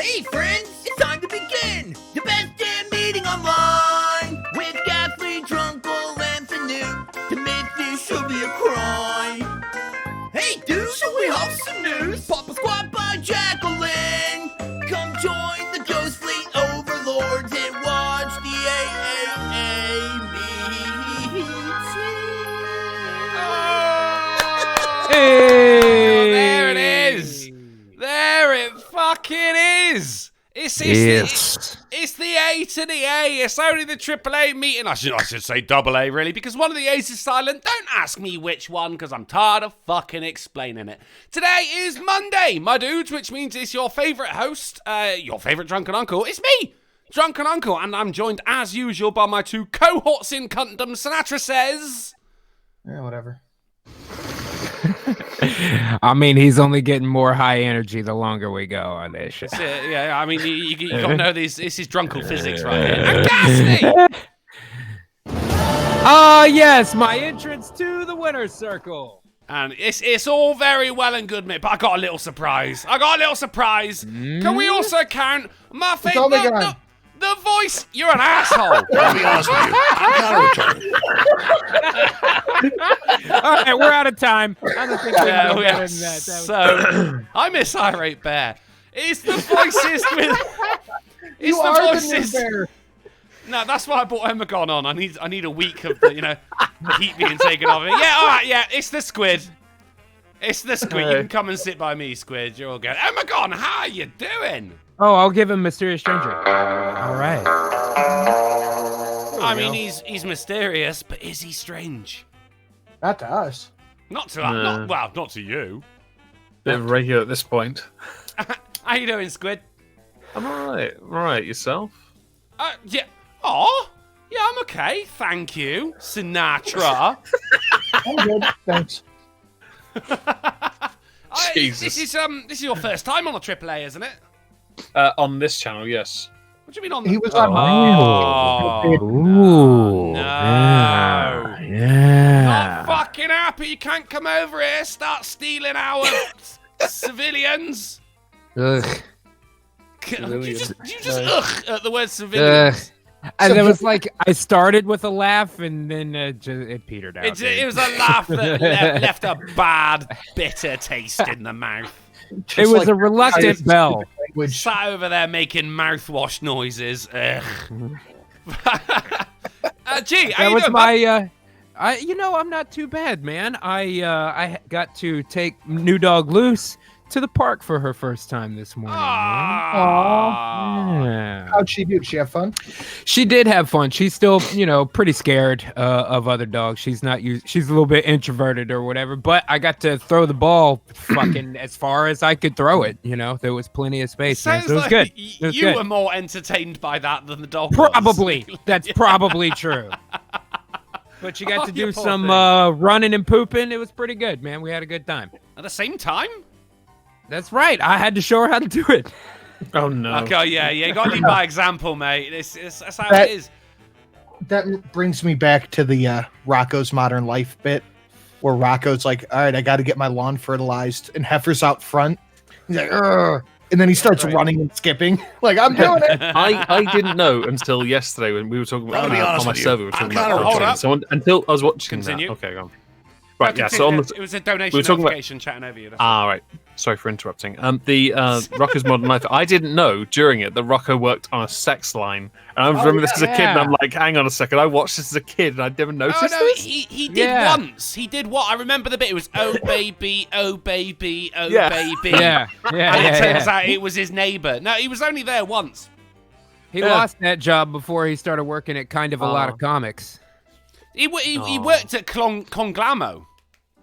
Hey friends, it's time to begin the best damn meeting online with Gaffley, Drunkle, and Newt. To make this should be a crime. Hey dude, should we have some news? Papa Squad by Jacqueline. Come join the Ghost Fleet overlords and watch the AAA meeting. Hey! There it is! There it fucking is! It's the A to the A. It's only the AAA meeting. I should say AA really, because one of the A's is silent. Don't ask me which one, because I'm tired of fucking explaining it. Today is Monday, my dudes, which means it's your favourite host, your favourite drunken uncle. It's me, Drunken Uncle, and I'm joined as usual by my two cohorts in cuntdom. Sinatra says... Yeah, whatever. I mean, he's only getting more high energy the longer we go on this shit. Yeah, I mean, you gotta know this is drunkle physics right here. And Gasly! Yes, my entrance to the winner's circle. And it's all very well and good, mate, but I got a little surprise. Can we also count my favourite... The voice, you're an asshole. I'll be honest with you. All right, we're out of time. I don't think we can go better than that. So, I miss Irate Bear. It's the voices with... It's you the are voices. the new bear. No, that's why I bought Omegon on. I need a week of the, the heat being taken off it. Yeah, all right, yeah, it's the squid. It's the squid. You can come and sit by me, squid. You're all good. Omegon, how are you doing? Oh, I'll give him Mysterious Stranger. All right. I mean, he's mysterious, but is he strange? Not to us. Not to us. Not to you. Bit regular at this point. How you doing, Squid? I'm alright. Alright, yourself? Yeah. Oh, yeah, I'm okay. Thank you, Sinatra. I'm good, thanks. Jesus. This is your first time on the AAA, isn't it? On this channel, yes. What do you mean on? He was on my Ooh. No. Yeah. Not fucking happy. You can't come over here. Start stealing our civilians. Ugh. Did you just ugh at the word civilians? And it was like I started with a laugh and then it petered out. It was a laugh that left a bad, bitter taste in the mouth. It was a reluctant bell. Sat over there making mouthwash noises. Ugh. Gee, how you doing, I'm not too bad, man. I got to take New Dog Loose to the park for her first time this morning. Yeah. How'd she do? Did she have fun? She did have fun. She's still, pretty scared of other dogs. She's a little bit introverted or whatever. But I got to throw the ball fucking as far as I could throw it. There was plenty of space. Man. So it was good. You were more entertained by that than the dog. Probably. That's probably true. But you got to do some running and pooping. It was pretty good, man. We had a good time. At the same time? That's right. I had to show her how to do it. Oh, no. Okay, yeah. You got to lead by example, mate. That's how it is. That brings me back to the Rocco's Modern Life bit, where Rocco's like, all right, I got to get my lawn fertilized, and Heifer's out front. He's like, ugh. And then he starts running and skipping. Like, I'm doing it. I didn't know until yesterday when we were talking about on my server. We were talking about hold up. Until I was watching Continue. that. Okay, go on. Right, yeah. So it was a donation notification chatting over you. Right. Sorry for interrupting. The Rocco's Modern Life. I didn't know during it that Rocco worked on a sex line, and I remember this as a kid. And I'm like, hang on a second. I watched this as a kid, and I never noticed. Oh no, he did once. He did what? I remember the bit. It was oh baby, oh baby, oh baby. Yeah. And it turns out it was his neighbor. No, he was only there once. He lost that job before he started working at kind of a lot of comics. He worked at Conglamo.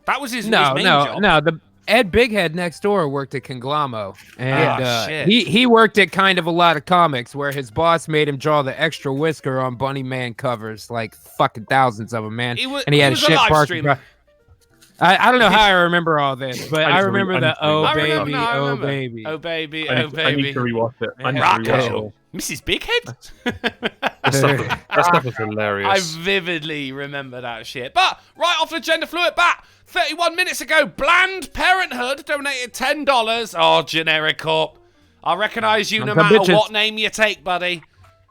That was his main job. No. The Ed Bighead next door worked at Conglamo, and he worked at kind of a lot of comics where his boss made him draw the extra whisker on Bunny Man covers, like fucking thousands of them, man. And he had a shit park. I don't know how I remember all this, but I remember the oh baby, oh baby. Oh baby, oh baby. I need to rewatch it. Rocco. Mrs. Bighead? That stuff was hilarious. I vividly remember that shit. But right off the gender fluid bat, 31 minutes ago, Bland Parenthood donated $10. Oh, generic corp. I'll recognize you no Some matter bitches. what name you take, buddy.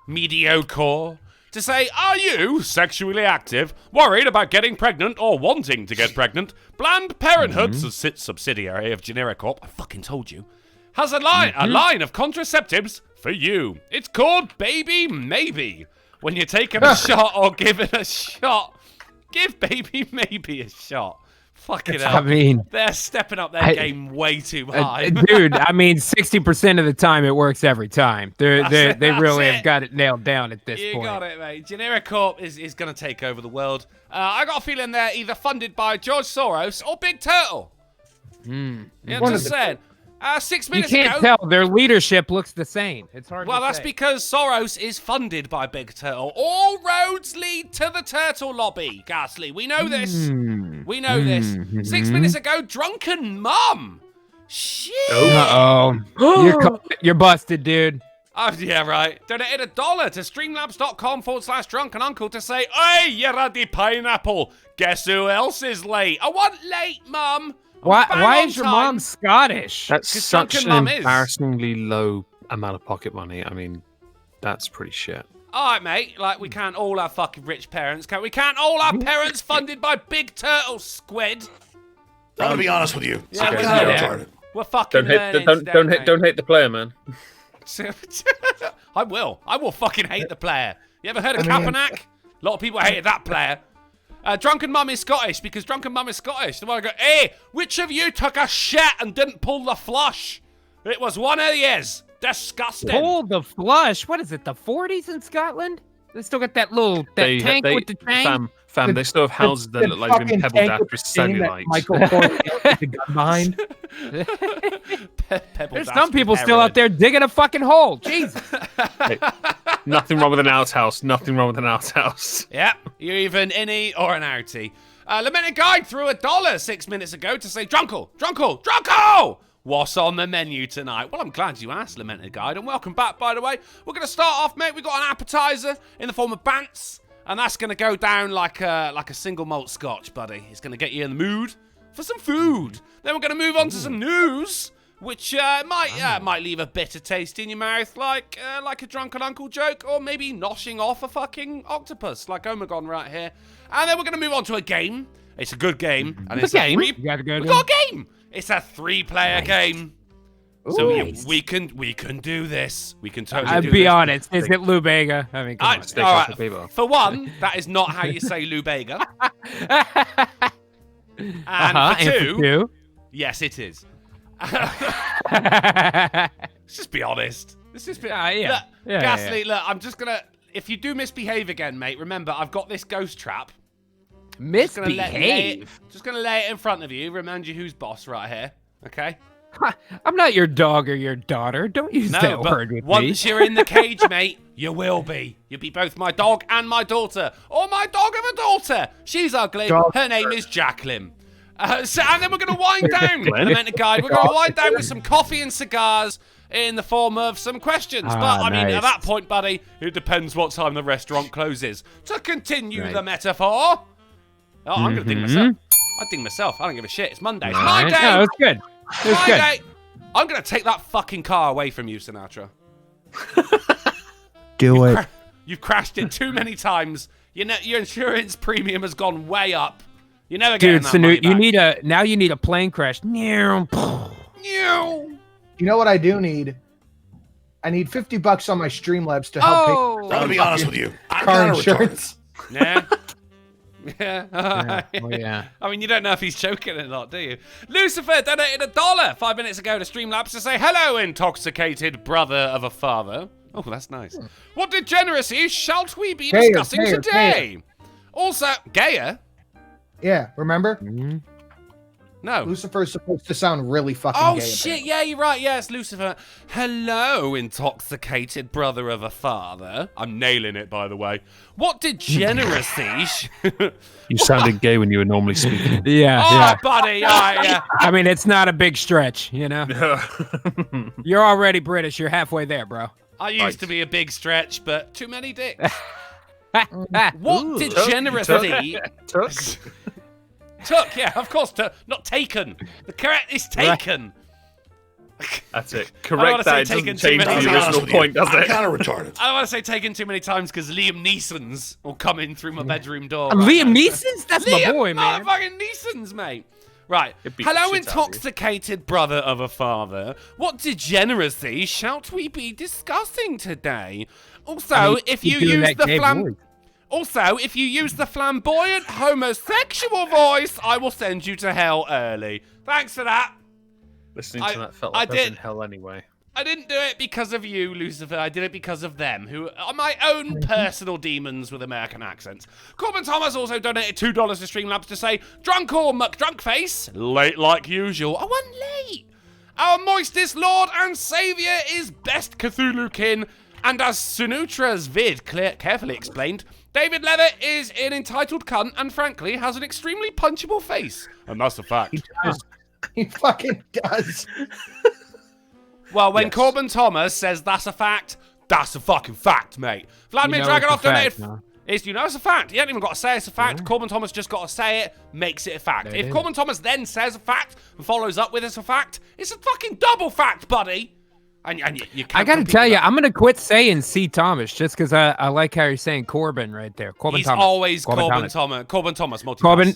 Mediocre. To say, are you sexually active, worried about getting pregnant or wanting to get pregnant? Planned Parenthood, subsidiary of Genericorp, I fucking told you, has a line of contraceptives for you. It's called Baby Maybe. When you're taking a shot or giving a shot, give Baby Maybe a shot. Fucking hell. I mean, they're stepping up their game way too high. dude, I mean, 60% of the time it works every time. They really have got it nailed down at this point. You got it, mate. Genericorp is going to take over the world. I got a feeling they're either funded by George Soros or Big Turtle. You know, just saying. 6 You minutes can't ago. tell. Their leadership looks the same. It's hard Well, to that's say. because Soros is funded by Big Turtle. All roads lead to the Turtle Lobby, Ghastly. We know this. We know this. 6 minutes ago, Drunken Mum. Shit. Uh-oh. You're busted, dude. Oh, yeah, right. Donated $1 to streamlabs.com/drunkenuncle to say, hey, you're a pineapple. Guess who else is late? I want late, Mum. Why is your mom Scottish? That's 'Cause such Drunken an Mum is. embarrassingly low amount of pocket money. I mean, that's pretty shit. All right, mate. Like, we can't all have fucking rich parents, can we? Can't all have parents funded by Big Turtle, Squid. I'm gonna be honest with you. Yeah, I'm we kind of know. retarded. We're fucking Don't hate the player, man. I will fucking hate the player. You ever heard of Kaepernick? A lot of people hated that player. Drunken Mum is Scottish because Drunken Mum is Scottish. The one go, hey, which of you took a shit and didn't pull the flush? It was one of yous. Disgusting. Pull the flush? What is it, the 40s in Scotland? They still got that tank with the tank? Fam, they still have houses that look like they've been pebble dashed with cellulite. Michael Corleone the gun behind. There's some people still out there digging a fucking hole. Jesus. Hey, nothing wrong with an outhouse. Nothing wrong with an outhouse. Yep, you're either an innie or an outie. Lamented Guide threw $1 6 minutes ago to say, Drunkle! What's on the menu tonight? Well, I'm glad you asked, Lamented Guide, and welcome back, by the way. We're going to start off, mate. We've got an appetizer in the form of bants, and that's going to go down like a single malt scotch, buddy. It's going to get you in the mood for some food. Then we're going to move on to some news, which might leave a bitter taste in your mouth, like a drunken uncle joke, or maybe noshing off a fucking octopus, like Omegon right here. And then we're going to move on to a game. It's a good game, and it's a game. We got a game. It's a 3-player game. Ooh, so we can do this. We can totally do this. I'll be honest. Is it Lou Bega? I mean, come on. All right. For one, that is not how you say Lou Bega. And for two, yes, it is. Let's just be honest. Let's just be Ghastly, look, I'm just going to... If you do misbehave again, mate, remember, I've got this ghost trap. Misbehave? Just going to lay it in front of you, remind you who's boss right here, okay? I'm not your dog or your daughter. Don't use that word with me. Once you're in the cage, mate, you will be. You'll be both my dog and my daughter. Or my dog of a daughter. She's ugly. Her name is Jacqueline. And then we're going to wind down, Lamented Guide. We're going to wind down with some coffee and cigars in the form of some questions. But, I mean, at that point, buddy, it depends what time the restaurant closes. To continue the metaphor... Oh, I'm going to ding myself. I ding myself. I don't give a shit. It's Monday. It's my day. No, it's good. It's good. Day. I'm going to take that fucking car away from you, Sinatra. Do it. You've crashed it too many times. Your insurance premium has gone way up. You're never getting that money back. You need a plane crash. You know what I do need? I need $50 on my Streamlabs to help I'm gonna be honest with you. I'm car kind of insurance. Yeah. Yeah. Yeah. I mean, you don't know if he's joking or not, do you? Lucifer donated $1 5 minutes ago to Streamlabs to say, hello, intoxicated brother of a father. Oh, that's nice. What degeneracy shall we be discussing today? Also, gayer? Yeah, remember? No. Lucifer's supposed to sound really fucking Oh, gay. shit, yeah, you're right. Yeah, it's Lucifer. Hello, intoxicated brother of a father. I'm nailing it, by the way. What degeneracy... You sounded gay when you were normally speaking. Yeah, buddy, yeah. I mean, it's not a big stretch, you know? You're already British. You're halfway there, bro. I used to be a big stretch, but too many dicks. What degeneracy... Took, yeah, of course, not taken. The correct is taken. That's it. Correct that. It taken doesn't change too many the original point, does I'm it? kind of retarded. I don't want to say taken too many times because Liam Neeson's will come in through my bedroom door. Liam Neeson's? That's my boy, man. Motherfucking Neeson's, mate. Right. It'd beat the Hello, shit out of you. intoxicated brother of a father. What degeneracy shall we be discussing today? Also, if you use the if you use the flamboyant homosexual voice, I will send you to hell early. Thanks for that. Listening to that felt like I was in hell anyway. I didn't do it because of you, Lucifer. I did it because of them, who are my own personal demons with American accents. Corbin Thomas also donated $2 to Streamlabs to say, drunk or muck drunk face, late like usual. I wasn't late. Our moistest lord and savior is best Cthulhu kin, and as Sunutra's vid carefully explained, David Levitt is an entitled cunt and frankly has an extremely punchable face. And that's a fact. He fucking does. Well, when Corbin Thomas says that's a fact, that's a fucking fact, mate. Vladimir Dragunov donated. You know it's a fact. You ain't even got to say it's a fact. Corbin Thomas just got to say it, makes it a fact. If Corbin Thomas then says a fact and follows up with it's a fact, it's a fucking double fact, buddy. And you can't. I gotta tell you, I'm gonna quit saying C. Thomas just because I like how you're saying Corbin right there. Corbin Thomas. He's always Corbin Thomas. Corbin Thomas. Corbin.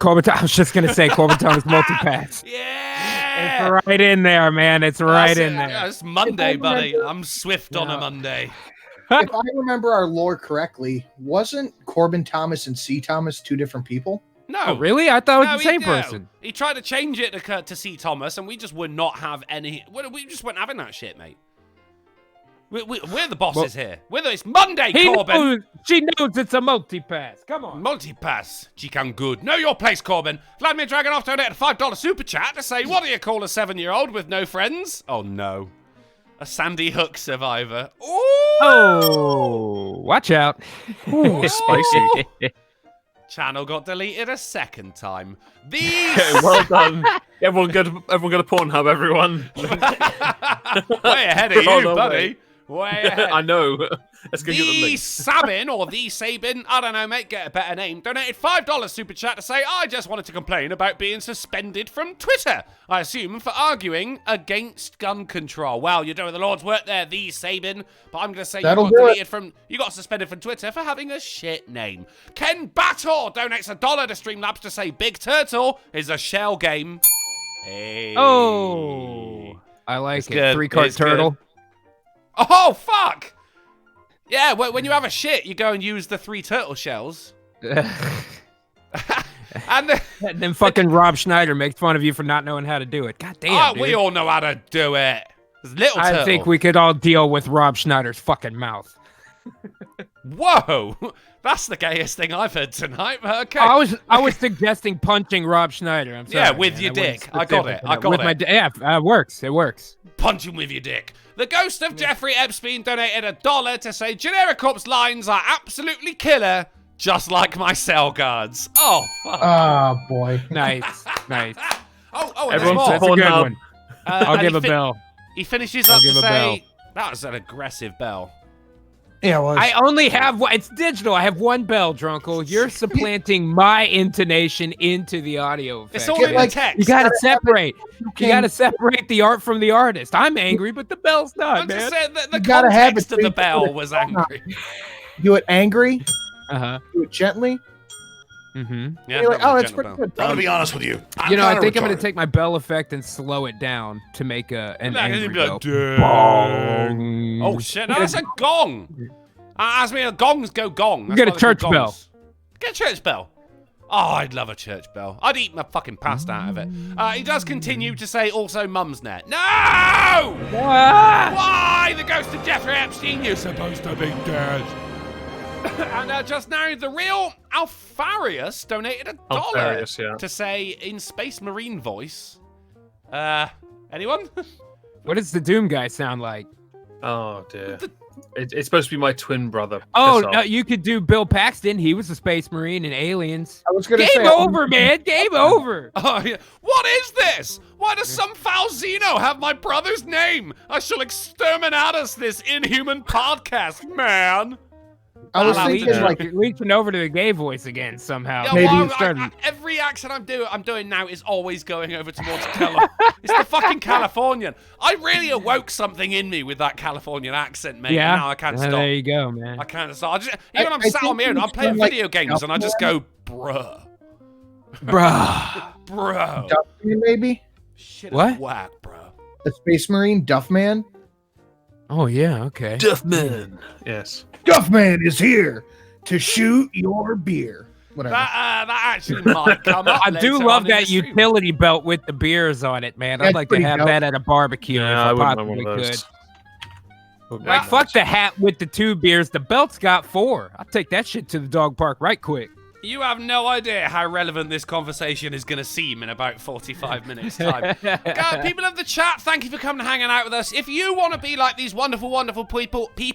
I was just gonna say Corbin Thomas multi-pass. Yeah. It's right in there, man. It's right in there. Yeah, it's Monday, buddy. I'm swift on a Monday. If I remember our lore correctly, wasn't Corbin Thomas and C. Thomas two different people? No. Oh, really? I thought it was the same person. He tried to change it to C. Thomas, and we just would not have any. We just weren't having that shit, mate. We're the bosses here. It's Monday, Corbin. She knows it's a multi-pass. Come on. Multi-pass. Chicken good. Know your place, Corbin. Vladimir Dragunov donated a $5 super chat to say, what do you call a 7-year-old with no friends? Oh, no. A Sandy Hook survivor. Ooh. Oh, watch out. Ooh, spicy. Channel got deleted a second time. Well done. Everyone go to Pornhub, everyone. Way ahead of you, buddy. Way ahead. I know. Let's go get the link. Sabin or the Sabin, I don't know, mate, get a better name, donated $5 super chat to say, I just wanted to complain about being suspended from Twitter. I assume for arguing against gun control. Well, you're doing the Lord's work there, the Sabin, but I'm going to say you got suspended from Twitter for having a shit name. Ken Bator donates $1 to Streamlabs to say Big Turtle is a shell game. Hey. Oh, I like it. 3-card turtle. Good. Oh, fuck! Yeah, when you have a shit, you go and use the 3 turtle shells. and then fucking Rob Schneider makes fun of you for not knowing how to do it. God damn, dude. We all know how to do it. I think we could all deal with Rob Schneider's fucking mouth. Whoa! That's the gayest thing I've heard tonight. But okay. I was suggesting punching Rob Schneider. I'm sorry. Yeah, with your dick. I got it. It works. It works. Punch him with your dick. The ghost of Jeffrey Epstein donated $1 to say generic corpse lines are absolutely killer, just like my cell guards. Oh, fuck. Oh, boy. Nice. Oh, everyone's that's a good one. I'll give a bell. He finishes up to say, that was an aggressive bell. Yeah, it was. I only have one. It's digital. I have one bell, Drunkle. You're supplanting my intonation into the audio effect. It's all in text. You gotta separate. You gotta separate the art from the artist. I'm angry, but the bell's not, I'm man. just saying that the context of the bell was angry. Do it angry. Uh-huh. Do it gently. Mm-hmm. Yeah, you're like, oh, that's pretty good. I'm gonna be honest with you. I think I'm gonna take my bell effect and slow it down to make an angry bell. Bong. Oh shit! No, that's a gong. As me, gongs go gong. You get a church bell. Get a church bell. Oh, I'd love a church bell. I'd eat my fucking past out of it. He does continue to say also Mumsnet. No! Why? The ghost of Jeffrey Epstein, you're supposed to be dead. And just now, the real Alfarius donated $1 to say in Space Marine voice. Anyone? What does the Doom guy sound like? Oh, dear. It's supposed to be my twin brother. Oh, no, you could do Bill Paxton. He was a Space Marine in Aliens. I was gonna Game over, man. Game over. Oh, yeah. What is this? Why does some foul Xeno have my brother's name? I shall exterminatus this inhuman podcast, man. I was I'll have to thinking do like You're reaching over to the gay voice again somehow. Yeah, Maybe well, you started. every accent I'm doing now is always going over towards Cali. It's the fucking Californian. I really awoke something in me with that Californian accent, mate. Yeah, And now I can't stop. There you go, man. I can't stop. Even I'm I sat on my think own. I'm you playing sound like video games, and I just go, bruh, bro. Duffman, maybe Shit, What? is whack, bro. the Space Marine Duffman. Oh yeah, okay. Duffman. Yes. Duffman is here to shoot your beer. Whatever. That actually might come up. I do later love on in that the stream. utility belt with the beers on it, man. I'd That's like to pretty have dope. that at a barbecue Yeah, if I I wouldn't have possibly one of could. those. Wouldn't Like, have Fuck those. the hat with the 2 beers. The belt's got 4. I'll take that shit to the dog park right quick. You have no idea how relevant this conversation is going to seem in about 45 minutes' time. People of the chat, thank you for coming and hanging out with us. If you want to be like these wonderful, wonderful people, these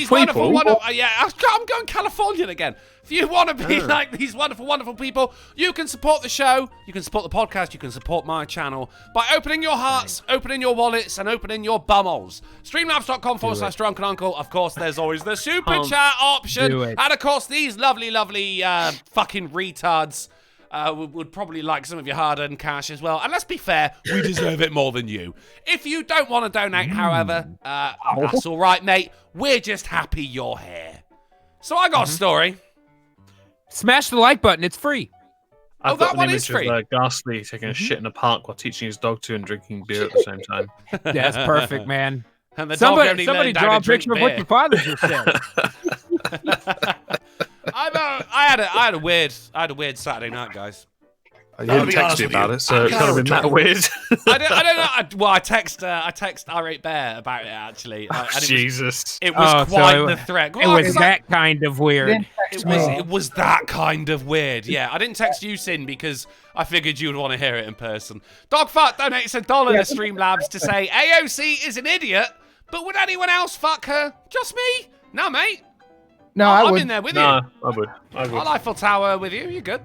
wonderful, yeah, I'm going Californian again. If you want to be like these wonderful, wonderful people, you can support the show, you can support the podcast, you can support my channel by opening your hearts, opening your wallets, and opening your bumholes. Streamlabs.com/drunken uncle. Of course, there's always the super chat option. Do it. And of course, these lovely, lovely fucking retards would probably like some of your hard-earned cash as well. And let's be fair, we deserve it more than you. If you don't want to donate, however, that's all right, mate. We're just happy you're here. So I got a story. Smash the like button. It's free. I've that got one an is image free. of Ghastly taking a shit in a park while teaching his dog to and drinking beer at the same time. That's perfect, man. And the dog only Somebody learned how draw a to drink picture of what beer. your father just said. I had a weird Saturday night, guys. You didn't text me about it, so it can't have been that weird. I don't know. I text Irate Bear about it actually. And Jesus. It was Oh, so quite the threat. It was that kind of weird. It was that kind of weird. Yeah, I didn't text you, Sin, because I figured you would want to hear it in person. Dogfart donates $1 to Streamlabs to say AOC is an idiot, but would anyone else fuck her? Just me? No, mate. No, I'm would. in there with No, you. I would. I'll Eiffel Tower with you. You good?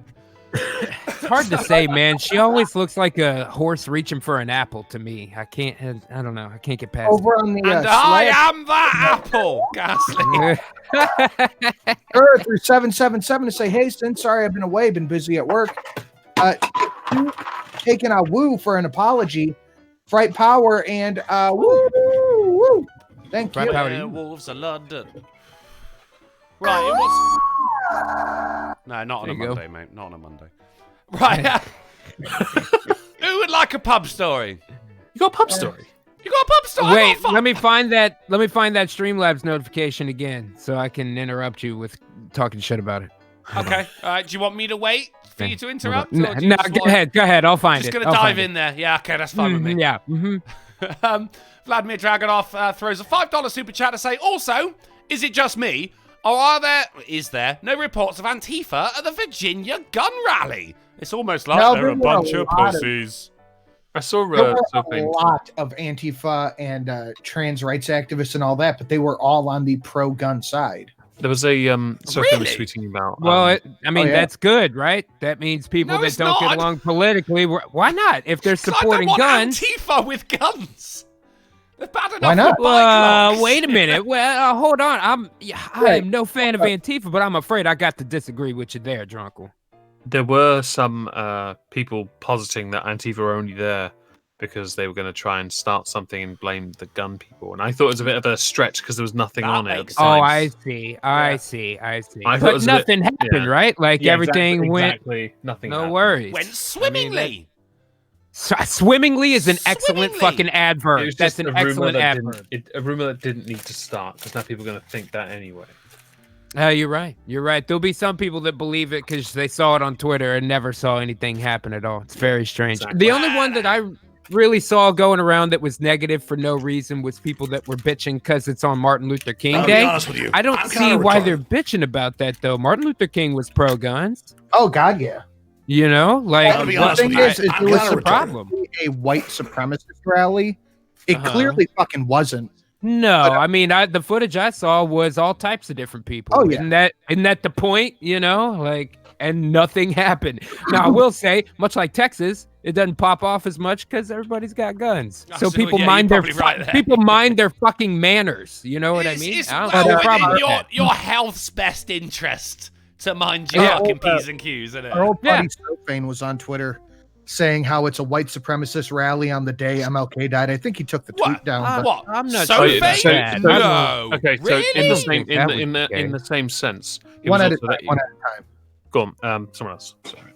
It's hard to say, man. She always looks like a horse reaching for an apple to me. I don't know. I can't get past Over on the And I am that apple, Ghastly. it. her through 777 to say, hey, Sin, sorry I've been away, been busy at work. Taking a woo for an apology. Fright Power and woo. Thank Fright you. Power to you. Wolves of London. Right, it was. No, not on a There you go. Monday, mate. Not on a Monday. Right. Who would like a pub story? You got a pub story? You got a pub story? Wait, let me find that Streamlabs notification again so I can interrupt you with talking shit about it. Okay. All right. Do you want me to wait for you to interrupt? No, or do you just go want- ahead. I'll find Just it. gonna I'll dive find in there. Yeah. Okay. That's fine with me. Yeah. Vladimir Dragonoff throws a $5 super chat to say, also, is it just me, or is there no reports of Antifa at the Virginia gun rally? It's almost like No, they're a there were a bunch of lot of- pussies. I saw There were a something. lot of Antifa and trans rights activists and all that, but they were all on the pro-gun side. There was a something I was Really? tweeting about. Well, yeah. that's good, right? That means people No, that it's don't get not. along politically. Why not? If they're 'Cause I don't supporting want guns. Antifa with guns. They're bad enough Why not? with bike locks. Wait a minute. Well, hold on. I Right. am no fan of Antifa, but I'm afraid I got to disagree with you there, Drunkle. there were some people positing that Antifa were only there because they were going to try and start something and blame the gun people. And I thought it was a bit of a stretch because there was nothing That on it. At makes the sense. time. Oh, I see. I see. I thought it But was a bit- nothing happened, yeah. right? Like Yeah, everything went. exactly. Nothing. No happened. worries. Went swimmingly. Swimmingly is an excellent Swimmingly. fucking It adverb. was That's just an a rumor excellent that adverb. a rumor that didn't need to start because now people are going to think that anyway. You're right. You're right. There'll be some people that believe it because they saw it on Twitter and never saw anything happen at all. It's very strange. Exactly. The only one that I really saw going around that was negative for no reason was people that were bitching because it's on Martin Luther King I'll be Day. honest with you. I don't I'm see kinda why retarded. they're bitching about that though. Martin Luther King was pro-guns. Oh God, yeah. You know, like I'll be The honest thing with you. is, I'm it was kinda supposed retarded. to be a white supremacist rally. It Uh-huh. clearly fucking wasn't. No, I mean, the footage I saw was all types of different people. Oh, yeah. Isn't that the point? And nothing happened. Now, I will say, much like Texas, it doesn't pop off as much because everybody's got guns. So people mind people mind their fucking manners. You know what I mean? It's your health's best interest to mind your fucking P's and Q's, isn't it? Our old buddy Sofane was on Twitter saying how it's a white supremacist rally on the day MLK died. I think he took the tweet down. What? I'm not so sure. fake? No. Okay, really? so in the same sense, one at a time. Go on, someone else. Sorry.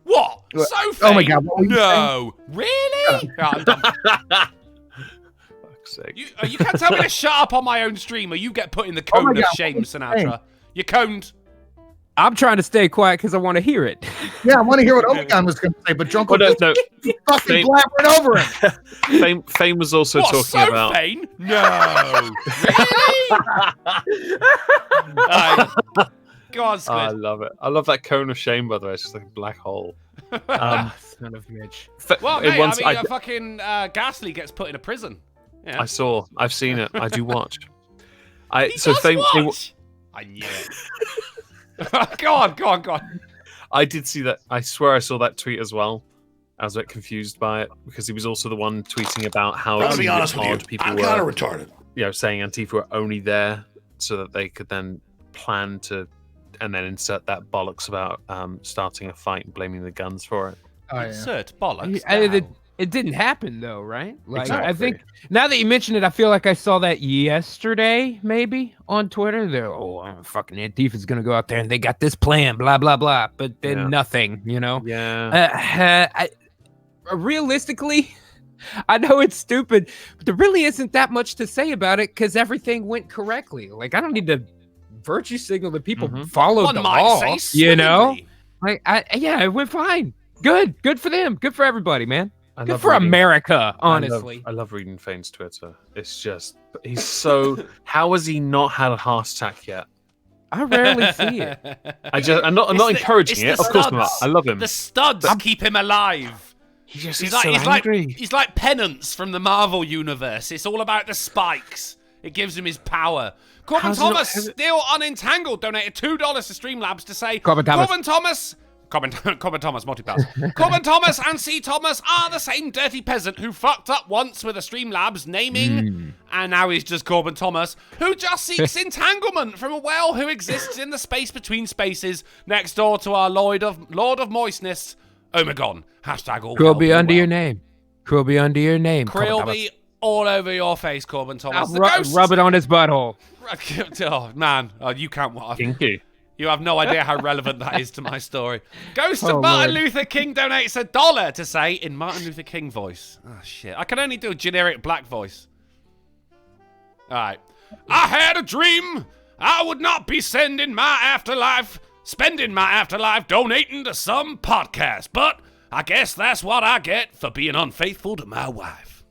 What? So fake? Oh my God! No. Really? I'm done. Fuck's sake. You can't tell me to shut up on my own stream, or you get put in the cone of shame, Sinatra. You're coned. I'm trying to stay quiet because I want to hear it. Yeah, I want to hear what Omegon was going to say, but Drunkle fucking blabbering over him. Fame was also talking about. Fame? No. Really? Go on, Squid. I love it. I love that cone of shame, by the way. It's just like a black hole. Son of Mitch. Well, mate, fucking Ghastly gets put in a prison. Yeah. I've seen it. I do watch. Watch. I knew it. Go on. I did see that. I swear I saw that tweet as well. I was a bit confused by it because he was also the one tweeting about how I'll be honest with you, people I'm were kind of retarded. Saying Antifa were only there so that they could then plan to, and then insert that bollocks about starting a fight and blaming the guns for it. Insert bollocks. It didn't happen though, right? Like Exactly. I think now that you mention it, I feel like I saw that yesterday, maybe on Twitter. They're fucking Antifa's gonna go out there and they got this plan, blah blah blah. But then nothing, Yeah. Realistically, I know it's stupid, but there really isn't that much to say about it because everything went correctly. Like I don't need to virtue signal that people followed the law. Like it went fine. Good for them. Good for everybody, man. Good for America, honestly. I love reading Fane's Twitter. It's just, he's so. How has he not had a heart attack yet? I rarely see it. I'm not encouraging it. Of course not. I love him. The studs keep him alive. He's angry. He's like Penance from the Marvel universe. It's all about the spikes. It gives him his power. Corbin Thomas, still unentangled, donated $2 to Streamlabs to say Corbin Thomas, multipass. Corbin Thomas and C. Thomas are the same dirty peasant who fucked up once with a Streamlabs naming, and now he's just Corbin Thomas, who just seeks entanglement from a whale who exists in the space between spaces next door to our Lord of Moistness, Omegon. Hashtag all Krill be under your name. Krill be under your name. Krill be all over your face, Corbin Thomas. Rub it on his butthole. Oh, man. You can't watch. Kinky. You have no idea how relevant that is to my story. Ghost of Martin Luther King donates $1 to say in Martin Luther King voice. Oh, shit. I can only do a generic black voice. All right. I had a dream. I would not be spending my afterlife donating to some podcast. But I guess that's what I get for being unfaithful to my wife.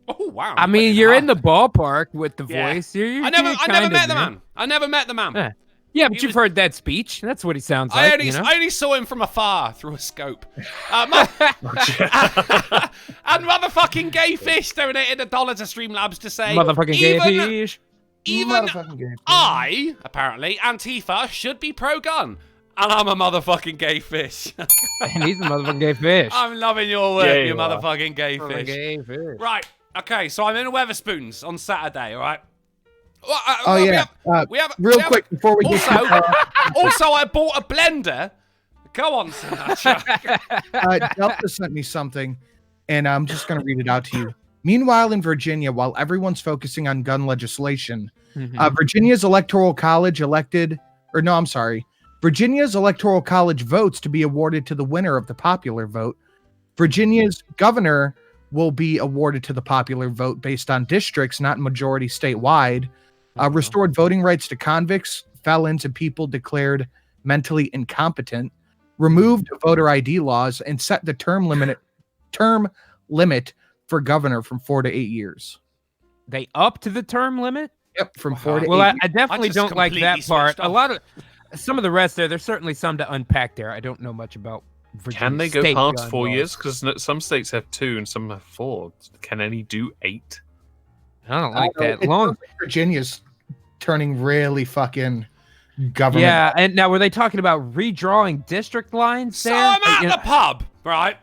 Oh, wow. I mean, you're in the ballpark with the voice. I never met the man. I never met the man. Yeah, but you've heard that speech. That's what he sounds like. I only saw him from afar through a scope. And motherfucking gay fish donated $1 to Streamlabs to say, motherfucking gay fish. Even I, apparently, Antifa, should be pro-gun. And I'm a motherfucking gay fish. And he's a motherfucking gay fish. I'm loving your work, you motherfucking gay fish. Gay fish. Right, okay, so I'm in Weatherspoons on Saturday, all right? Quick before we get also, I bought a blender. Go on, Sinatra. Delta sent me something, and I'm just going to read it out to you. Meanwhile, in Virginia, while everyone's focusing on gun legislation, Virginia's Electoral College votes to be awarded to the winner of the popular vote. Virginia's governor will be awarded to the popular vote based on districts, not majority statewide. Restored voting rights to convicts, felons, and people declared mentally incompetent. Removed voter ID laws and set the term limit for governor from 4 to 8 years. They upped the term limit? Yep, from 4 to 8 years. Well, I definitely don't like that part. Some of the rest there's certainly some to unpack there. I don't know much about Virginia. Can they go past 4 years? Because some states have 2 and some have 4. Can any do 8? I don't like that. Long Virginia's turning really fucking government. Yeah, and now were they talking about redrawing district lines So there? I'm at the pub, right?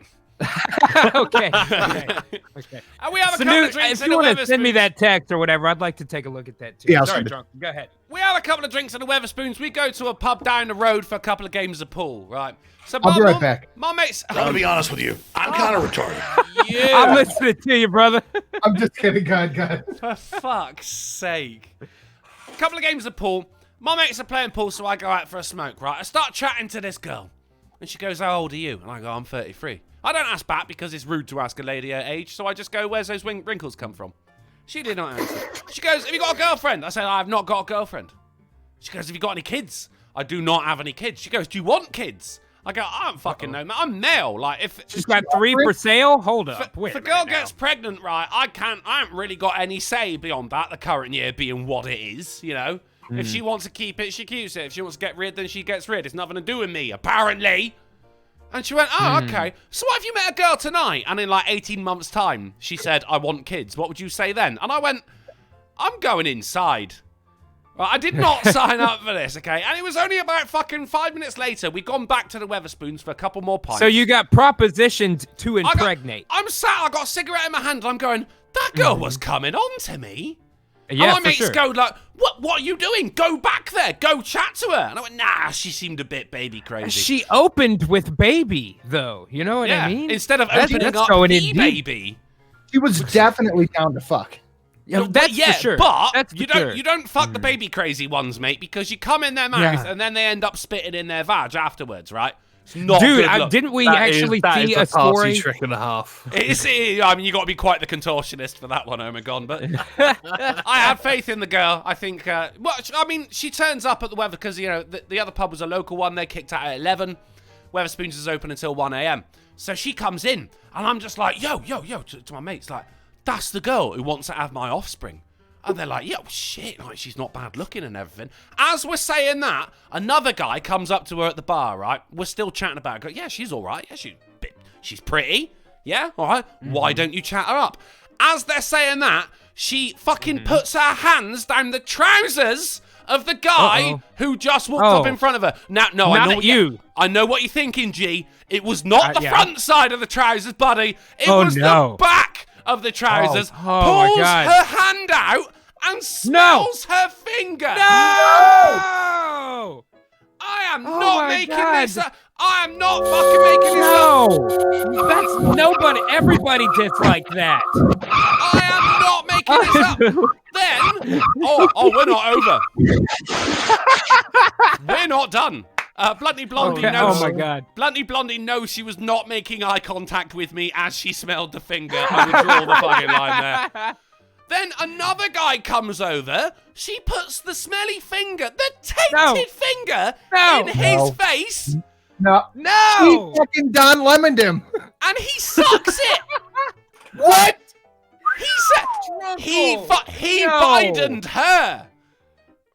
Okay. And we have a So, couple dude, of drinks if in you a want to send me Wetherspoons. that text or whatever, I'd like to take a look at that too. Yeah, I'll Sorry, send it. drunk. Go ahead. We have a couple of drinks in the Wetherspoons. We go to a pub down the road for a couple of games of pool, right? So I'll be right back. My mates. I'm gonna be honest with you. I'm kind of retarded. I'm listening to you, brother. I'm just kidding. God. For fuck's sake. A couple of games of pool. My mates are playing pool, so I go out for a smoke, right? I start chatting to this girl. And she goes, how old are you? And I go, I'm 33. I don't ask back because it's rude to ask a lady her age, so I just go, where's those wrinkles come from? She did not answer. She goes, have you got a girlfriend? I said, I have not got a girlfriend. She goes, have you got any kids? I do not have any kids. She goes, do you want kids? I go, I don't fucking know, man. I'm male. Like, if She's got 3 for sale. Hold up. Wait if a a girl minute now. gets pregnant, right, I haven't really got any say beyond that, the current year being what it is, you know? If she wants to keep it, she keeps it. If she wants to get rid, then she gets rid. It's nothing to do with me, apparently. And she went, oh, okay. So what if you met a girl tonight, and in like 18 months' time, she said, I want kids. What would you say then? And I went, I'm going inside. Right, I did not sign up for this, okay? And it was only about fucking 5 minutes later. We'd gone back to the Wetherspoons for a couple more pints. So you got propositioned to impregnate. I got a cigarette in my hand, and I'm going, that girl was coming on to me. Yeah, and my for mates sure. go like, what are you doing? Go back there. Go chat to her. And I went, nah, she seemed a bit baby crazy. She opened with baby, though. You know what I mean? Instead of That's opening up going the in deep. baby. She was definitely down to fuck. Yeah, that's yeah, for sure. But That's for you sure. don't fuck the baby crazy ones, mate, because you come in their mouth Yeah. and then they end up spitting in their vag afterwards, right? It's not Dude, good look. didn't we That actually is see a a party story? trick and a half. I mean, you got to be quite the contortionist for that one, Omegon. But I had faith in the girl. I think. Well, I mean, she turns up at the weather because you know the other pub was a local one. They kicked out at 11. Wetherspoons is open until 1 a.m. So she comes in, and I'm just like, yo, to my mates, like, that's the girl who wants to have my offspring. And they're like, yo, shit, like, she's not bad looking and everything. As we're saying that, another guy comes up to her at the bar, right? We're still chatting about her. Go, yeah, she's all right. Yeah, she's pretty. Yeah, all right. Why don't you chat her up? As they're saying that, she fucking puts her hands down the trousers of the guy who just walked up in front of her. Now, no, I know what I know what you're thinking, G. It was not the front side of the trousers, buddy. It was the back of the trousers. Pulls her hand out and smells her finger. No! I am not making this up. I am not fucking making this up. No! That's nobody. Everybody did like that. I am not making this up. Then, we're not over. We're not done. Bluntly Blondie knows. Oh my god. Bluntly Blondie knows she was not making eye contact with me as she smelled the finger. I would draw the fucking line there. Then another guy comes over. She puts the smelly finger, the tainted finger, in his face. No. She fucking Don Lemoned him. And he sucks it. What? He said he Bidened her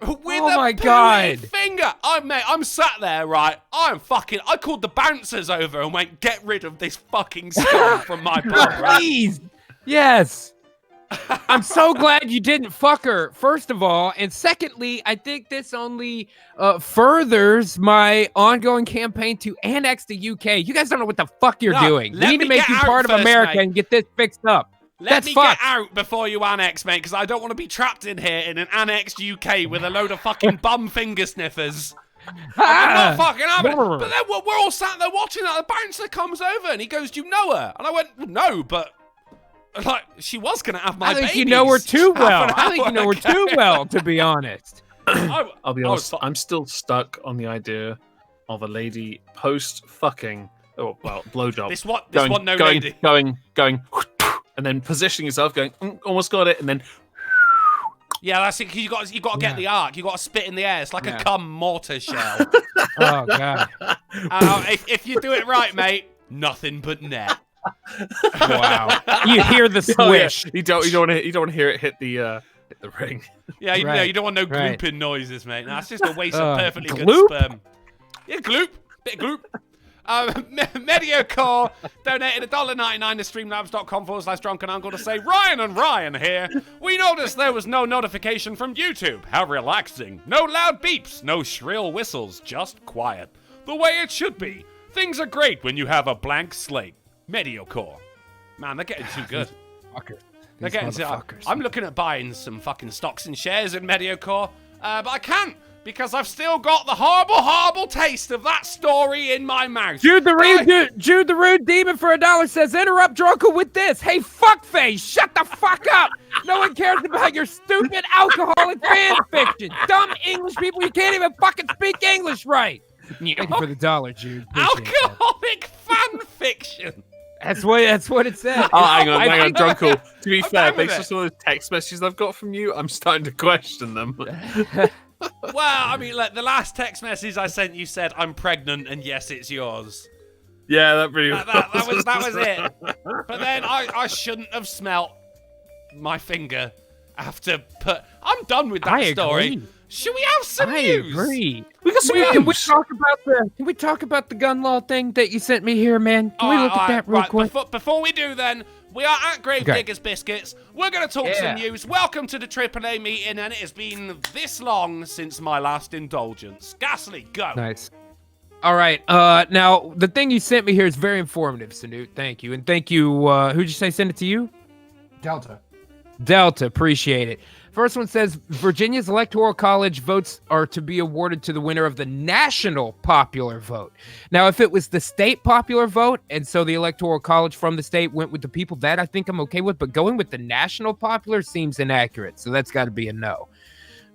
with a God. finger. I'm sat there, right? I called the bouncers over and went, get rid of this fucking scum from my pub, right? Please. Yes. I'm so glad you didn't fuck her, first of all. And secondly, I think this only furthers my ongoing campaign to annex the UK. You guys don't know what the fuck you're doing. We need to make you part of America and get this fixed up. Let me get out before you annex, mate, because I don't want to be trapped in here in an annexed UK with a load of fucking bum finger sniffers. I'm not fucking having it. But then we're all sat there watching that. The bouncer comes over and he goes, do you know her? And I went, no, but... like, she was going to have my babies. I think you know her too well. I think you know her too well, to be honest. I'll be honest, I'm still stuck on the idea of a lady post-fucking, blowjob. This one, no lady. Going, and then positioning yourself, going, almost got it, and then... Yeah, that's it. You got to get the arc. You got to spit in the air. It's like a cum mortar shell. Oh god. If you do it right, mate, nothing but net. Wow. You hear the swish. You don't want to hear it hit the ring. Yeah, you don't want no glooping noises, mate. That's just a waste of perfectly gloop? good sperm. Yeah, gloop. Bit of gloop. Mediocore donated $1.99 to streamlabs.com/drunkenuncle to say, Ryan and Ryan here. We noticed there was no notification from YouTube. How relaxing. No loud beeps, no shrill whistles, just quiet. The way it should be. Things are great when you have a blank slate. Mediocore. Man, they're getting too good. They're getting too. I'm looking at buying some fucking stocks and shares in Mediocore, but I can't. Because I've still got the horrible taste of that story in my mouth. Jude the Rude Demon for $1 says, interrupt Drunko with this. Hey, fuckface, shut the fuck up. No one cares about your stupid alcoholic fan fiction. Dumb English people, you can't even fucking speak English right. Thank you for the $1, Jude. Appreciate alcoholic fan fiction. That's what it said. Oh, hang on, Drunkle. To be fair, based on some of the text messages I've got from you, I'm starting to question them. Well, I mean, like, the last text message I sent you said, I'm pregnant, and yes, it's yours. Yeah, that really that was it. But then I shouldn't have smelt my finger after I'm done with that story. Agree. Should we have some news? I agree. We got some news. Can we talk about the gun law thing that you sent me here, man? Can we look at that real quick? Before we do, then, we are at Gravediggers Biscuits. We're going to talk some news. Welcome to the AAA meeting, and it has been this long since my last indulgence. Ghastly, go. Nice. All right. Now, the thing you sent me here is very informative, Sanute. Thank you. And thank you. Who'd you say sent it to you? Delta. Appreciate it. First one says, Virginia's Electoral College votes are to be awarded to the winner of the national popular vote. Now, if it was the state popular vote, and so the Electoral College from the state went with the people, that I think I'm okay with, but going with the national popular seems inaccurate, so that's got to be a no.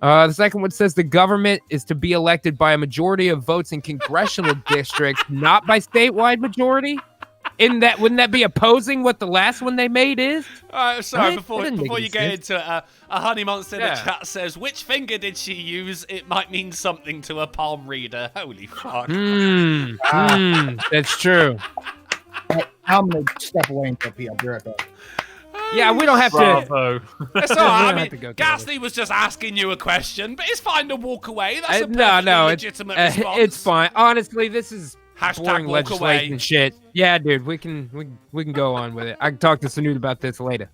The second one says the government is to be elected by a majority of votes in congressional districts, not by statewide majority. Wouldn't that be opposing what the last one they made is? Sorry, before you get into it, a honey monster in the chat says, which finger did she use? It might mean something to a palm reader. Holy fuck. That's true. I'm going to step away and go pee. I'll be right back. Yeah, we don't have Bravo. to. That's all right. I mean, Ghastly was just asking you a question, but it's fine to walk away. That's a perfectly legitimate response. It's fine. Honestly, this is boring walk legislation away. Shit. Yeah, dude, we can go on with it. I can talk to Sanute about this later.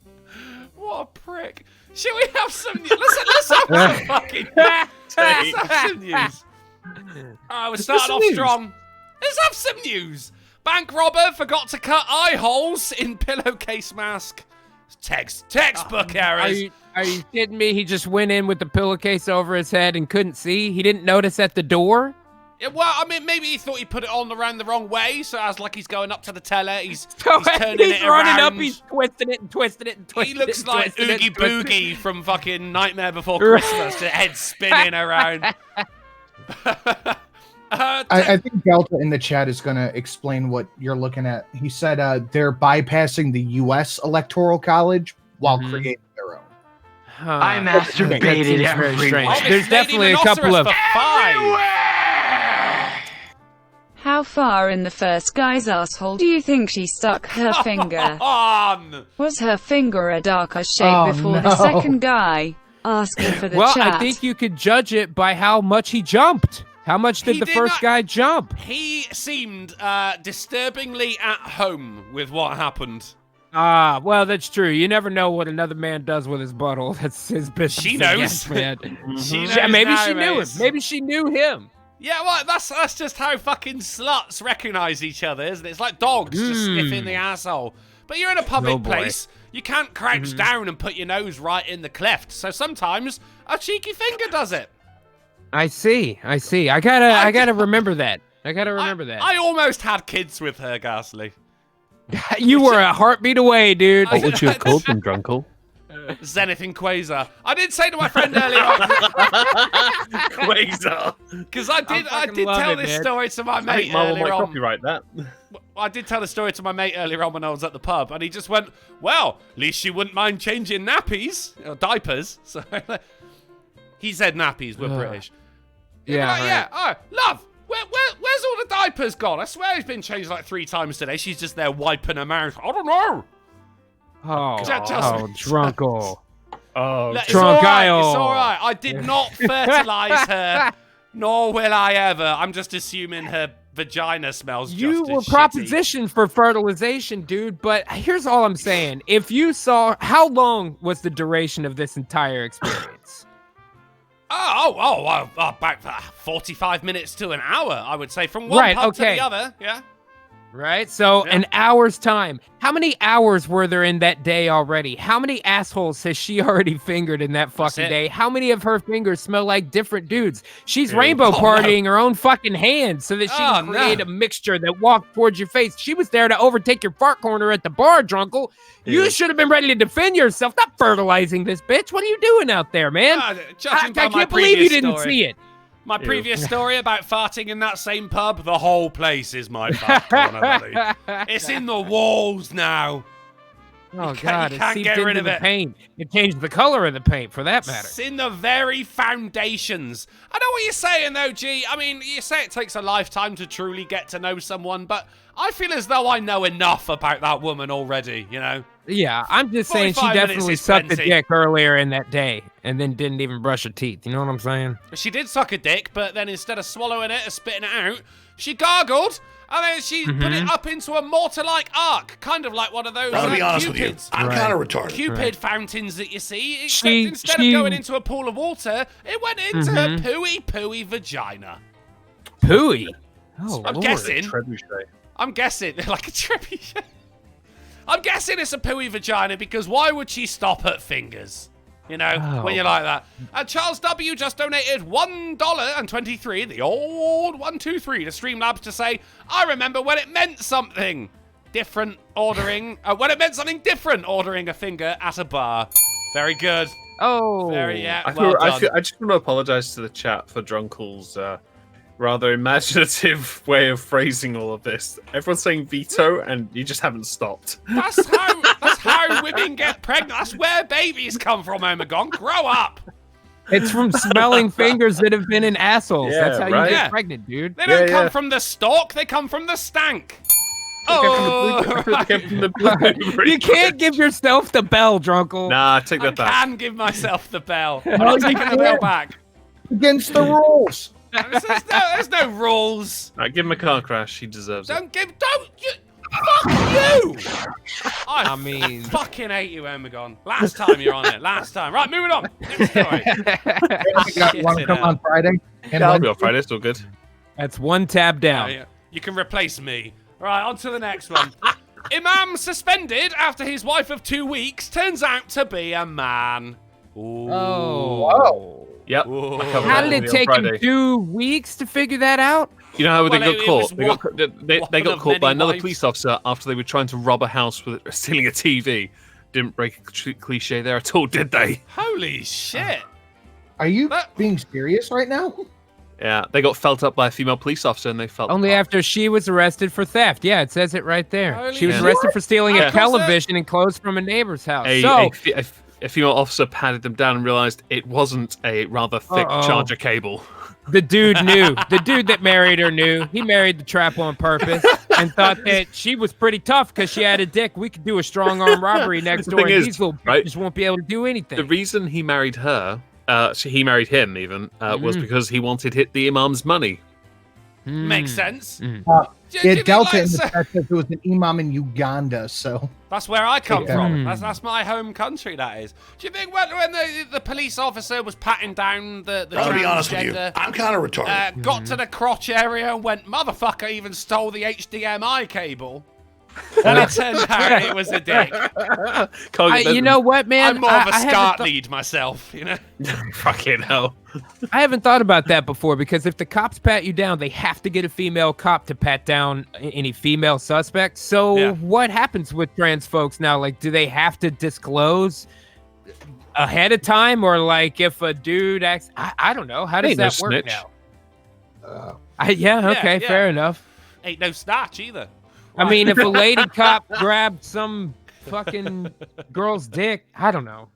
What a prick. Should we have some news? Let's have some fucking let's have some news. We're starting off strong. Let's have some news. Bank robber forgot to cut eye holes in pillowcase mask. Textbook errors. Are you kidding me? He just went in with the pillowcase over his head and couldn't see? He didn't notice at the door? Yeah, well, I mean, maybe he thought he put it on around the wrong way, so as like he's going up to the teller, he's turning it around. Running up, he's twisting it and twisting it and twisting it. He looks like Oogie Boogie from fucking Nightmare Before Christmas, the head spinning around. I think Delta in the chat is going to explain what you're looking at. He said they're bypassing the U.S. Electoral College while creating their own. I masturbated everywhere. There's definitely a couple of... How far in the first guy's asshole do you think she stuck her finger? Was her finger a darker shade before the second guy? Asking for the chat. Well, I think you could judge it by how much he jumped. How much did the first guy jump? He seemed disturbingly at home with what happened. Well, that's true. You never know what another man does with his butthole. That's his business. She knows. Man. She knows. Maybe she knew him. Maybe she knew him. Yeah, well, that's just how fucking sluts recognize each other, isn't it? It's like dogs just sniffing the asshole. But you're in a public place. You can't crouch down and put your nose right in the cleft. So sometimes a cheeky finger does it. I see. I gotta remember that. I almost had kids with her, Ghastly. You were a heartbeat away, dude. What would you have called them, Drunkle? Zenith and Quasar. I did say to my friend earlier on, Quasar, because I did tell this story to my mate earlier on. Copyright that. I did tell the story to my mate earlier on when I was at the pub, and he just went, "Well, at least she wouldn't mind changing nappies or diapers." So he said nappies. We're British. Yeah. Oh, love. Where's all the diapers gone? I swear he's been changed like 3 times today. She's just there wiping her mouth. I don't know. Drunkle. It's all right. I did not fertilize her, nor will I ever. I'm just assuming her vagina smells You just were as shitty. propositioned for fertilization, dude. But here's all I'm saying: if you saw, how long was the duration of this entire experience? About 45 minutes to an hour, I would say, from one pub to the other. Yeah. Right? So an hour's time. How many hours were there in that day already? How many assholes has she already fingered in that fucking day? How many of her fingers smell like different dudes? She's rainbow partying her own fucking hands so that she can create a mixture that walked towards your face. She was there to overtake your fart corner at the bar, drunkle. You should have been ready to defend yourself, not fertilizing this bitch. What are you doing out there, man? I can't believe you didn't see it. My previous story about farting in that same pub, the whole place is my fart corner, buddy. It's in the walls now. Oh, God, it seeped into the paint. It changed the color of the paint, for that matter. It's in the very foundations. I know what you're saying, though, G. I mean, you say it takes a lifetime to truly get to know someone, but I feel as though I know enough about that woman already, you know? Yeah, I'm just saying she definitely sucked a dick earlier in that day and then didn't even brush her teeth. You know what I'm saying? She did suck a dick, but then instead of swallowing it or spitting it out, she gargled, and then she put it up into a mortar-like arc, kind of like one of those. I'll be honest with you, I'm kind of retarded. Cupid fountains that you see. Instead of going into a pool of water, it went into her pooey vagina. Pooey? Oh, I'm guessing, like a trebuchet. I'm guessing it's a pooey vagina because why would she stop at fingers? You know, when you're like that. And Charles W. just donated $1.23, the old 123 to Streamlabs to say, I remember when it meant something different ordering, when it meant something different ordering a finger at a bar. Very good. Oh. Very, I just want to apologize to the chat for Drunkle's rather imaginative way of phrasing all of this. Everyone's saying veto, and you just haven't stopped. That's how women get pregnant. That's where babies come from, Omegon. Grow up. It's from smelling fingers that have been in assholes. Yeah, that's how you get pregnant, dude. They don't come from the stalk. They come from the stank. You can't give yourself the bell, Drunkle. Nah, take that back. I can give myself the bell. I'm not taking the bell back. Against the rules. There's no rules. Right, give him a car crash. He deserves it. Fuck you! I mean, fucking hate you, Omegon. Last time you're on it. Last time. Right, moving on. Next story. You want to come on Friday? I'll be on Friday. It's all good. That's one tab down. You can replace me. Right, on to the next one. Imam suspended after his wife of 2 weeks turns out to be a man. Ooh. Oh. Whoa. Yep. How did it take him 2 weeks to figure that out? You know how they got caught? They got caught by another police officer after they were trying to rob a house with stealing a TV. Didn't break a cliche there at all, did they? Holy shit. Are you being serious right now? Yeah, they got felt up by a female police officer and they felt only after she was arrested for theft. Yeah, it says it right there. She was arrested for stealing a television and clothes from a neighbor's house. A female officer patted them down and realized it wasn't a rather thick charger cable. The dude knew. The dude that married her knew. He married the trap on purpose and thought that she was pretty tough because she had a dick. We could do a strong arm robbery next door and these little bitches won't be able to do anything. The reason he married her, he married him even, was because he wanted the imam's money. Makes sense. It dealt in the fact that there was an imam in Uganda, so... That's where I come from. That's my home country, that is. Do you think when the police officer was patting down the I'll be honest with you, I'm kind of retarded. Got to the crotch area and went, motherfucker even stole the HDMI cable. And it turned out it was a dick. You know what, man? I'm more of a SCART lead myself, you know? Fucking hell. I haven't thought about that before because if the cops pat you down, they have to get a female cop to pat down any female suspects. So what happens with trans folks now? Like, do they have to disclose ahead of time? Or like if a dude acts, I don't know. How does that work now? Fair enough. Ain't no snatch either. I mean, if a lady cop grabbed some fucking girl's dick, I don't know.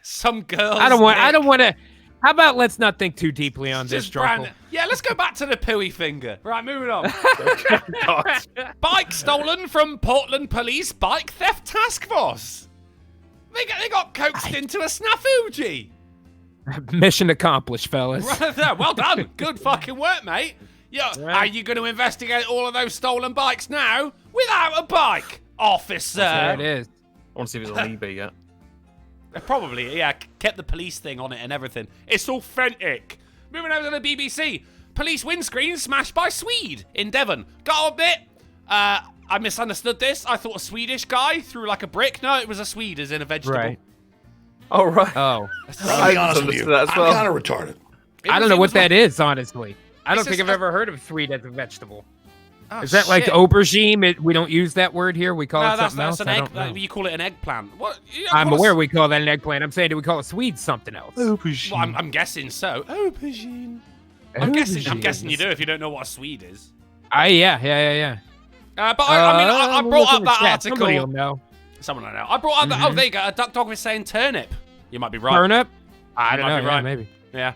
Some girl's I don't want to. How about let's not think too deeply on this, Drunkle? Yeah, let's go back to the pooey finger. Right, moving on. Bike stolen from Portland Police Bike Theft Task Force. They got coaxed into a snafu, G. Mission accomplished, fellas. Well done. Good fucking work, mate. Yeah. Are you going to investigate all of those stolen bikes now? Without a bike, officer. There it is. I want to see if it's on eBay yet. Probably, yeah. Kept the police thing on it and everything. It's authentic. Moving over to the BBC. Police windscreen smashed by Swede in Devon. Got a bit. I misunderstood this. I thought a Swedish guy threw like a brick. No, it was a Swede, as in a vegetable. Right. Oh, right. Oh. I'll be honest with you. That as well. I'm kind of retarded. I don't know what that is, honestly. I don't think I've ever heard of Swede as a vegetable. Oh, is that like aubergine? We don't use that word here. We call it something else. An egg. You call it an eggplant. What? I'm aware we call that an eggplant. I'm saying, do we call a Swede something else? Aubergine. Well, I'm guessing so. Aubergine. I'm guessing you do if you don't know what a Swede is. Yeah. But I brought up that article. Somebody will know. Someone I know. I brought up that. Oh, there you go. A duck dog was saying turnip. You might be right. Turnip? I don't know. Be right. Yeah, maybe. Yeah.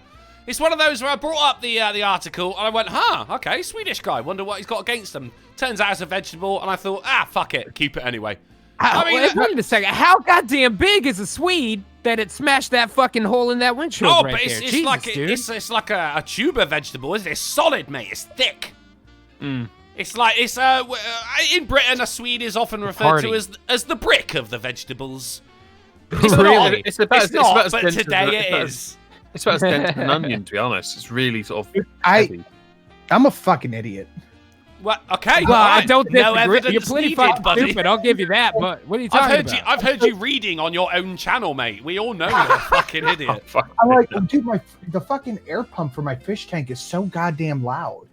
It's one of those where I brought up the article and I went, okay, Swedish guy. Wonder what he's got against them. Turns out it's a vegetable, and I thought, fuck it, keep it anyway. Wait a second. How goddamn big is a Swede that it smashed that fucking hole in that windshield right but there? it's like a tuber vegetable, isn't it? It's solid, mate. It's thick. It's like in Britain, a Swede is often referred to as the brick of the vegetables. It's really? But today it is. It's about as dense as an onion, to be honest. It's really sort of heavy. I'm a fucking idiot. Well, okay. Well, I don't disagree. No evidence You're pretty needed, fucking buddy. stupid. I'll give you that. But what are you talking about? I've heard you reading on your own channel, mate. We all know you're a fucking idiot. I'm like, dude, the fucking air pump for my fish tank is so goddamn loud,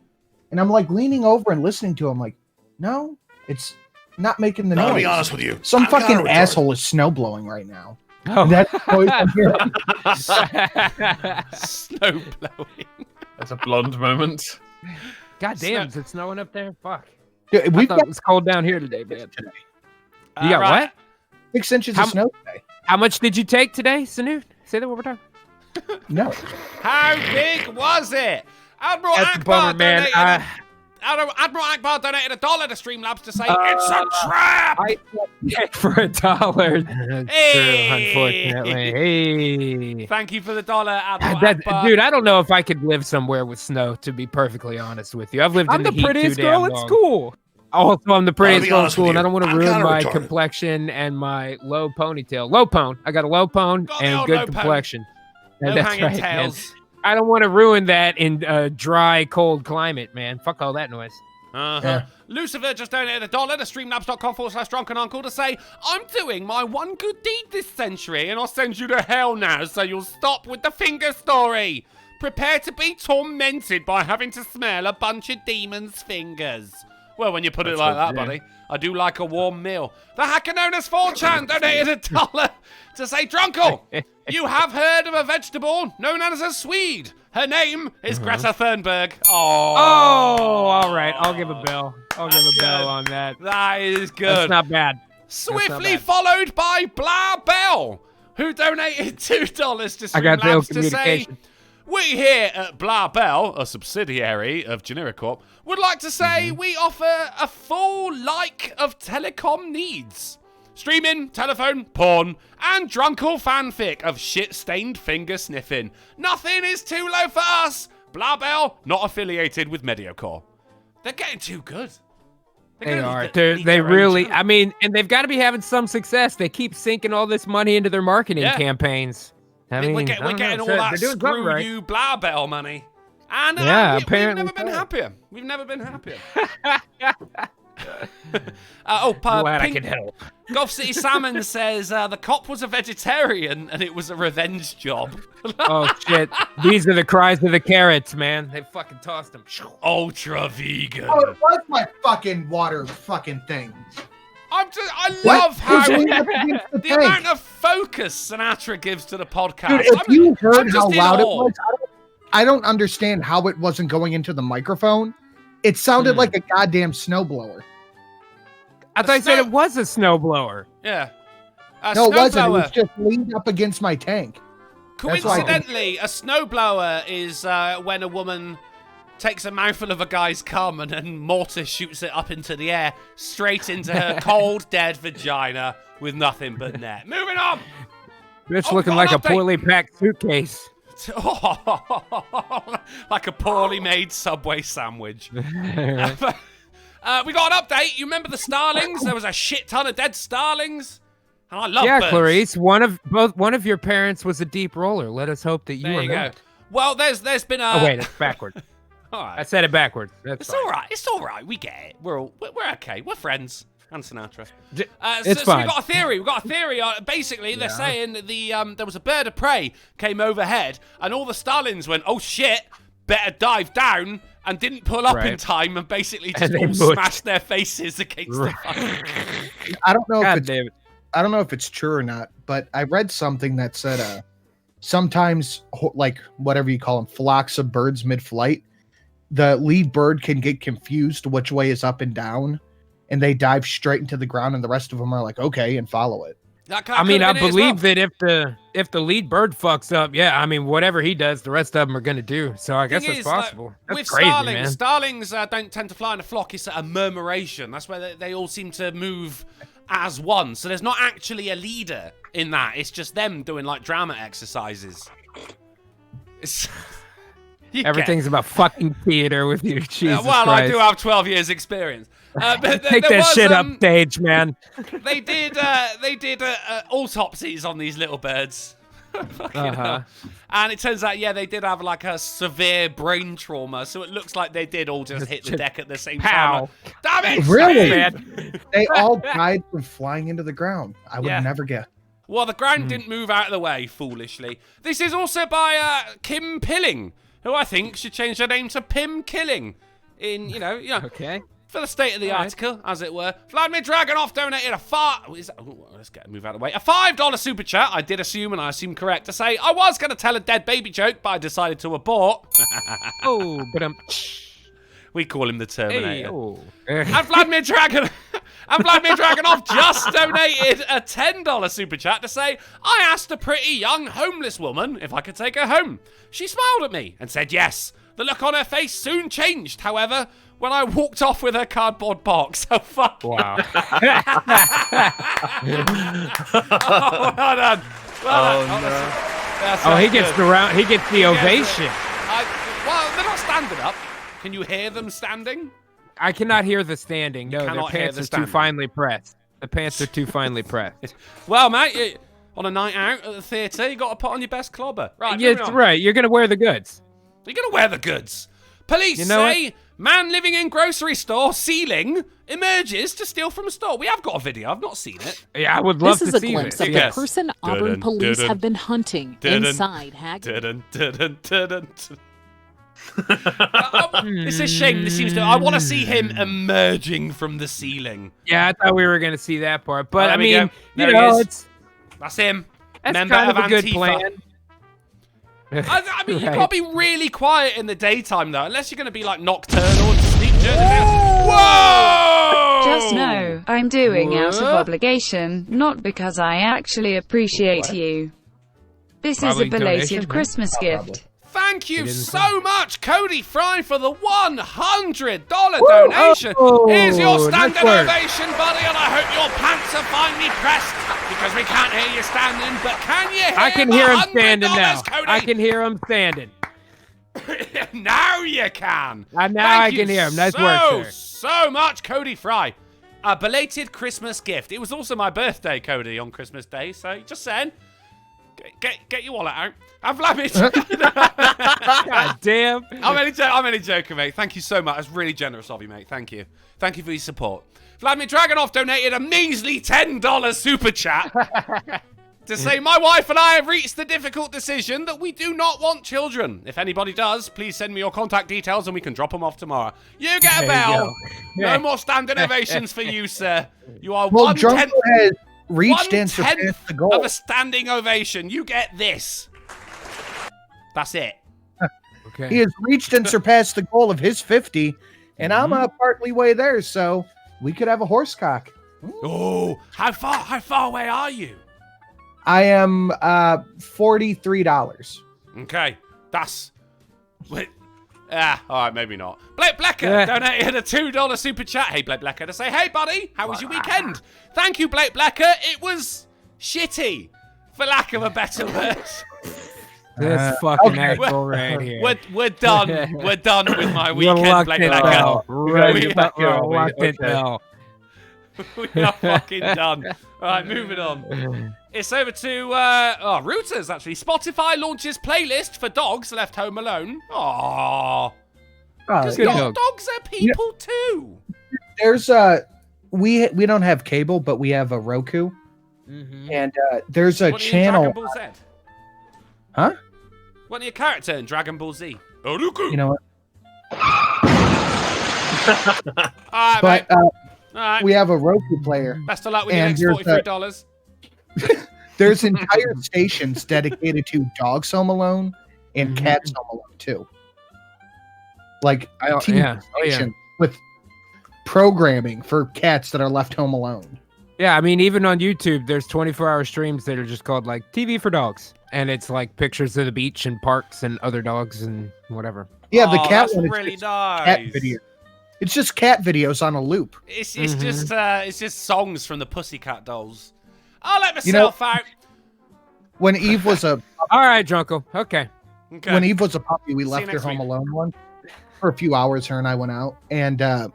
and I'm like leaning over and listening to him, like, no, it's not making the noise. I'll be honest with you. Some fucking asshole is snow blowing right now. Oh. That's noise I'm hearing. Snow blowing. That's a blonde moment. God damn, is it snowing up there? Fuck. Dude, I thought it was cold down here today, man. You got what? 6 inches of snow today. How much did you take today, Sanu? Say that one more time. No. How big was it? Admiral That's a Akbar bummer, man. donated. Admiral Akbar donated $1 to Streamlabs to say it's a trap. I for $1. Hey! True, unfortunately. Hey. Thank you for the $1, Admiral Akbar. Dude, I don't know if I could live somewhere with snow, to be perfectly honest with you. I've lived in the heat prettiest too girl damn at long. school. Also, I'm the prettiest girl at honest school, with and I you. don't want to I'm ruin kinda my retarded. complexion and my low ponytail. Low pone. I got a low pone Got the and old good low pone. complexion. No That's hanging right, man. tails. I don't want to ruin that in a dry, cold climate, man. Fuck all that noise. Yeah. Lucifer just donated $1 to streamlabs.com/drunkenuncle to say, I'm doing my one good deed this century and I'll send you to hell now so you'll stop with the finger story. Prepare to be tormented by having to smell a bunch of demons' fingers. Well, when you put it like that, buddy, I do like a warm meal. The hacker known as 4chan donated $1 to say, Drunkle, you have heard of a vegetable known as a Swede. Her name is Greta Thunberg. Oh, all right. I'll give a bell. I'll give a bell on that. That is good. That's not bad. Swiftly followed by Blah Bell, who donated $2 to I got Bill Streamlabs to say, communication. we here at Blah Bell, a subsidiary of Genericorp, would like to say we offer a full like of telecom needs. Streaming, telephone, porn, and drunkle fanfic of shit-stained finger sniffing. Nothing is too low for us. Blah Bell, not affiliated with Mediocore. They're getting too good. They are. They really, I mean, and they've got to be having some success. They keep sinking all this money into their marketing campaigns. I mean, we're getting all that screw you Blah Bell money. And apparently we've never been happier. We've never been happier. Glad I can help. Golf City Salmon says the cop was a vegetarian and it was a revenge job. Oh, shit. These are the cries of the carrots, man. They fucking tossed them. Ultra vegan. Oh, it was my fucking water fucking thing. I love how the the amount of focus Sinatra gives to the podcast. Dude, if you heard how loud it was, I don't understand how it wasn't going into the microphone. It sounded like a goddamn snowblower. I thought you said it was a snowblower. Yeah. No, it wasn't. It was just leaned up against my tank. Coincidentally, a snowblower is when a woman takes a mouthful of a guy's cum and then mortar shoots it up into the air, straight into her cold, dead vagina with nothing but net. Moving on! It's looking like a poorly packed suitcase. Like a poorly made Subway sandwich. We got an update. You remember the starlings? There was a shit ton of dead starlings. And I love birds. Clarice, one of your parents was a deep roller. Let us hope that you go. Well, there's been a... Oh, wait, it's backward. All right. I said it backwards. It's all right. It's all right. We get it. We're okay. We're friends. And Sinatra. It's fine. So we got a theory. Basically, they're saying that there was a bird of prey came overhead, and all the starlings went, "Oh shit, better dive down," and didn't pull up in time, and basically just all smashed their faces against the fucking... I don't know if it's true or not, but I read something that said sometimes, like whatever you call them, flocks of birds mid-flight, the lead bird can get confused which way is up and down, and they dive straight into the ground, and the rest of them are like, okay, and follow it. I believe that if the lead bird fucks up, whatever he does, the rest of them are gonna do. So I guess it's possible. That's with crazy, starlings, man. Starlings don't tend to fly in a flock. It's a murmuration. That's where they all seem to move as one. So there's not actually a leader in that. It's just them doing like drama exercises. Everything's about fucking theater with you, Jesus Christ. I do have 12 years experience. But Take that shit up stage, man. They did autopsies on these little birds. And it turns out, they did have like a severe brain trauma, so it looks like they did all just hit the deck at the same time. Damn it! Really, man? They all died from flying into the ground. I would never guess. Well, the ground didn't move out of the way, foolishly. This is also by Kim Pilling, who I think should change her name to Pim Killing. Okay. For the state of the article, as it were. Vladimir Dragonov donated let's move out of the way. A $5 super chat. I did assume, and I assume correct, to say I was going to tell a dead baby joke, but I decided to abort. We call him the Terminator. And Vladimir Dragonov just donated a $10 super chat to say, I asked a pretty young homeless woman if I could take her home. She smiled at me and said yes. The look on her face soon changed, however, when I walked off with her cardboard box. So fuck. Wow. Well done. No. He gets the ovation. Well, they're not standing up. Can you hear them standing? I cannot hear the standing. No, their pants are too finely pressed. The pants are too finely pressed. Well, mate, on a night out at the theatre, you got to put on your best clobber. Right, right. You're gonna wear the goods. You're gonna wear the goods. Police say man living in grocery store ceiling emerges to steal from a store. We have got a video. I've not seen it. Yeah, I would love to see it. This is a glimpse of the person Auburn police have been hunting inside Haggard. It's a shame. This seems to. I want to see him emerging from the ceiling. Yeah, I thought we were gonna see that part, but I mean, that's him. That's member kind of a Antifa. good plan. I mean, you gotta be really quiet in the daytime, though, unless you're gonna be like nocturnal and sleep during the day. Whoa! Just know, I'm doing out of obligation, not because I actually appreciate you. This is a belated Christmas gift. Thank you so much, Cody Fry, for the $100 donation. Here's your standing ovation, buddy, and I hope your pants are finely pressed because we can't hear you standing, but can you hear I can hear him standing now. Cody? I can hear him standing. Now you can. Now I can hear him. Nice work, sir. So much, Cody Fry. A belated Christmas gift. It was also my birthday, Cody, on Christmas Day, so just saying. Get your wallet out. I'm Vladimir. God damn. I'm only joking, mate. Thank you so much. That's really generous of you, mate. Thank you. Thank you for your support. Vladimir Dragonov donated a measly $10 super chat to say, my wife and I have reached the difficult decision that we do not want children. If anybody does, please send me your contact details and we can drop them off tomorrow. You get a bell. No more standing ovations for you, sir. You are one-tenth reached and surpassed the goal of a standing ovation. You get this. That's it. Okay. He has reached and surpassed the goal of his 50, and I'm partly way there, so we could have a horse cock. Oh, how far away are you? I am $43. Okay, that's. Wait. All right, maybe not. Blake Blecker donated a $2 super chat. Hey, Blake Blecker, to say, hey, buddy, how was your weekend? Thank you, Blake Blecker. It was shitty, for lack of a better word. This fucking asshole right here. We're done. We're done with my weekend Reluctant Blacklacker. Reluctant Bell. We are fucking done. All right, moving on. It's over to Rooters, actually. Spotify launches playlist for dogs left home alone. Aww. Because dogs are people too. There's we don't have cable, but we have a Roku, and there's a channel. Dragon Ball Z? Huh? What your character in Dragon Ball Z? Oruku. You know what? All right, But All right. we have a Roku player. Best of luck with your next $43. There's entire stations dedicated to Dogs Home Alone and Cats Home Alone too. Like TV station with programming for cats that are left home alone. Yeah, I mean, even on YouTube, there's 24-hour streams that are just called like TV for dogs, and it's like pictures of the beach and parks and other dogs and whatever. Yeah, the cat one is really just nice. cat video. It's just cat videos on a loop. It's just songs from the Pussycat Dolls. I'll let myself out. When Eve was a all right, Drunko. Okay. When Eve was a puppy, we left her home alone once for a few hours. Her and I went out, and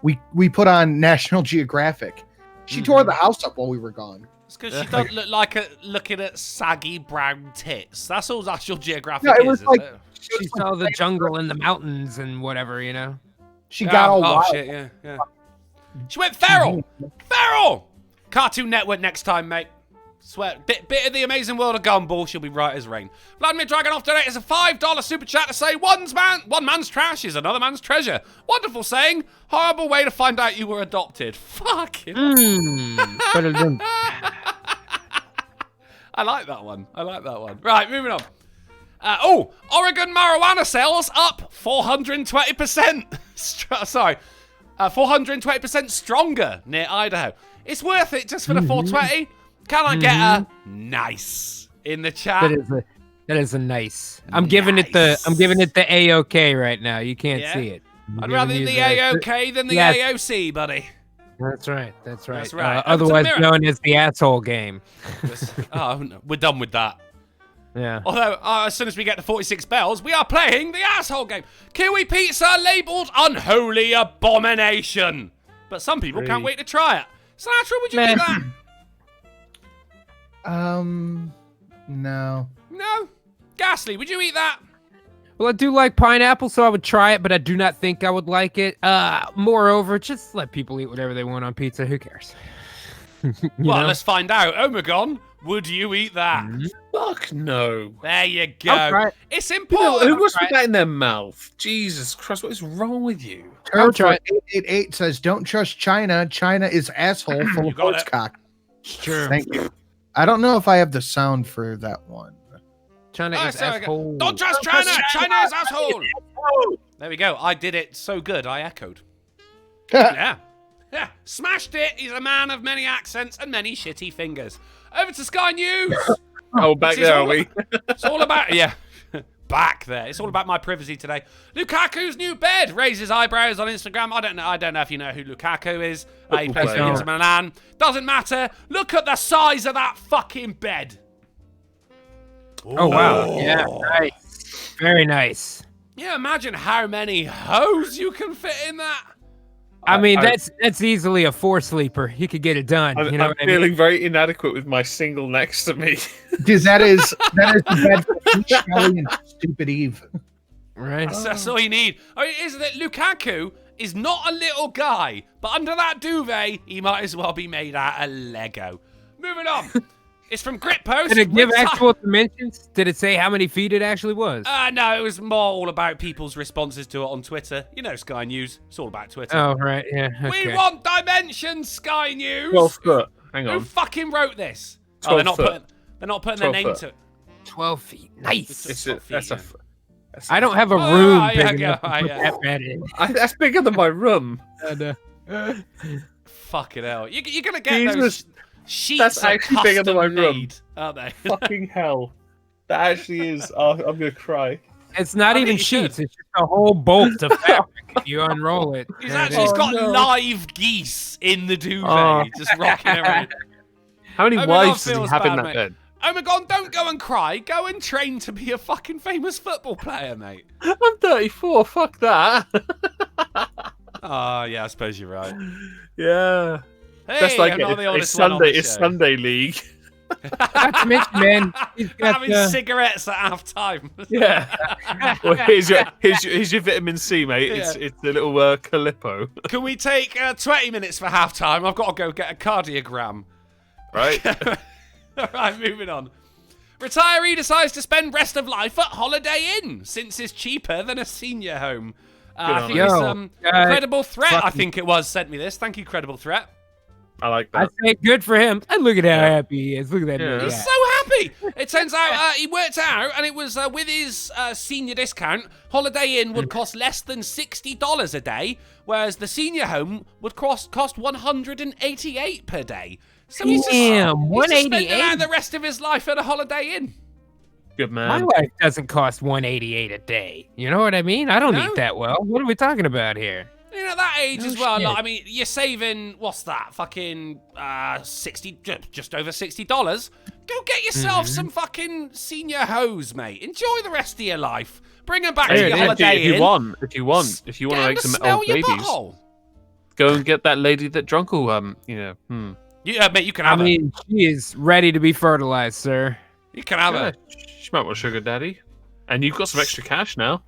we put on National Geographic. She tore the house up while we were gone. It's because she doesn't look like looking at saggy brown tits. That's all National Geographic it was like she saw the jungle and the mountains and whatever, you know. She got all wild. Shit, yeah. She went feral. Feral. Cartoon Network next time, mate. Swear, bit of the amazing world of Gumball. She'll be right as rain. Vladimir Dragonov today is a $5 super chat to say one man's trash is another man's treasure. Wonderful saying. Horrible way to find out you were adopted. Fucking. I like that one. Right, moving on. Oregon marijuana sales up 420%. 420% stronger near Idaho. It's worth it just for the 420. Can I get a nice in the chat? That is a nice. I'm giving it the A-OK right now. You can't see it. I'd rather the A-OK than the AOC, buddy. That's right. Otherwise known as the asshole game. Oh, no, we're done with that. Yeah. Although, as soon as we get to 46 bells, we are playing the asshole game. Kiwi pizza labeled unholy abomination. But some people can't wait to try it. Sinatra, would you do that? No. No? Ghastly, would you eat that? Well, I do like pineapple, so I would try it, but I do not think I would like it. Moreover, just let people eat whatever they want on pizza. Who cares? Let's find out. Omegon, would you eat that? Fuck no. There you go. It's important. Who wants to put that in their mouth? Jesus Christ, what is wrong with you? Term 888 says, don't trust China. China is asshole full of horse cock. Sure. Thank you. I don't know if I have the sound for that one. China is asshole. Don't trust China. China is asshole. There we go. I did it so good. I echoed. Yeah. Smashed it. He's a man of many accents and many shitty fingers. Over to Sky News. Back there, are we? It's all about back there. It's all about my privacy today. Lukaku's new bed raises eyebrows on Instagram. I don't know if you know who Lukaku is. He plays for Inter Milan. Doesn't matter. Look at the size of that fucking bed. Oh wow! Yeah, nice. Very nice. Yeah, imagine how many hoes you can fit in that. I mean, that's easily a 4-sleeper. He could get it done. I'm feeling very inadequate with my single next to me. Because that is the bed for Shelly and stupid Eve. Right. That's all you need. I mean, isn't it? Lukaku is not a little guy, but under that duvet, he might as well be made out of Lego. Moving on. It's from Grit Post. Did it give actual dimensions? Did it say how many feet it actually was? No, it was more all about people's responses to it on Twitter. You know Sky News. It's all about Twitter. Oh, right. Yeah. Okay. We want dimensions, Sky News. 12 foot. Hang on. Who fucking wrote this? 12 they're not putting their name to it. 12 feet. Nice. I I don't have a room big enough to put that bed in. That's bigger than my room. Fucking hell. You're going to get those sheets. That's actually bigger than my room. Aren't they? Fucking hell. That actually is. I'm going to cry. It's not even sheets. It's just a whole bolt of fabric. You unroll it. He's got live geese in the duvet, just rocking around. How many wives does he have in that bed? Omegon, don't go and cry. Go and train to be a fucking famous football player, mate. I'm 34. Fuck that. Oh, yeah, I suppose you're right. Yeah. Hey, That's like I'm not the it's oldest one on the It's show. Sunday League. Not to mention, man, he's got, Having cigarettes at half time. Yeah. Well, here's your vitamin C, mate. Yeah. It's the little Calippo. Can we take 20 minutes for half time? I've got to go get a cardiogram. Right. All right, moving on. Retiree decides to spend rest of life at Holiday Inn since it's cheaper than a senior home. I think it's Credible Threat, I think it was, sent me this. Thank you, Credible Threat. I like that. I say good for him. And look at how happy he is. Look at that. Yeah. He's so happy. It turns out he worked it out, and it was with his senior discount, Holiday Inn would cost less than $60 a day, whereas the senior home would cost $188 per day. So he's just spending out the rest of his life at a Holiday Inn. Good man. My life doesn't cost $188 a day. You know what I mean? I don't eat that well. What are we talking about here? You know, that age as well. Like, I mean, you're saving, what's that? Fucking just over $60. Go get yourself some fucking senior hose, mate. Enjoy the rest of your life. Bring them back to your Holiday Inn. If you want to make some smell old your babies, butthole. go and get that lady that Drunkle, Yeah, mate, you can have her. I mean, she is ready to be fertilized, sir. You can have her. She might want a sugar daddy. And you've got some extra cash now.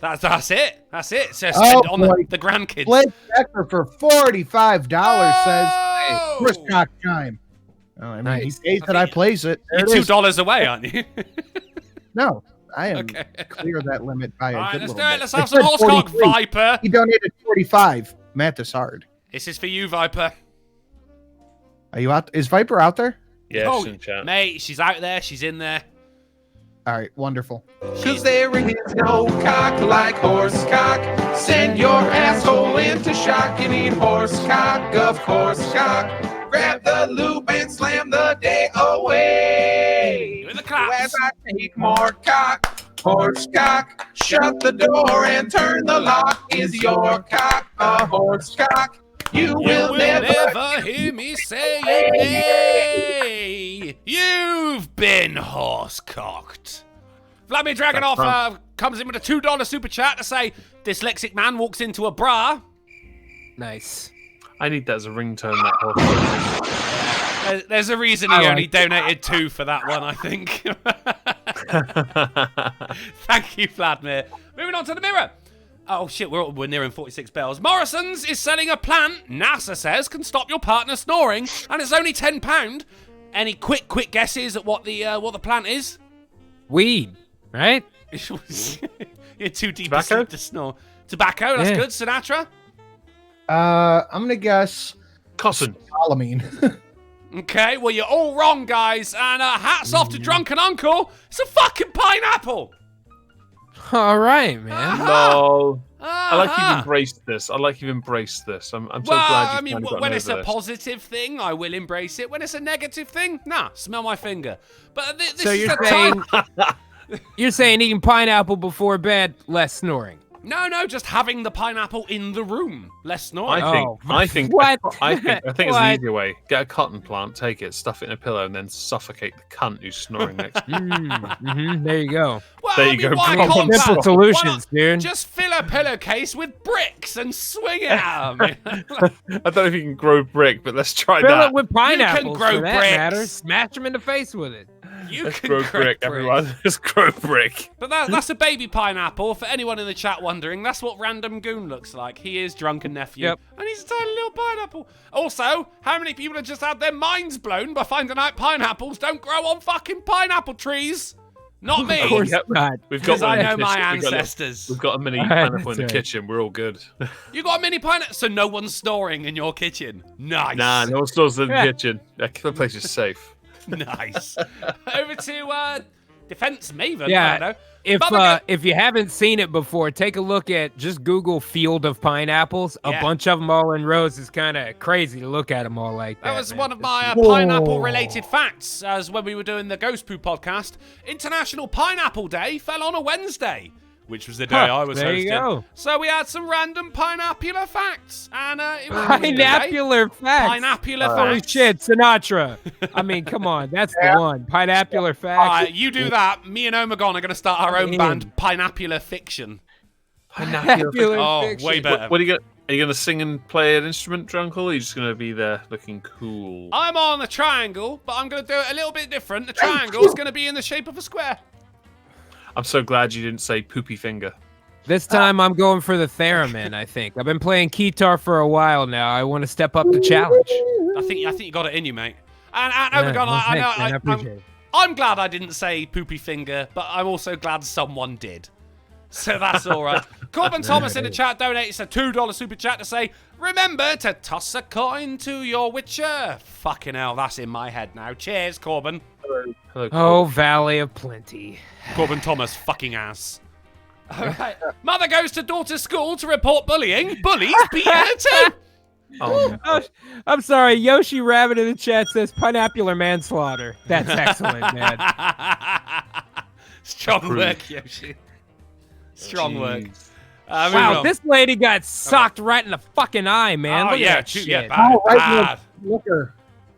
That's it. So spend it on the grandkids. Blake Becker for $45 says, Oh! "Hey, first cock time." Oh, I mean, he pays it, I plays it. There You're it is. $2 away, aren't you? No, I am Okay. clear that limit by All a right, good let's do little it. bit. Let's It have some said horsecock, 43. Viper. He donated 45. Matt is hard. This is for you, Viper. Are you out? Is Viper out there? Yeah, she's in chat. Mate, she's out there. She's in there. All right, wonderful. Cause there is no cock like horse cock. Send your asshole into shock. You need horse cock, of course cock. Grab the loop and slam the day away. Doing the claps. As I take more cock, horse cock. Shut the door and turn the lock. Is your cock a horse cock? You will never hear me say it. You've been horse-cocked. Vladimir Dragonov comes in with a $2 super chat to say, dyslexic man walks into a bra. Nice. I need that as a ringtone, that horse. There's a reason he only donated 2 for that one, I think. Thank you, Vladimir. Moving on to the mirror. Oh, shit, we're nearing 46 bells. Morrison's is selling a plant NASA says can stop your partner snoring, and it's only £10. Any quick guesses at what the plant is? Weed, right? You're too deep Tobacco? asleep to snore. Tobacco, that's good. Sinatra? I'm going to guess Cotton. Alamine. Okay, well, you're all wrong, guys. And hats off to Drunken Uncle. It's a fucking pineapple. All right, man. No. I like you've embraced this. I'm so glad you've kind of when it's a this. positive thing, I will embrace it. When it's a negative thing, nah, smell my finger. But this So is you're the saying time. you're saying eating pineapple before bed, less snoring. No, just having the pineapple in the room, less snoring. I think What? I think it's What? an easier way. Get a cotton plant, take it, stuff it in a pillow, and then suffocate the cunt who's snoring next to you. There you go. Well, There I you mean, go, why bro. can't Simple that? solutions, Why not dude. Just fill a pillowcase with bricks and swing it at 'em. I don't know if you can grow brick, but let's try Fill that. it with pineapples. grow for that bricks. matter. Smash them in the face with it. You Let's can grow grow brick, everyone. Let's grow brick. But that's a baby pineapple. For anyone in the chat wondering, that's what Random Goon looks like. He is Drunken Nephew. Yep. And he's a tiny little pineapple. Also, how many people have just had their minds blown by finding out pineapples don't grow on fucking pineapple trees? Not me. Of course Yep. not. We've got Because I one in know the my kitchen. ancestors. We've got a mini Right, pineapple in the that's right. kitchen. We're all good. You got a mini pineapple, so no one's snoring in your kitchen. Nice. Nah, no one stores in the Yeah. kitchen. The place is safe. Nice. Over to Defense Maven. Yeah. I don't know. If you haven't seen it before, take a look at just Google field of pineapples. Yeah. A bunch of them all in rows is kind of crazy to look at them all like that. That was man. one of my Whoa. pineapple-related facts, as when we were doing the Ghost Poo podcast. International Pineapple Day fell on a Wednesday, which was the day I was there hosting. you go. So we had some random pineapple facts, and it was Pineapple facts. Pineapple Holy facts. shit, Sinatra. I mean, come on, that's the one. Pineapple facts. All right, you do that. Me and Omegon are going to start our own band, Pineapple Fiction. Pineapple fiction. Way better. What are you going to sing and play an instrument, Drunkle? Or are you just going to be there looking cool? I'm on a triangle, but I'm going to do it a little bit different. The triangle is going to be in the shape of a square. I'm so glad you didn't say poopy finger. This time I'm going for the theremin, I think. I've been playing guitar for a while now. I want to step up the challenge. I think you got it in you, mate. And Omegon, I'm glad I didn't say poopy finger, but I'm also glad someone did. So that's all right. Corbin Thomas in the chat donates a $2 super chat to say, remember to toss a coin to your witcher. Fucking hell, that's in my head now. Cheers, Corbin. Hello, Corbin. Oh, Valley of Plenty. Corbin Thomas, fucking ass. All right. Mother goes to daughter's school to report bullying. Bullies beat her too. Oh, no. I'm sorry. Yoshi Rabbit in the chat says pineapple manslaughter. That's excellent, man. Strong work, Yoshi. Strong work. Wow, this lady got socked right in the fucking eye, man. Oh, Look yeah, at that shit. bad. Looker.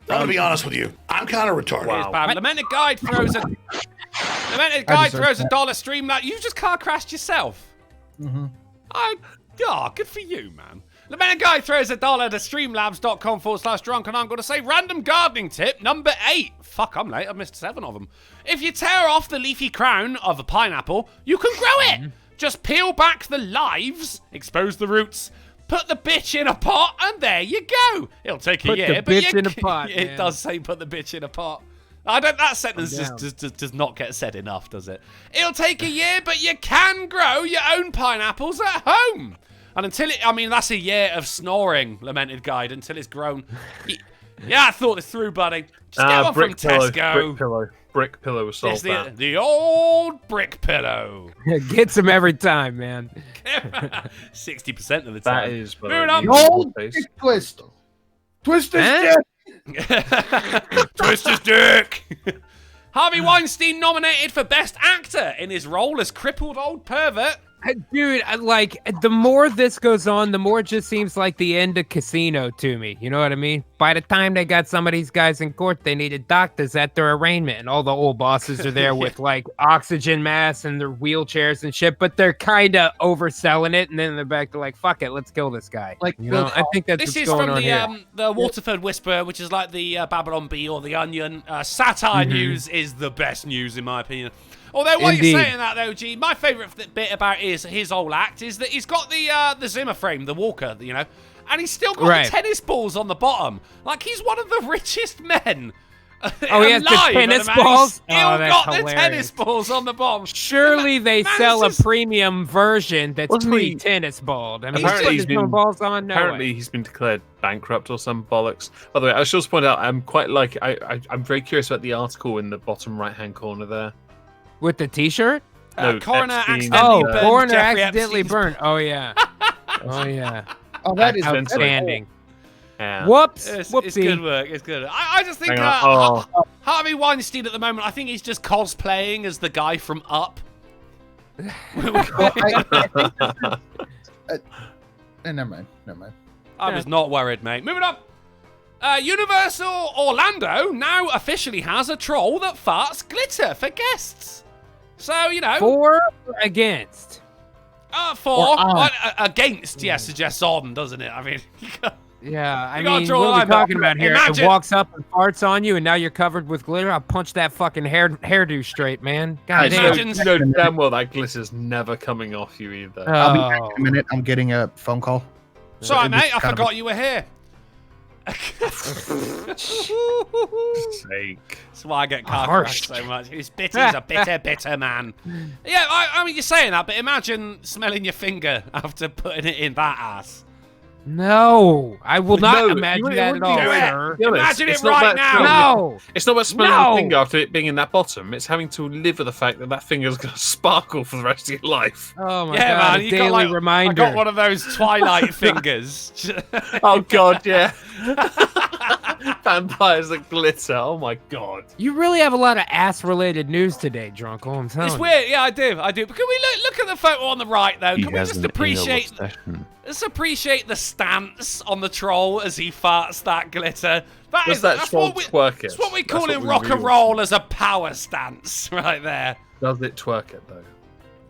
I'm gonna be honest with you. I'm kind of retarded. Wow. Bad. Lamented Guide throws a $1 stream that you just car crashed yourself. Good for you, man. Lamented Guy throws $1 to streamlabs.com/drunk, and I'm going to say random gardening tip number 8. Fuck, I'm late. I've missed 7 of them. If you tear off the leafy crown of a pineapple, you can grow it. Just peel back the lives, expose the roots, put the bitch in a pot, and there you go. It'll take a year, but bitch in a pot. It man. does say put the bitch in a pot. That sentence just does not get said enough, does it? It'll take a year, but you can grow your own pineapples at home. And that's a year of snoring, Lamented Guide, until it's grown. Yeah, I thought this through, buddy. Just get one from Tesco. Brick pillow will solve that. The old brick pillow. Gets him every time, man. 60% of the time. That is. Moving on. The old twist. Twist his dick. Twist his dick. Harvey Weinstein nominated for Best Actor in his role as crippled old pervert. Dude, the more this goes on, the more it just seems like the end of Casino to me. You know what I mean? By the time they got some of these guys in court, they needed doctors at their arraignment, and all the old bosses are there with oxygen masks and their wheelchairs and shit. But they're kind of overselling it, and then they're back to fuck it, let's kill this guy. I think that's this what's is going from on here. The Waterford Whisperer, which is like the Babylon Bee or the Onion. Satire news is the best news in my opinion. Although, while you're saying that, though, G, my favourite bit about his whole act is that he's got the Zimmer frame, the Walker, and he's still got the tennis balls on the bottom. Like, he's one of the richest men. Oh, he has the tennis balls? He's still got the tennis balls on the bottom. Surely they sell a premium version that's pre-tennis balled. I mean, apparently he's been declared bankrupt or some bollocks. By the way, I should also point out, I'm very curious about the article in the bottom right-hand corner there. With the T-shirt? No, Coroner Epstein, accidentally burned. Coroner Jeffrey accidentally Epstein's- burned. Oh yeah. Oh yeah. Oh, that is outstanding. Yeah. Whoops. It's Whoopsie. good work. It's good. I just think Harvey Weinstein at the moment, I think he's just cosplaying as the guy from Up. Never mind. I was not worried, mate. Moving on. Universal Orlando now officially has a troll that farts glitter for guests. So, For or against? Against, suggests on, doesn't it? I mean, yeah, I You gotta mean, draw what a are we line, talking about here? imagine- It walks up and farts on you, and now you're covered with glitter. I'll punch that fucking hairdo straight, man. God damn. Imagine- You know damn well that glitter's never coming off you either. I'll be back in a minute. I'm getting a phone call. Sorry, mate, I forgot you were here. Sake. That's why I get car crashed so much. He's a bitter man. Yeah, I mean, you're saying that, but imagine smelling your finger after putting it in that ass. No, I will not No, imagine you that at all. wouldn't do it. Imagine It's it not right about now. smelling No. It's not about smelling No. the finger after it being in that bottom. It's having to live with the fact that finger's going to sparkle for the rest of your life. Oh my Yeah, god, man, a you daily got reminder. I got one of those Twilight fingers. Oh, God, yeah. Vampires that glitter. Oh my god. You really have a lot of ass-related news today, Drunkle. I'm telling It's you. weird. Yeah, I do. But can we look at the photo on the right, though? Can we just appreciate the stance on the troll as he farts that glitter? That's troll twerk it? That's what we call That's in what we rock really and roll as a power stance, right there. Does it twerk it though?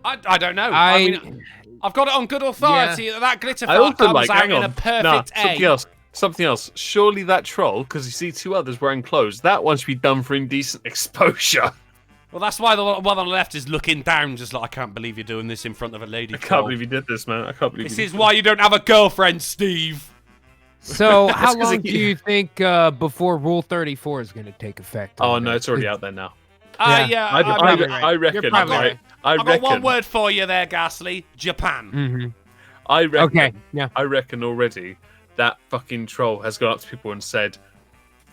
I don't know. I mean, I've got it on good authority that glitter I fart also comes out in a perfect A. Something else. Surely that troll, because you see two others wearing clothes, that one should be done for indecent exposure. Well, that's why the one on the left is looking down, just like, I can't believe you're doing this in front of a lady. I can't believe you did this, man. I can't believe this is why you don't have a girlfriend, Steve. So, how long do you think before Rule 34 is going to take effect? Oh, no, it's already out there now. Yeah, I reckon. I've got one word for you there, Ghastly. Japan. Mm-hmm. I reckon. Okay, yeah. I reckon already that fucking troll has gone up to people and said,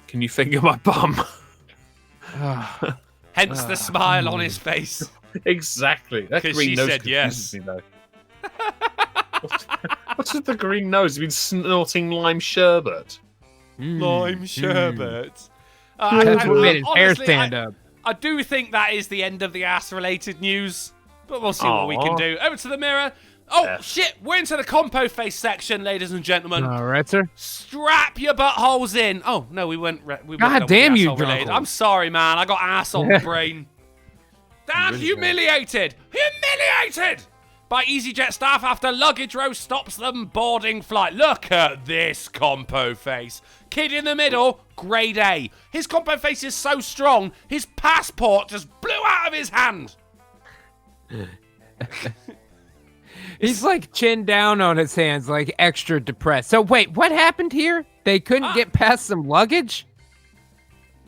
"Can you finger my bum?" Hence the smile on his face. Exactly. That green she nose said yes. Me, though. What's with the green nose? He's been snorting lime sherbet. Lime sherbet. That's what made his hair stand up. I do think that is the end of the ass-related news, but we'll see what we can do. Over to the mirror. Oh, shit, we're into the compo face section, ladies and gentlemen. All right, sir. Strap your buttholes in. Oh, no, we went God damn you, related. I'm sorry, man. I got ass on the brain. Damn, humiliated. Humiliated by EasyJet staff after luggage row stops them boarding flight. Look at this compo face. Kid in the middle, grade A. His compo face is so strong, his passport just blew out of his hand. He's like chin down on his hands, like extra depressed. So wait, what happened here? They couldn't get past some luggage?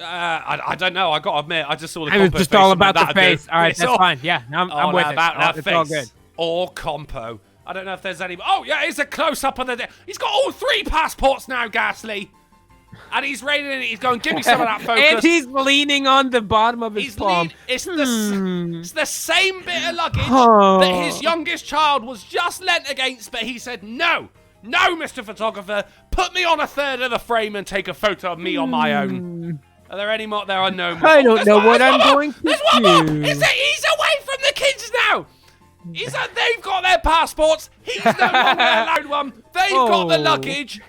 I don't know. I gotta admit, I just saw the compo face. It was just all about the face. All right, that's fine. Yeah, I'm with it. It's all good. Or compo. I don't know if there's any. Oh yeah, it's a close up of the. He's got all 3 passports now, Ghastly. And he's raiding it. He's going, give me some of that focus. And he's leaning on the bottom of his palm. It's the same bit of luggage that his youngest child was just lent against, but he said, no, Mr. Photographer, put me on a third of the frame and take a photo of me on my own. Are there any more? There are no more. I don't know what I'm going to do. There's one more. He's away from the kids now. They've got their passports. He's no longer allowed one. They've got the luggage.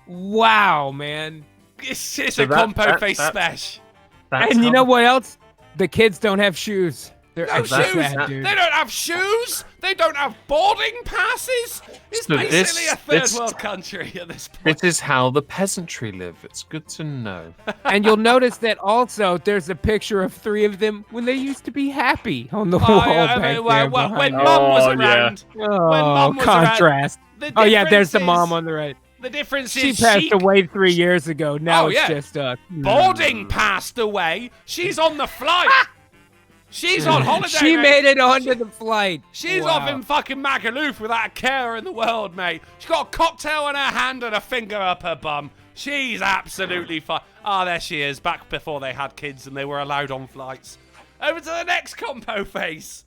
Wow, man. It's a compo face smash. And you know what else? The kids don't have shoes. They're no shoes. They don't have shoes. They don't have boarding passes. It's basically a third world country at this point. This is how the peasantry live. It's good to know. And you'll notice that also there's a picture of 3 of them when they used to be happy on the wall back there. When Mum was around. Yeah. Oh, contrast. There's the mom on the right. The difference is she passed away 3 years ago. Now it's just boarding passed away. She's on the flight. She's on holiday. She made it onto the flight. She's off in fucking Magaluf without a care in the world, mate. She's got a cocktail in her hand and a finger up her bum. She's absolutely fine. Ah, there she is, back before they had kids and they were allowed on flights. Over to the next compo face.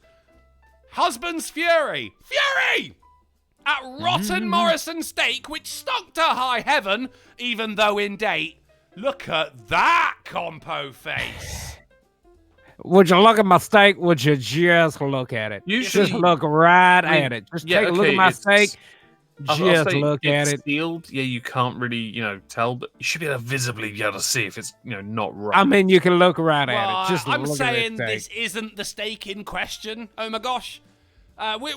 Husband's fury. Fury! At Rotten Morrison Steak, which stunk to high heaven, even though in date. Look at that compo face. Would you look at my steak? Would you just look at it? Just look right at it. Just take a look at my steak. Just look at it. Sealed. Yeah, you can't really, tell, but you should be able to visibly be able to see if it's, not right. I mean, you can look right at it. Just I'm look saying at this isn't the steak in question. Oh my gosh.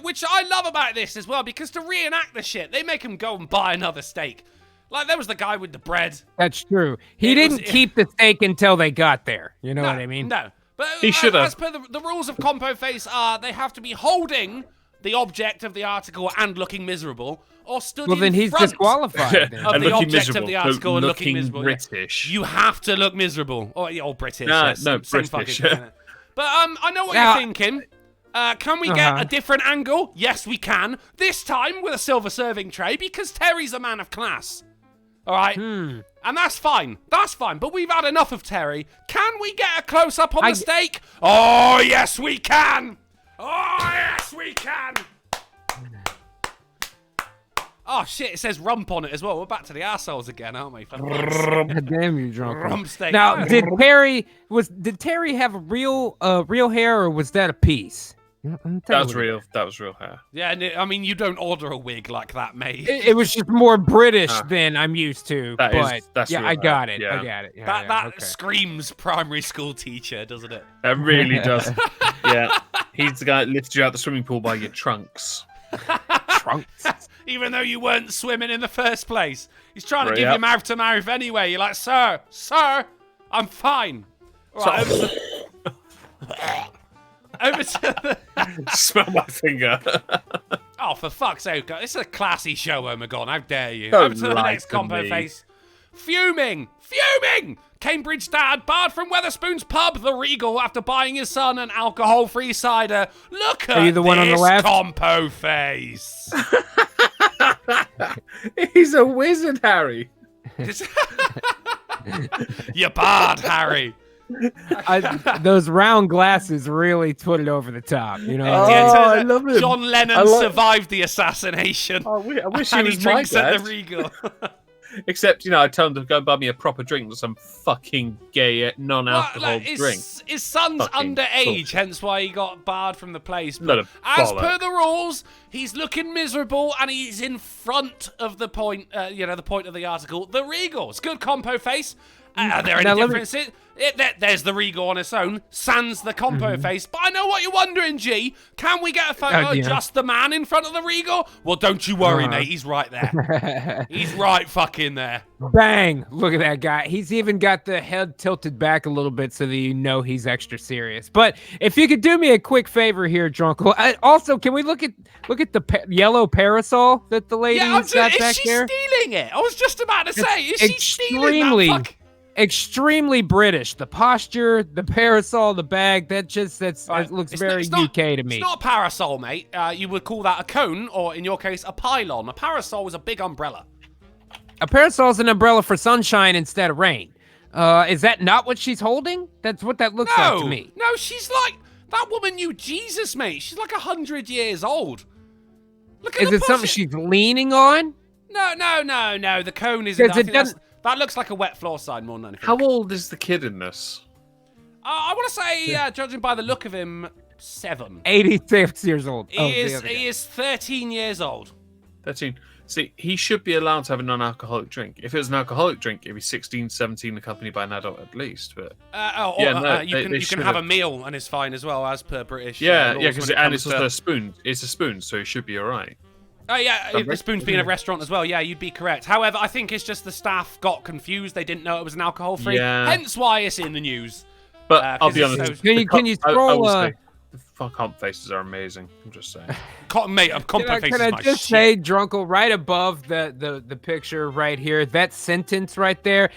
Which I love about this as well, because to reenact the shit, they make him go and buy another steak. Like, there was the guy with the bread. That's true. He didn't keep the steak until they got there. You know what I mean? No. But he should have. As per the rules of compo face are, they have to be holding the object of the article and looking miserable, or stood then he's front disqualified. of the object of the article and looking miserable. British. You have to look miserable. Or British. No, yes, no, British. But I know what you're thinking. Can we get a different angle? Yes, we can. This time with a silver serving tray, because Terry's a man of class. All right? And that's fine. That's fine. But we've had enough of Terry. Can we get a close-up on the steak? Oh, yes, we can. Oh, yes, we can. Oh shit! It says rump on it as well. We're back to the assholes again, aren't we? Damn you, drunk. Rump steak. Now, did Terry have real hair, or was that a piece? That was real. That was real hair. Yeah, I mean, you don't order a wig like that, mate. It was just more British than I'm used to. That's yeah, real I got hair. it. Yeah. I got it. Yeah, that okay. screams primary school teacher, doesn't it? That really does. Yeah, he's the guy that lifts you out the swimming pool by your trunks. Trunks. Even though you weren't swimming in the first place. He's trying to give you mouth to mouth anyway. You're like, sir, I'm fine. All right, over to the... Smell my finger. Oh, for fuck's sake. It's a classy show, Omegon. How dare you? Don't Over to the lie next to compo me. face. Fuming! Cambridge dad barred from Wetherspoon's pub, the Regal, after buying his son an alcohol-free cider. Look at you the one on the this left? compo face. He's a wizard, Harry. You're barred, Harry. Those round glasses really put it over the top. You know. I love him. John Lennon survived the assassination. I wish he and was he drinks my at dad. the Regal. Except, I told him to go buy me a proper drink with some fucking gay non-alcohol drink. His son's Fucking underage, bullshit. hence why he got barred from the place. Load of As bollocks. per the rules, he's looking miserable and he's in front of the point, the point of the article. The Regals. Good compo face. Are there any differences? There's the Regal on its own, sans the compo face. But I know what you're wondering, G. Can we get a photo of just the man in front of the Regal? Well, don't you worry, mate. He's right there. He's right fucking there. Bang! Look at that guy. He's even got the head tilted back a little bit so that you know he's extra serious. But if you could do me a quick favor here, Drunkle. Also, can we look at the yellow parasol that the lady's got back there? Is she stealing it? I was just about to say, is she stealing that? Extremely British. The posture, the parasol, the bag, it looks very UK to me. It's not a parasol, mate. You would call that a cone, or in your case, a pylon. A parasol is a big umbrella. A parasol's an umbrella for sunshine instead of rain. Is that not what she's holding? That's what that looks like to me. No, she's like, that woman knew Jesus, mate. She's like 100 years old. Look at Is it something she's leaning on? No. The cone isn't. That looks like a wet floor sign more than anything. How old is the kid in this? I want to say, judging by the look of him, 7. 86 years old. He is 13 years old. 13. See, he should be allowed to have a non-alcoholic drink. If it was an alcoholic drink, it'd be 16, 17, accompanied by an adult at least. But you can have a meal and it's fine as well, as per British. Because it's also a spoon. It's a spoon, so it should be all right. Oh, yeah, if the spoon's being a restaurant as well, yeah, you'd be correct. However, I think it's just the staff got confused. They didn't know it was an alcohol-free. Yeah. Hence why it's in the news. But I'll be honest. Can you scroll? The comp faces are amazing. I'm just saying. Compo faces Can I my just shit. say, Drunkle, right above the picture right here, that sentence right there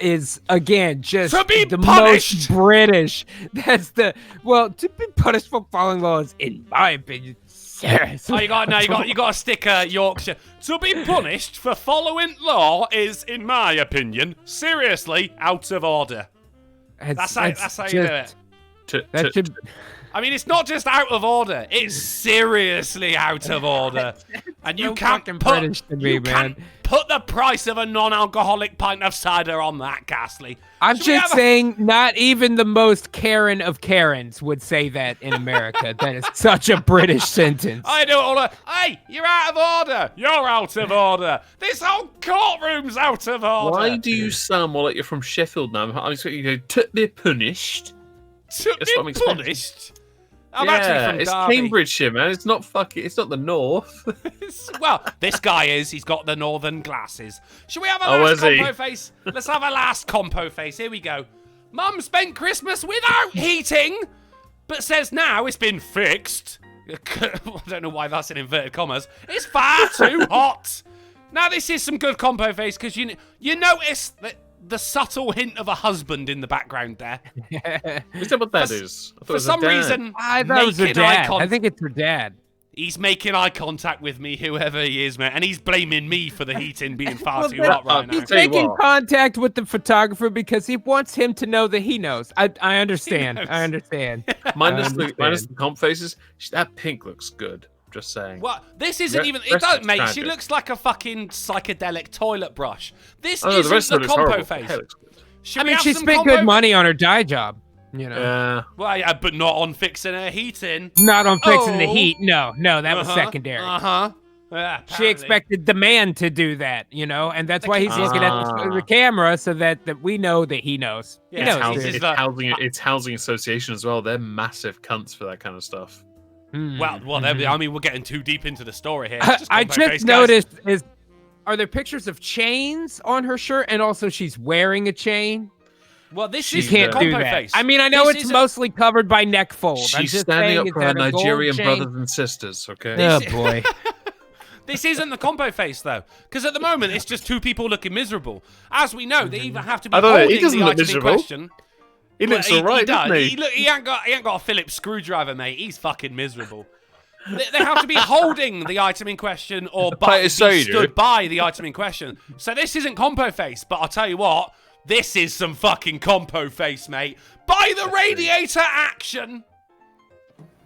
is, again, just to be the punished. most British. To be punished for following laws, in my opinion. Yes. Oh, you got to stick Yorkshire. To be punished for following law is, in my opinion, seriously out of order. That's how you do it. I mean, it's not just out of order; it's seriously out of order. And you can't put the price of a non-alcoholic pint of cider on that, Ghastly. I'm just saying, not even the most Karen of Karens would say that in America. That is such a British sentence. I do it all. Hey, you're out of order. You're out of order. This whole courtroom's out of order. Why do you sound more like you're from Sheffield now? I'm expecting you to be punished. To be punished? I'm actually from it's Derby. Cambridgeshire, man. It's not the north. Well, this guy is. He's got the northern glasses. Shall we have a last compo face? Let's have a last compo face. Here we go. Mum spent Christmas without heating, but says now it's been fixed. I don't know why that's in inverted commas. It's far too hot. Now, this is some good compo face, because you notice that the subtle hint of a husband in the background there. Is that what that is? For some reason, I thought it was her dad. I think it's her dad. He's making eye contact with me, whoever he is, man, and he's blaming me for the heating being far too hot right now. He's making contact with the photographer because he wants him to know that he knows. I understand. I understand. Minus the comp faces. That pink looks good. Just saying. What? This isn't even. It doesn't, mate. She looks like a fucking psychedelic toilet brush. This isn't the compo face. I mean, she spent good money on her dye job. You know. Yeah. Well, yeah, but not on fixing her heating. Not on fixing the heat. No, that was secondary. She expected the man to do that, you know, and that's why he's looking at the camera so that we know that he knows. Yeah, it's housing association as well. They're massive cunts for that kind of stuff. Well, I mean, we're getting too deep into the story here. I just noticed are there pictures of chains on her shirt, and also she's wearing a chain? Well, she can't do that. Face. I mean, I know it's mostly covered by neck fold. She's standing up for her Nigerian brothers and sisters. Okay. Oh boy. This isn't the compo face, though, because at the moment it's just two people looking miserable. As we know, they even have to be holding the item in question. He looks alright, doesn't he? He ain't got a Phillips screwdriver, mate. He's fucking miserable. They have to be holding the item in question or stood by the item in question. So this isn't compo face, but I'll tell you what, this is some fucking compo face, mate. By the radiator action.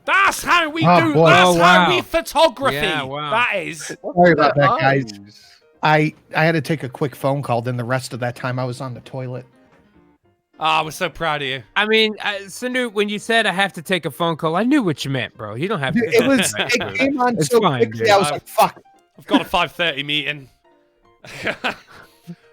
That's how we do. Boy. That's how we photography. Yeah, wow. That is. Sorry about that, guys. I had to take a quick phone call. Then the rest of that time I was on the toilet. I was so proud of you. I mean, Sanu, when you said I have to take a phone call, I knew what you meant, bro. You don't have to. It came on so quickly. I was like, "Fuck." I've got a 5:30 meeting.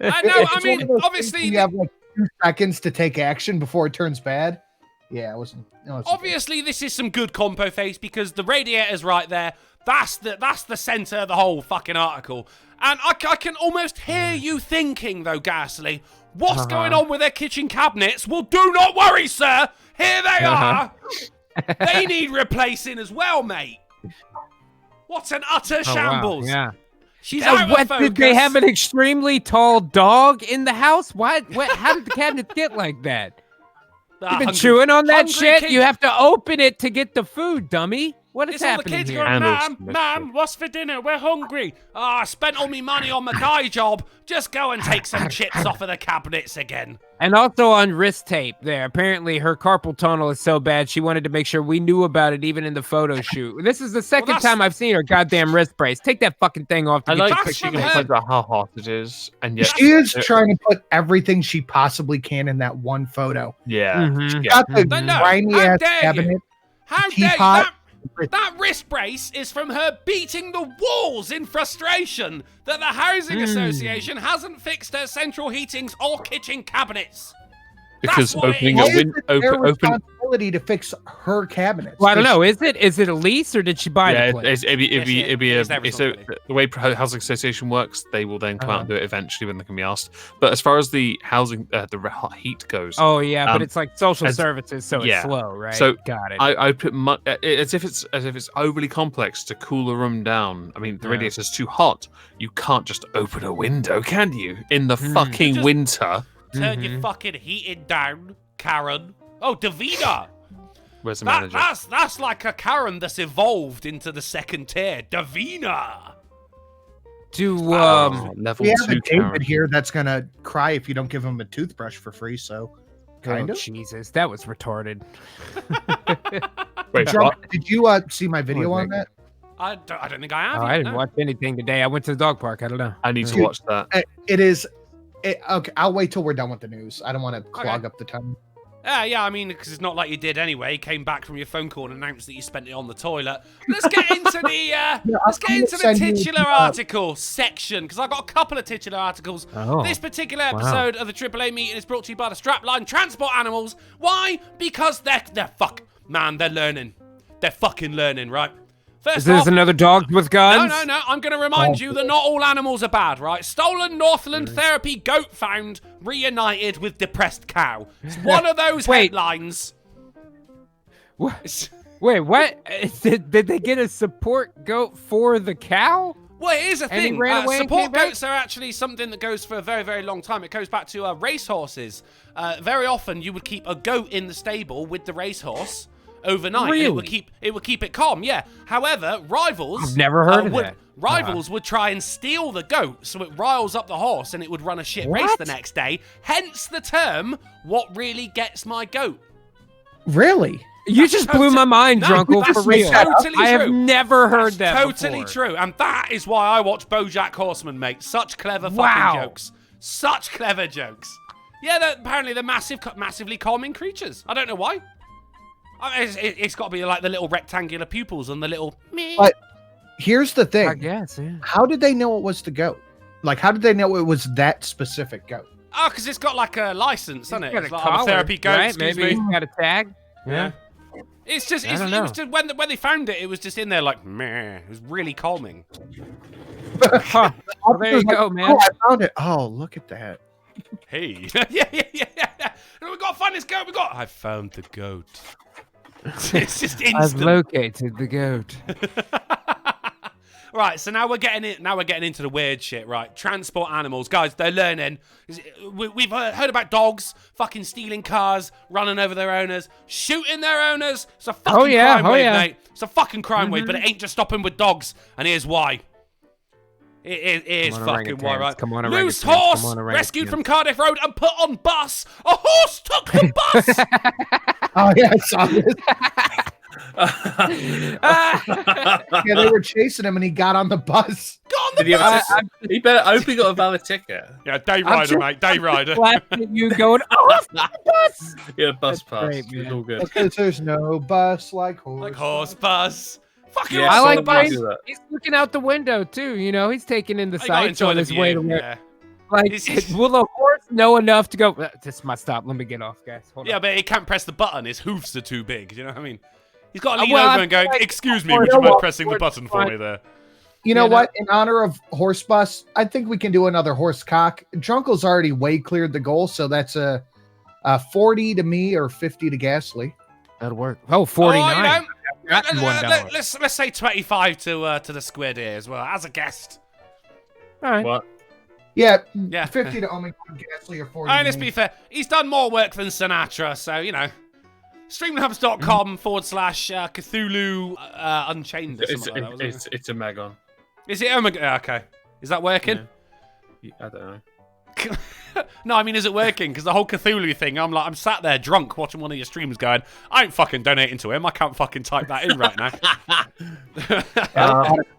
I mean, obviously you have like 2 seconds to take action before it turns bad. Yeah, it wasn't obviously, this is some good compo face because the radiator's right there. That's the center of the whole fucking article. And I can almost hear you thinking, though, Ghastly, what's going on with their kitchen cabinets? Well, do not worry, sir. Here they are. They need replacing as well, mate. What an utter shambles. Wow. Yeah. She's out of focus. Did they have an extremely tall dog in the house? What? How did the cabinets get like that? You've been chewing on that shit? Kid. You have to open it to get the food, dummy. What is happening all the kids here? Going, Ma'am, what's for dinner? We're hungry. I spent all my money on my guy job. Just go and take some chips off of the cabinets again. And also on wrist tape there. Apparently her carpal tunnel is so bad she wanted to make sure we knew about it even in the photo shoot. This is the second time I've seen her goddamn wrist brace. Take that fucking thing off. I like she can find out how hot it is. And yet she is trying to put everything she possibly can in that one photo. Yeah. She's got the grimy ass cabinet. How dare you? That wrist brace is from her beating the walls in frustration that the Housing Association hasn't fixed her central heatings or kitchen cabinets. Because opening a window, responsibility to fix her cabinets. Well, I don't know. Is it a lease or did she buy the place? The way housing association works, they will then come out and do it eventually when they can be asked. But as far as the housing, the heat goes. Oh yeah, but it's like social services, so it's slow, right? So got it. I put as if it's overly complex to cool a room down. I mean, the radiator's too hot. You can't just open a window, can you? In the fucking winter. Turn your fucking heating down, Karen. Oh, Davina. Where's the manager? That's like a Karen that's evolved into the second tier. Davina. Level 2 a David here that's gonna cry if you don't give him a toothbrush for free. So, kind of. Jesus, that was retarded. Wait, did you see my video on that? I don't think I have. I didn't watch anything today. I went to the dog park. I don't know. I need to watch that. It is. Okay, I'll wait till we're done with the news. I don't want to clog up the time. Yeah, I mean, because it's not like you did anyway. Came back from your phone call and announced that you spent it on the toilet. Let's get into the titular article section, because I've got a couple of titular articles. This particular episode of the AAA meeting is brought to you by the Strapline Transport Animals. Why? Because they're learning. They're fucking learning, right? Is this another dog with guns? No. I'm going to remind you that not all animals are bad, right? Stolen Northland therapy goat found reunited with depressed cow. It's one of those headlines. What? Wait, what? Did they get a support goat for the cow? Well, here's the thing. Support goats are actually something that goes for a very, very long time. It goes back to racehorses. Very often, you would keep a goat in the stable with the racehorse overnight. Really? It would keep it calm, yeah. However, rivals... I've never heard of that. Rivals would try and steal the goat, so it riles up the horse and it would run a shit race the next day. Hence the term, what really gets my goat? Really? You just blew my mind, Drunkle, for real. Totally I have true. never heard that Totally before. true. And that is why I watch BoJack Horseman, mate. Such clever fucking jokes. Such clever jokes. Yeah, apparently they're massively calming creatures. I don't know why. It's got to be like the little rectangular pupils and the little... But here's the thing. I guess, yeah. How did they know it was the goat? Like, how did they know it was that specific goat? Oh, because it's got like a license, hasn't it? Got It's a like, collar, I'm a therapy goat, right? excuse Maybe me. he's got a tag. Yeah. It's just, I don't it was know. just when they found it, it was just in there like, meh. It was really calming. Huh. Well, there you go, man. Oh, I found it. Oh, look at that. Hey. yeah. We got to find this goat. I found the goat. It's just instant. I've located the goat. Right, so now we're getting into the weird shit, right? Transport animals. Guys, they're learning. We've heard about dogs fucking stealing cars, running over their owners, shooting their owners. It's a fucking crime wave, mate. It's a fucking crime wave, but it ain't just stopping with dogs. And here's why. It is fucking why, right? Come on, Loose horse rescued from Cardiff Road and put on bus. A horse took the bus. Oh, yeah, I saw this. Yeah, they were chasing him and he got on the bus. Got on the Did bus. he better. I hope he got a valid ticket. Yeah, day rider, mate. Day rider. You going off the bus? Yeah, bus pass. great, It's man. all good. Because there's no bus like horse. Like horse bus. Fucking Yeah, I horse on like the Brian. bus. that. He's looking out the window too. You know, he's taking in the I gotta sights enjoy on the his way view, to work. yeah. Like, It's- will a horse know enough to go? This is my stop. Let me get off, guys. Hold Yeah, on. but he can't press the button. His hoofs are too big. Do you know what I mean? He's got to lean well, over I and go, feel like- excuse me, Or would no you mind one- pressing the button for me there? You know You know- what? In honor of horse bus, I think we can do another horse cock. Drunkle's already way cleared the goal, so that's a 40 to me or 50 to Ghastly. That'll work. Oh, 49. Oh, $1. let's say 25 to the squid here as well, as a guest. All right. What? Yeah, Yeah. 50 to Omegon, Ghastly, or 40 All right, to let's me. be fair. He's done more work than Sinatra, so, you know. Streamlabs.com/Cthulhu Unchained or something like that, wasn't It's a Megon. Is it Omegon? Okay. Is that working? Yeah. I don't know. No, I mean, is it working? Because the whole Cthulhu thing, I'm sat there drunk watching one of your streams going, I ain't fucking donating to him. I can't fucking type that in right now.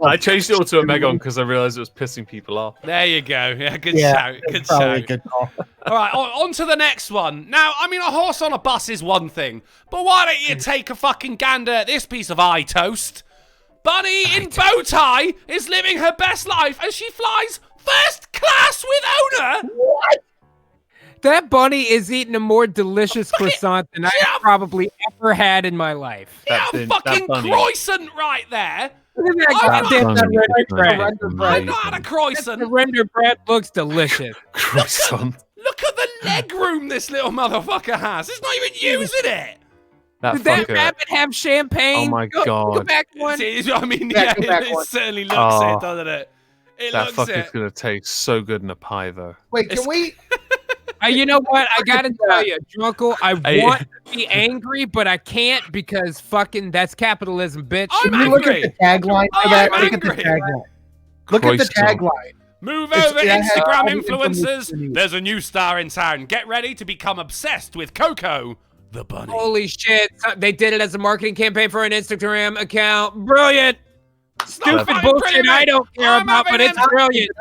I changed it all to a Megon because I realized it was pissing people off. There you go. Yeah, good Yeah, shout. it's Good probably a shout. good call. All right, on to the next one. Now, I mean, a horse on a bus is one thing, but why don't you take a fucking gander at this piece of eye toast? Bunny in bow tie is living her best life as she flies first class with owner. What? That bunny is eating a more delicious croissant than I have probably ever had in my life. Yeah, That fucking bunny. croissant right there. Look at that I'm goddamn not- render bread. I've not had a The croissant. render bread looks delicious. Croissant. Look at the leg room this little motherfucker has. It's not even using it. That Did that fucker. rabbit have champagne? Oh my Go God. back one. I mean, Yeah, yeah, go back it one. certainly looks Oh. it, doesn't it? It That looks fucker's it. gonna taste so good in a pie, though. Wait, can we? You know what? I gotta tell you, Drunkle, I Hey. want to be angry, but I can't because fucking that's capitalism, bitch. I'm Can you look at angry. the tagline for I'm that? Look at the angry. tagline. Look at the Croissant. tagline. Move It's- over, it has all Instagram the information influencers. you need. There's a new star in town. Get ready to become obsessed with Coco, the bunny. Holy shit. They did it as a marketing campaign for an Instagram account. Brilliant. Stupid fucking bullshit brilliant. I don't care I'm about, but having it's an- brilliant.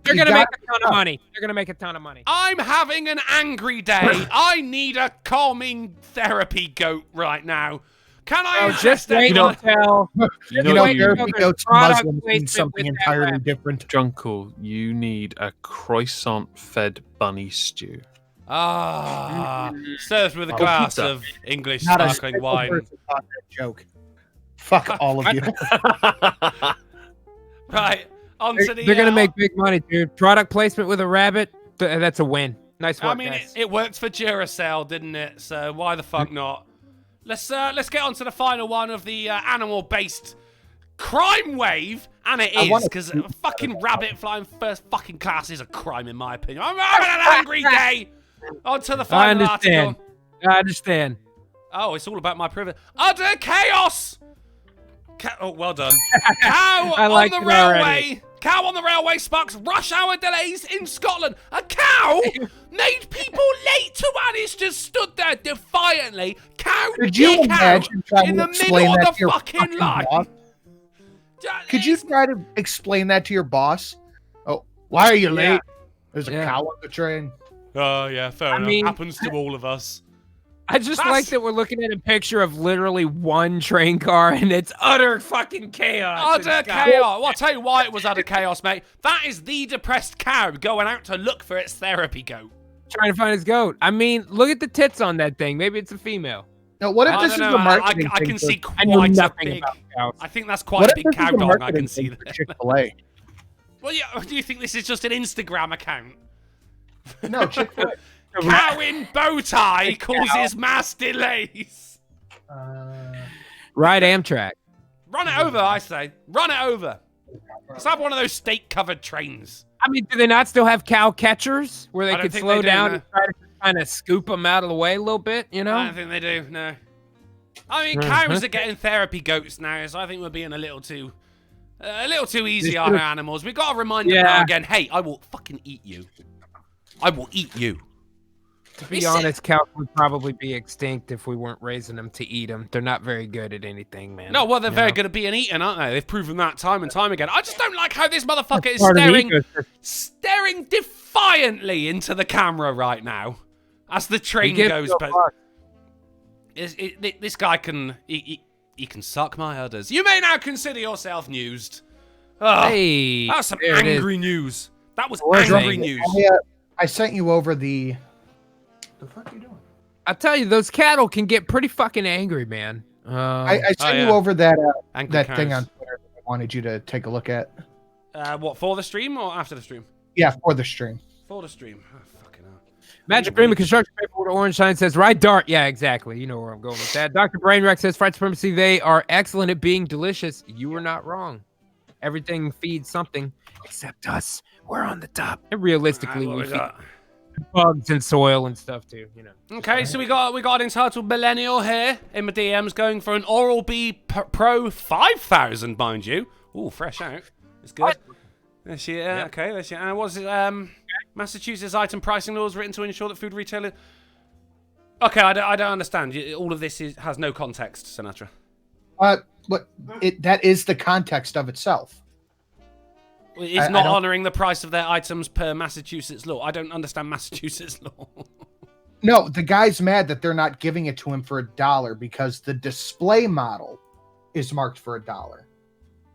They're You gonna make got a ton of money. They're gonna make a ton of money. I'm having an angry day. I need a calming therapy goat right now. Can I Oh, interest just wait anyone? until You You know, know, you, therapy goats product Muslims mean placement something with that entirely rabbit. different. Drunkle, you need a croissant-fed bunny stew. Ah, served with a Oh, glass pizza. of English Not a sparkling single wine. person thought that joke. Fuck all of you. Right, on to the. They're gonna make big money, dude. Product placement with a rabbit. That's a win. Nice work, I mean, guys. it worked for Duracell, didn't it? So why the fuck not? Let's get on to the final one of the animal-based crime wave, and it I is wanna because a fucking rabbit flying first fucking class is a crime in my opinion. I'm having an angry day. On to the I final understand. article. I understand. Oh, it's all about my privilege. Utter chaos. Oh, well done. Cow I on like the it railway. already. Cow on the railway sparks rush hour delays in Scotland. A cow made people late to an he's just stood there defiantly, Could you imagine trying in to the explain middle that of to the your fucking line. boss? Could you try to explain that to your boss? Oh, why are you late? There's a cow on the train. Oh, yeah, fair enough. Happens to all of us. I just like that we're looking at a picture of literally one train car and it's utter fucking chaos. Utter chaos. Well, I'll tell you why it was utter chaos, mate. That is the depressed cow going out to look for its therapy goat. Trying to find his goat. I mean, look at the tits on that thing. Maybe it's a female. Now, what if this is the marketing I can see quite a big. I think that's quite a big cow dog. I can see that. Chick-fil-A. Well, yeah. Do you think this is just an Instagram account? No, Chick-fil-A. Cow in bow tie causes mass delays. Ride Amtrak. Run it over, I say. Run it over. Let's have one of those state-covered trains. I mean, do they not still have cow catchers where they could slow down and try to kind of scoop them out of the way a little bit, you know? I don't think they do, no. I mean, cows are getting therapy goats now, so I think we're being a little too easy on our animals. We've got to remind them now again, hey, I will fucking eat you. I will eat you. To be honest, cows would probably be extinct if we weren't raising them to eat them. They're not very good at anything, man. No, well, they're very good at being eaten, aren't they? They've proven that time and time again. I just don't like how this motherfucker is staring defiantly into the camera right now as the train goes. This guy can he can suck my udders. You may now consider yourself newsed. Oh, hey, that's some angry news. That was angry news. I sent you over the. The fuck are you doing? I tell you, those cattle can get pretty fucking angry, man. I sent you over that thing on Twitter that I wanted you to take a look at. What, for the stream or after the stream? Yeah, for the stream. For the stream. Oh, fucking hell. Magic Green construction paper with orange sign says, ride Dart. Yeah, exactly. You know where I'm going with that. Dr. Brainwreck says, fried supremacy, they are excellent at being delicious. You were not wrong. Everything feeds something except us. We're on the top. And realistically, we feed bugs and soil and stuff too, you know. Okay, so we got an entitled millennial here in my DMs going for an Oral-B Pro 5000, mind you. Ooh, fresh out. It's good. There she is. Okay, there she is. What's it? Massachusetts item pricing laws written to ensure that food retailers. Okay, I don't understand. All of this has no context, Sinatra. But that is the context of itself. It's not honoring the price of their items per Massachusetts law. I don't understand Massachusetts law. No, the guy's mad that they're not giving it to him for $1 because the display model is marked for $1.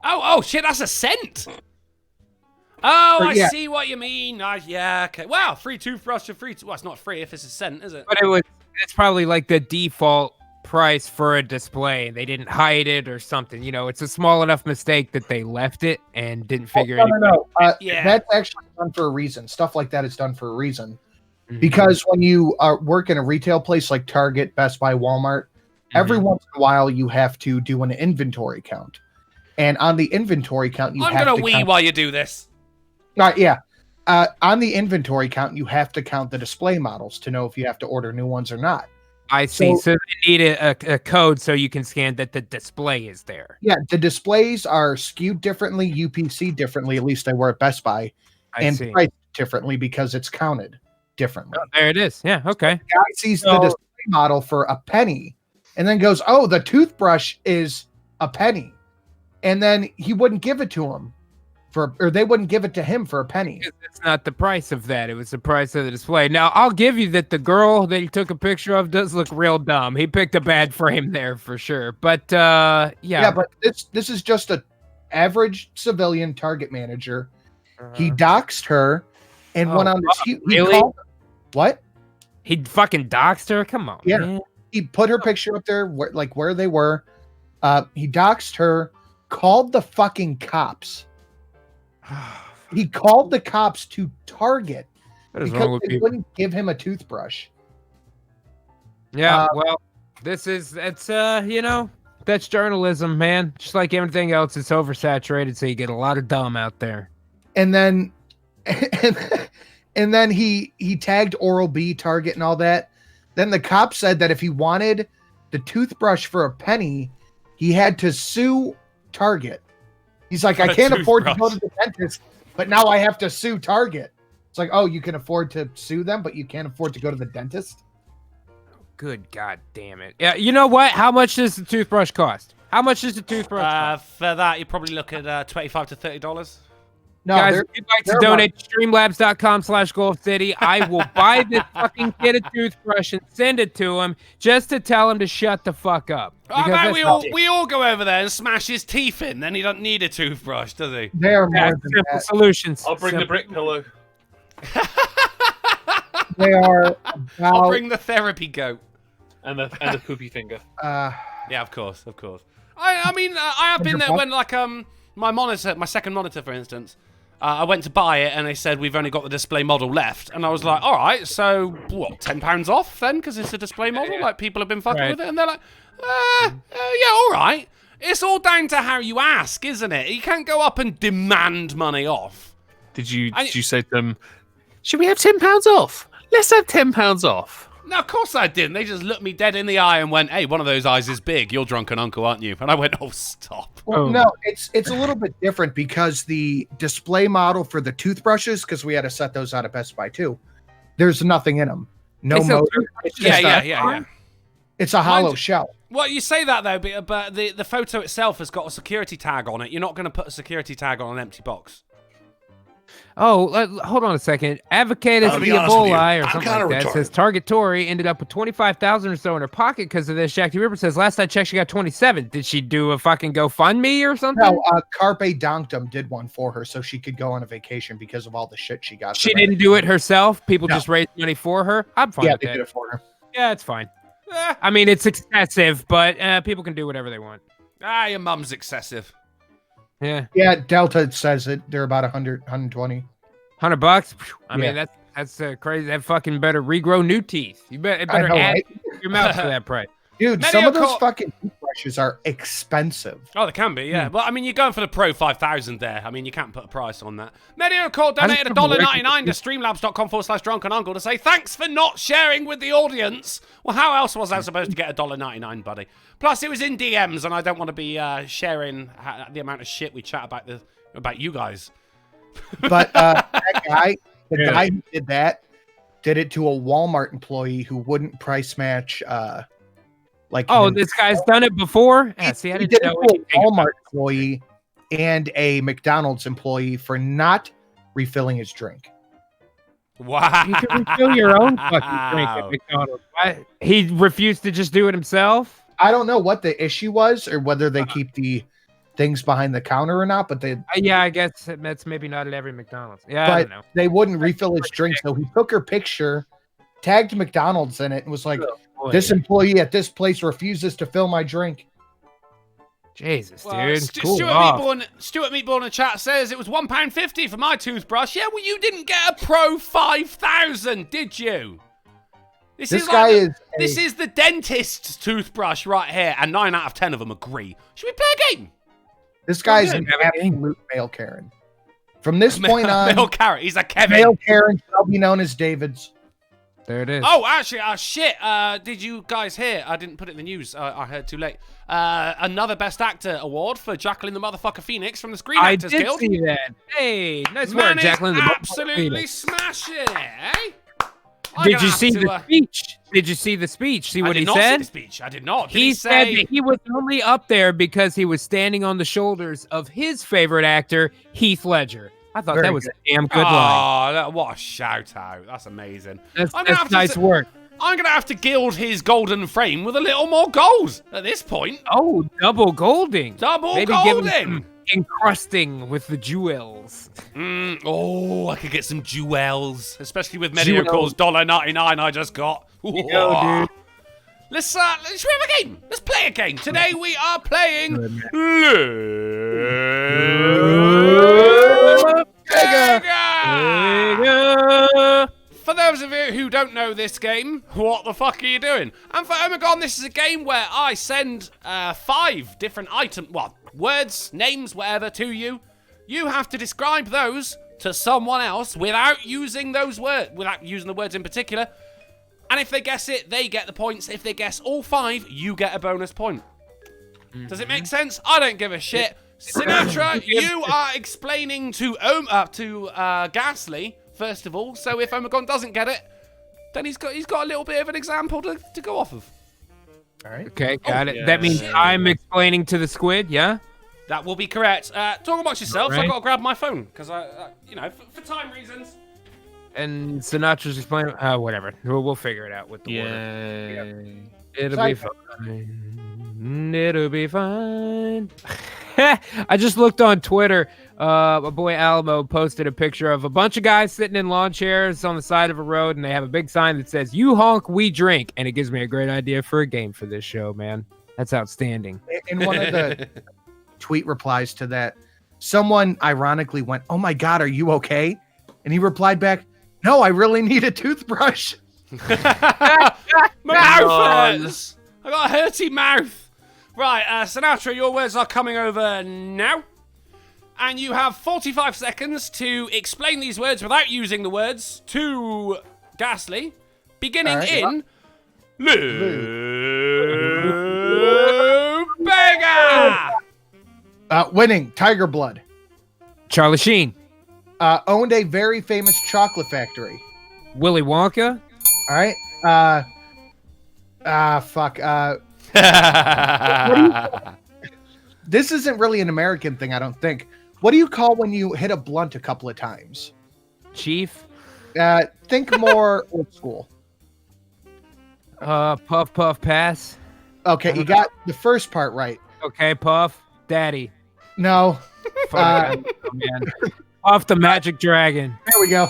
Oh shit, that's a cent. Oh, I see what you mean. Yeah, okay. Wow, free toothbrush or free. Well, it's not free if it's a cent, is it? But it's probably like the default price for a display. They didn't hide it or something. You know, it's a small enough mistake that they left it and didn't figure it out. No. That's actually done for a reason. Stuff like that is done for a reason. Mm-hmm. Because when you work in a retail place like Target, Best Buy, Walmart, every once in a while you have to do an inventory count. And on the inventory count, I'm going to wee while you do this. Yeah. On the inventory count, you have to count the display models to know if you have to order new ones or not. I see. So they need a code so you can scan that the display is there. Yeah, the displays are skewed differently, UPC differently, at least they were at Best Buy, and priced differently because it's counted differently. Oh, there it is. Yeah, okay. The guy sees the display model for a penny and then goes, oh, the toothbrush is a penny. And then he wouldn't give it to him. Or they wouldn't give it to him for a penny. It's not the price of that. It was the price of the display. Now, I'll give you that the girl that he took a picture of does look real dumb. He picked a bad frame there for sure. But, yeah. Yeah, but this is just an average civilian Target manager. He doxed her and went on the... Really? What? He fucking doxed her? Come on, man. He put her picture up there, where they were. He doxed her, called the fucking cops. He called the cops to Target because they wouldn't give him a toothbrush. Yeah, well, you know, that's journalism, man. Just like everything else, it's oversaturated, so you get a lot of dumb out there. And then, and then he tagged Oral-B, Target, and all that. Then the cop said that if he wanted the toothbrush for a penny, he had to sue Target. He's like, I can't afford to go to the dentist, but now I have to sue Target. It's like, oh, you can afford to sue them, but you can't afford to go to the dentist? Good God damn it. Yeah, you know what? How much does the toothbrush cost? How much does the toothbrush cost? For that, you probably look at $25 to $30. No, guys, if you'd like to donate to streamlabs.com/Golf City, I will buy this fucking kid a toothbrush and send it to him just to tell him to shut the fuck up. How about we all go over there and smash his teeth in? Then he doesn't need a toothbrush, does he? They're more than that. Solutions. I'll bring the brick pillow. They are. I'll bring the therapy goat And the poopy finger. Yeah, of course. I mean, I have been there when my second monitor, for instance. I went to buy it and they said we've only got the display model left, and I was like, all right, so what? £10 off then because it's a display model? Like people have been fucking with it, and they're like, yeah, all right. It's all down to how you ask, isn't it? You can't go up and demand money off. Did you say to them, should we have £10 off? Let's have £10 off. No, of course I didn't. They just looked me dead in the eye and went, hey, one of those eyes is big. You're drunken uncle, aren't you? And I went, oh, stop. Well, no, it's a little bit different because the display model for the toothbrushes, because we had to set those out at Best Buy too, there's nothing in them. No motor. Yeah. It's a hollow shell. Well, you say that, though, but the photo itself has got a security tag on it. You're not going to put a security tag on an empty box. Oh, hold on a second. Advocatus Ebola or something like that says Target Tori ended up with 25,000 or so in her pocket because of this. Jackie River says last I checked, she got 27. Did she do a fucking GoFundMe or something? No, Carpe Donktum did one for her so she could go on a vacation because of all the shit she got. She didn't do it herself. People just raised money for her. I'm fine with that. Yeah, they did it for her. Yeah, it's fine. I mean, it's excessive, but people can do whatever they want. Your mum's excessive. Yeah. Yeah, Delta says it. They're about 100, 120. $100? I mean, that's crazy. That fucking better regrow new teeth. You better add your mouth for that price. Dude, some of those fucking toothbrushes are expensive. Oh, they can be, yeah. Well, I mean, you're going for the Pro 5000 there. I mean, you can't put a price on that. Medio Court donated $1.99 to streamlabs.com/drunkenuncle to say thanks for not sharing with the audience. Well, how else was I supposed to get $1.99, buddy? Plus, it was in DMs, and I don't want to be sharing the amount of shit we chat about you guys. But that guy, the guy who did that, did it to a Walmart employee who wouldn't price match. This guy's done it before. Yeah, see, I didn't know it to a Walmart employee and a McDonald's employee for not refilling his drink. Wow! You can refill your own fucking drink at McDonald's. He refused to just do it himself. I don't know what the issue was or whether they keep the things behind the counter or not, but they I guess that's maybe not at every McDonald's. Yeah, but I don't know. They wouldn't refill his drink, so he took her picture, tagged McDonald's in it, and was like, this employee at this place refuses to fill my drink. Jesus, dude. Stuart Meatball in the chat says it was £1.50 for my toothbrush. Yeah, well, you didn't get a Pro 5000, did you? This is the dentist's toothbrush right here, and 9 out of 10 of them agree. Should we play a game? This guy's an absolute male Karen. From this point on, male Karen. He's a Kevin. Male Karen shall be known as David's. There it is. Oh, actually, shit. Did you guys hear? I didn't put it in the news. I heard too late. Another Best Actor award for Jacqueline the Motherfucker Phoenix from the Screen Actors Guild. I did see that. Hey, nice work, Jacqueline the absolutely smashing it, eh? Did you see the speech? Did you see the speech? See what he said? I did not see the speech. I did not. He said that he was only up there because he was standing on the shoulders of his favorite actor, Heath Ledger. I thought that was a damn good line. Oh, what a shout out. That's amazing. That's nice work. I'm going to have to gild his golden frame with a little more gold at this point. Oh, double golding. Maybe golding. Encrusting with the jewels. I could get some jewels, especially with Mediocre's $1.99 I just got. Go, dude. Should we have a game? Let's play a game. Today we are playing Sega. For those of you who don't know this game, what the fuck are you doing? And for Omegon, this is a game where I send 5 different words, names, whatever, to you. You have to describe those to someone else without using those words, without using the words in particular. And if they guess it, they get the points. If they guess all 5, you get a bonus point. Does it make sense? I don't give a shit. Sinatra, you are explaining to Gasly, first of all. So if Omegon doesn't get it, then he's got a little bit of an example to go off of. All right. Okay, got it. yeah. That means I'm explaining to the squid, yeah? That will be correct. Talk amongst yourselves. Right. I've got to grab my phone because for time reasons. And Sinatra's explaining. Whatever. We'll figure it out with the order. It'll be fine. It'll be fine. I just looked on Twitter. My boy Alamo posted a picture of a bunch of guys sitting in lawn chairs on the side of a road, and they have a big sign that says, "You honk, we drink." And it gives me a great idea for a game for this show, man. That's outstanding. In one of the tweet replies to that, someone ironically went, "Oh my God, are you okay?" And he replied back, "No, I really need a toothbrush." My mouth hurts. I got a hurty mouth. Right, Sinatra, your words are coming over now. And you have 45 seconds to explain these words without using the words to Ghastly, beginning in Lou Bega. Winning, Tiger Blood. Charlie Sheen. Owned a very famous chocolate factory. Willy Wonka. All right. Fuck. This isn't really an American thing, I don't think. What do you call when you hit a blunt a couple of times? Chief. Think more old school. Puff, puff, pass. Okay, you got the first part right. Okay, Puff. Daddy. No. Fuck, man. Puff the Magic Dragon. There we go.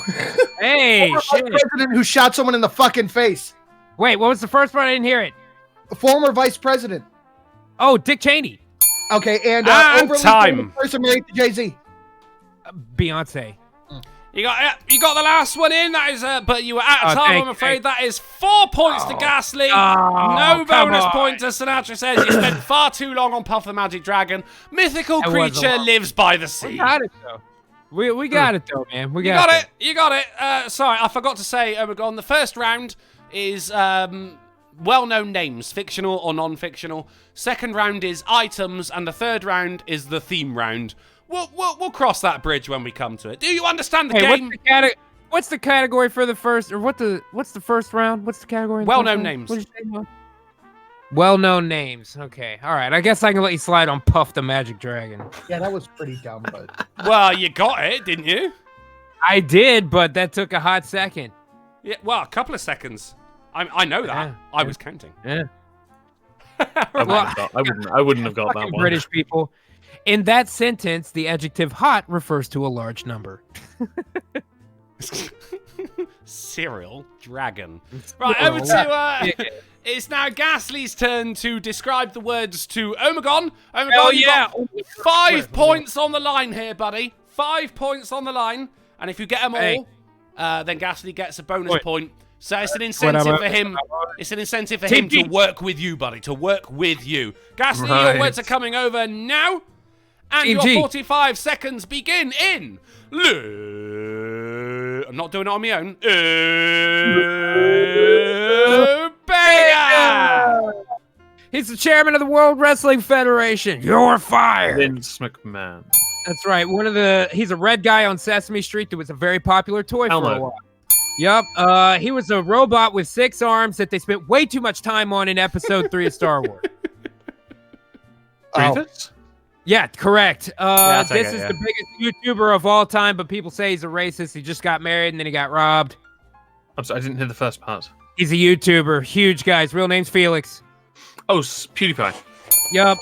Hey, shit. President who shot someone in the fucking face. Wait, what was the first part? I didn't hear it. Former vice president. Oh, Dick Cheney. Okay, and overly time. famous person married to Jay-Z. Beyonce. You got the last one in. That is, but you were out of time. I'm afraid that is 4 points to Ghastly. No bonus point, as Sinatra says. You spent far too long on Puff the Magic Dragon. Mythical creature lives by the sea. We got it though. We got it though, man. You got it. You got it. Sorry, I forgot to say, Omegon. The first round is well-known names, fictional or non-fictional. Second round is items, and the third round is the theme round. We'll cross that bridge when we come to it. Do you understand the game? What's the category for the first, or what's the first round? What's the category? Well-known names. What did you say? Well-known names. Okay, all right. I guess I can let you slide on Puff the Magic Dragon. Yeah, that was pretty dumb, but Well, you got it, didn't you? I did, but that took a hot second. Yeah. Well, a couple of seconds. I know that. Yeah. I was counting. Yeah. I wouldn't have got that one. British people. In that sentence, the adjective hot refers to a large number. Cereal dragon. Right, over to it's now Ghastly's turn to describe the words to Omegon. Omegon, you got 5 points on the line here, buddy. 5 points on the line, and if you get them all, then Ghastly gets a bonus point. So it's an incentive for him. It's an incentive for him to work with you, buddy. To work with you. Ghastly, your words are coming over now. And your 45 seconds begin in I'm not doing it on my own. Bega! He's the chairman of the World Wrestling Federation. You're fired. Vince McMahon. That's right. He's a red guy on Sesame Street that was a very popular toy for a while. Yep. He was a robot with 6 arms that they spent way too much time on in episode 3 of Star Wars. Grievous? Yeah, correct. This is the biggest YouTuber of all time, but people say he's a racist. He just got married and then he got robbed. I'm sorry, I didn't hear the first part. He's a YouTuber. Huge guy. His real name's Felix. Oh, PewDiePie. Yup.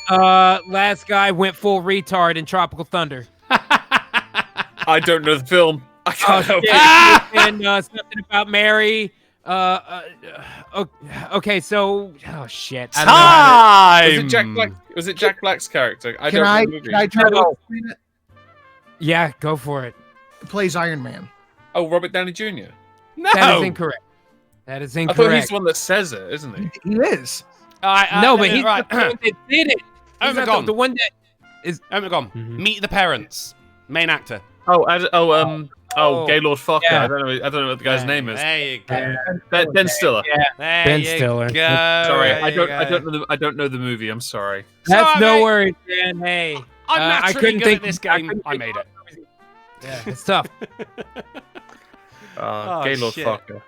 Last guy went full retard in Tropical Thunder. I don't know the film. I can't help it. And something about Mary. Okay, so shit. Time. Was it Jack Black? Was it Jack Black's character? Can I try to explain it? Yeah, go for it. He plays Iron Man. Oh, Robert Downey Jr. No. That is incorrect. That is I incorrect. thought he's the one that says it, isn't he? He is. No, but he's the one that did it. He's Omegon. the one that is. Omegon. Meet the parents. Main actor. Gaylord Fucker. Yeah. I don't know what the guy's name is. There you go. Ben Stiller. Yeah. There Ben you Stiller. go. Sorry, There you go. I don't know the movie. I'm sorry. That's no mate. worries, man. Hey, I'm I naturally couldn't good think at this game. I made it. Yeah, it's tough. Gaylord shit. Fucker.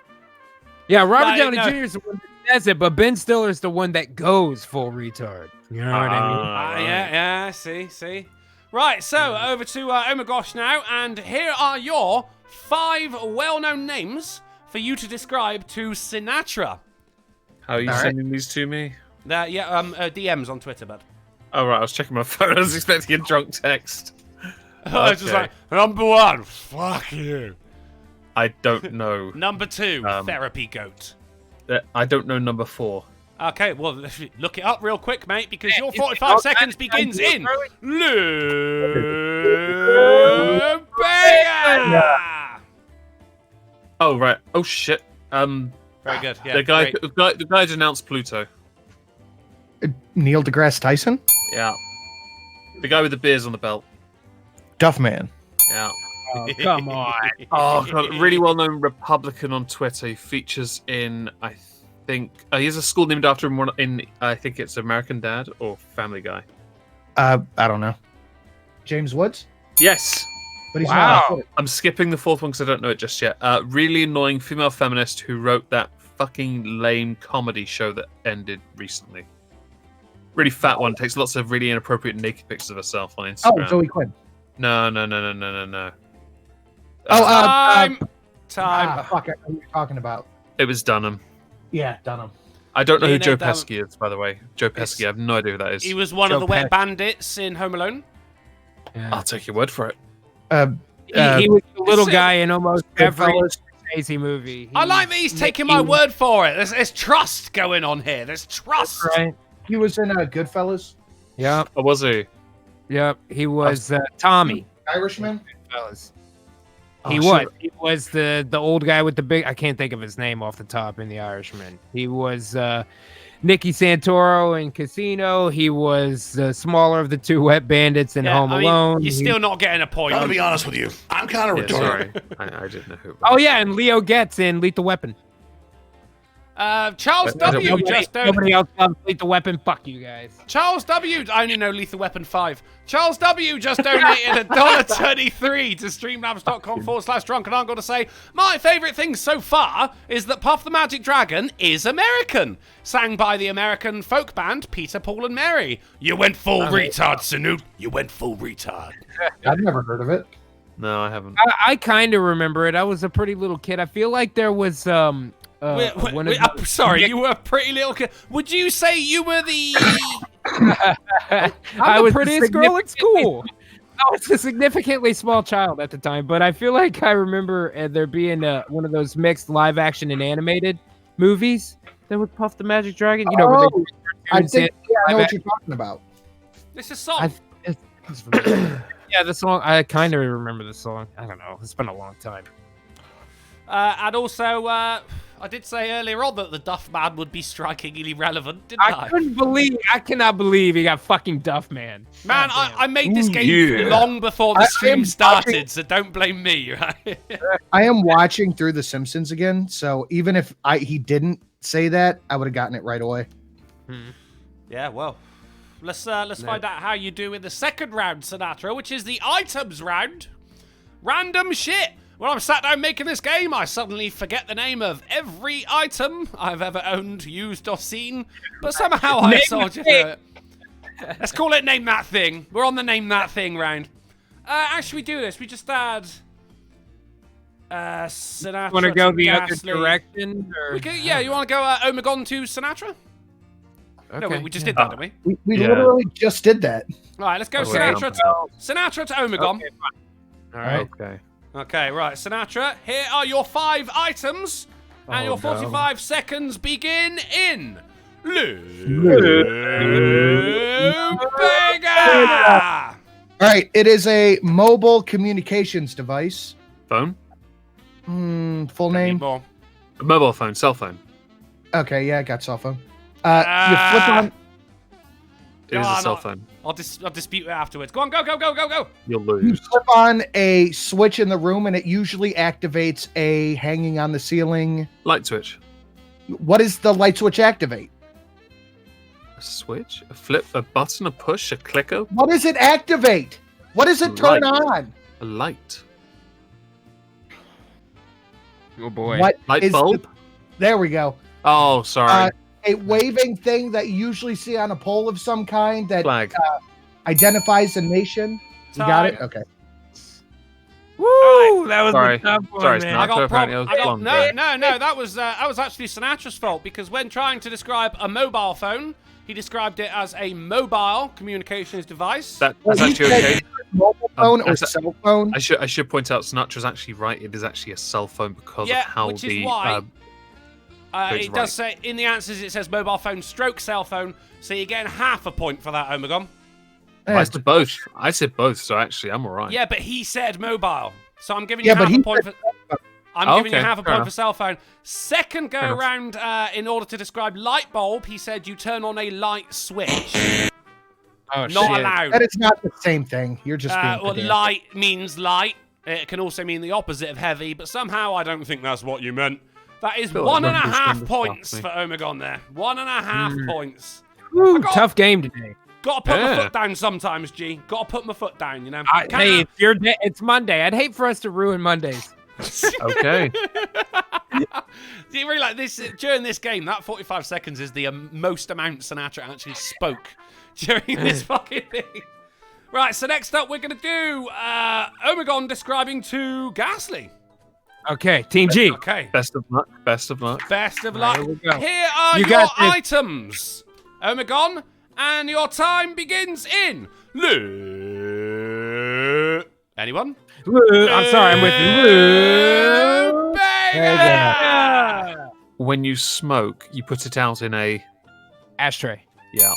Yeah, Robert Like, Downey no. Jr. is the one that says it, but Ben Stiller is the one that goes full retard. You know what I mean? Right. Yeah, see. Right, so over to Oh My Gosh now, and here are your 5 well-known names for you to describe to Sinatra. How are you sending these to me? DMs on Twitter, bud. Oh, right, I was checking my phone. I was expecting a drunk text. I was just like, number 1, fuck you. I don't know. Number 2, therapy goat. I don't know number 4. Okay, well, look it up real quick, mate, because your 45 seconds begins in Lou Bega! Oh, right. Oh, shit. Very good, yeah. The guy denounced Pluto. Neil deGrasse Tyson? Yeah. The guy with the beers on the belt. Duffman. Yeah. Oh, come on. Oh, God. Really well-known Republican on Twitter. He features in, I think... he has a school named after him in, I think it's American Dad or Family Guy. I don't know. James Woods? Yes. But he's not. I'm skipping the 4th one because I don't know it just yet. Really annoying female feminist who wrote that fucking lame comedy show that ended recently. Really fat one. Takes lots of really inappropriate naked pictures of herself on Instagram. Oh, Zoe Quinn. No. Time. Fuck, I know what you're talking about. It was Dunham. Yeah, Dunham. I don't know who Lena Joe Dunham. Pesci is, by the way. Joe Pesci, I have no idea who that is. He was one of the wet bandits in Home Alone. I'll take your word for it. He was the little guy in almost every Scorsese movie. I like that he's taking my word for it. There's trust going on here. There's trust. Right. He was in Goodfellas. Yep. Oh, was he? Yep. He was Tommy. Irishman? Goodfellas. Oh, He shit. was the old guy with the big. I can't think of his name off the top in The Irishman. He was Nicky Santoro in Casino. He was the smaller of the 2 wet bandits in Home Alone. You're still not getting a point. I'm gonna be honest with you. I'm kind of retarded. Sorry. I didn't know who it was. Oh yeah, and Leo Getz in Lethal Weapon. Charles W. Nobody else loves Lethal Weapon. Fuck you guys. Charles W. I only know Lethal Weapon 5. Charles W. just donated $1.33 to streamlabs.com/drunk, and I'm going to say my favourite thing so far is that Puff the Magic Dragon is American, sang by the American folk band Peter, Paul and Mary. You went full retard, Sanoot. You went full retard. I've never heard of it. No, I haven't. I kind of remember it. I was a pretty little kid. I feel like there was sorry, you were a pretty little kid. Would you say you were the... I was the prettiest girl at school. I was a significantly small child at the time, but I feel like I remember there being one of those mixed live action and animated movies that would Puff the Magic Dragon. You know, where I think I know what you're talking about. It's a song. Yeah, the song. I kind of remember the song. I don't know. It's been a long time. And also, I did say earlier on that the Duff Man would be strikingly relevant, didn't I? I cannot believe he got fucking Duff Man. Man, I made this game long before the stream started, so don't blame me, right? I am watching through The Simpsons again, so even if he didn't say that, I would have gotten it right away. Yeah, well, let's find out how you do in the second round, Sinatra, which is the items round. Random shit. When I'm sat down making this game, I suddenly forget the name of every item I've ever owned, used, or seen, but somehow I soldier through it. Let's call it Name That Thing. We're on the Name That Thing round. How should we do this? We just add Sinatra. Want to go to the Ghastly. other direction? Or? Yeah, you want to go Omegon to Sinatra? Okay. No, we just did that, didn't we? We literally just did that. All right, let's go Sinatra to Omegon. Okay, all right. Okay, right, Sinatra, here are your 5 items, and your 45 seconds begin in Bega! All right, it is a mobile communications device. Phone? Full name? More. A mobile phone, cell phone. Okay, yeah, I got cell phone. You flip on. It is a cell phone. I'll dispute it afterwards. Go on, go. You'll You lose. flip on a switch in the room, and it usually activates a hanging on the ceiling. Light switch. What does the light switch activate? A switch? A flip? A button? A push? A clicker? What does it activate? What does it turn on? A light. Oh boy. What Light is bulb? There we go. Oh, sorry. A waving thing that you usually see on a pole of some kind that Flag. identifies a nation. You got it? Okay. Woo! That was a tough one, Sorry, man. I got apparently I was blonde, no. That was actually Sinatra's fault because when trying to describe a mobile phone, he described it as a mobile communications device. That's actually okay. Mobile phone or cell phone? I should point out Sinatra's actually right. It is actually a cell phone because of how which the. Is why it does right. say in the answers it says mobile phone stroke cell phone, so you're getting half a point for that, Omegon. I said both. I said both, so actually I'm alright. Yeah, but he said mobile, so I'm giving you half a point for. I'm giving you half a point for cell phone. Second go around, in order to describe light bulb, he said you turn on a light switch. Oh, not allowed. That is not the same thing. You're just being well, pedantic. light means light. It can also mean the opposite of heavy, but somehow I don't think that's what you meant. That is 1.5 points for Omegon there. 1.5 points. Woo, tough game today. Got to put my foot down sometimes, G. Got to put my foot down, you know. Hey, it's Monday. I'd hate for us to ruin Mondays. Okay. Do you really like this during this game? That 45 seconds is the most amount Sinatra actually spoke during this fucking thing. Right, so next up we're gonna do Omegon describing to Ghastly. Okay, Team G. Okay. Best of luck. Best of luck. Best of luck. Here we go. Here are your items, Omegon, and your time begins in. Anyone? I'm sorry, I'm with you. Bang! When you smoke, you put it out in a Ashtray. Yeah.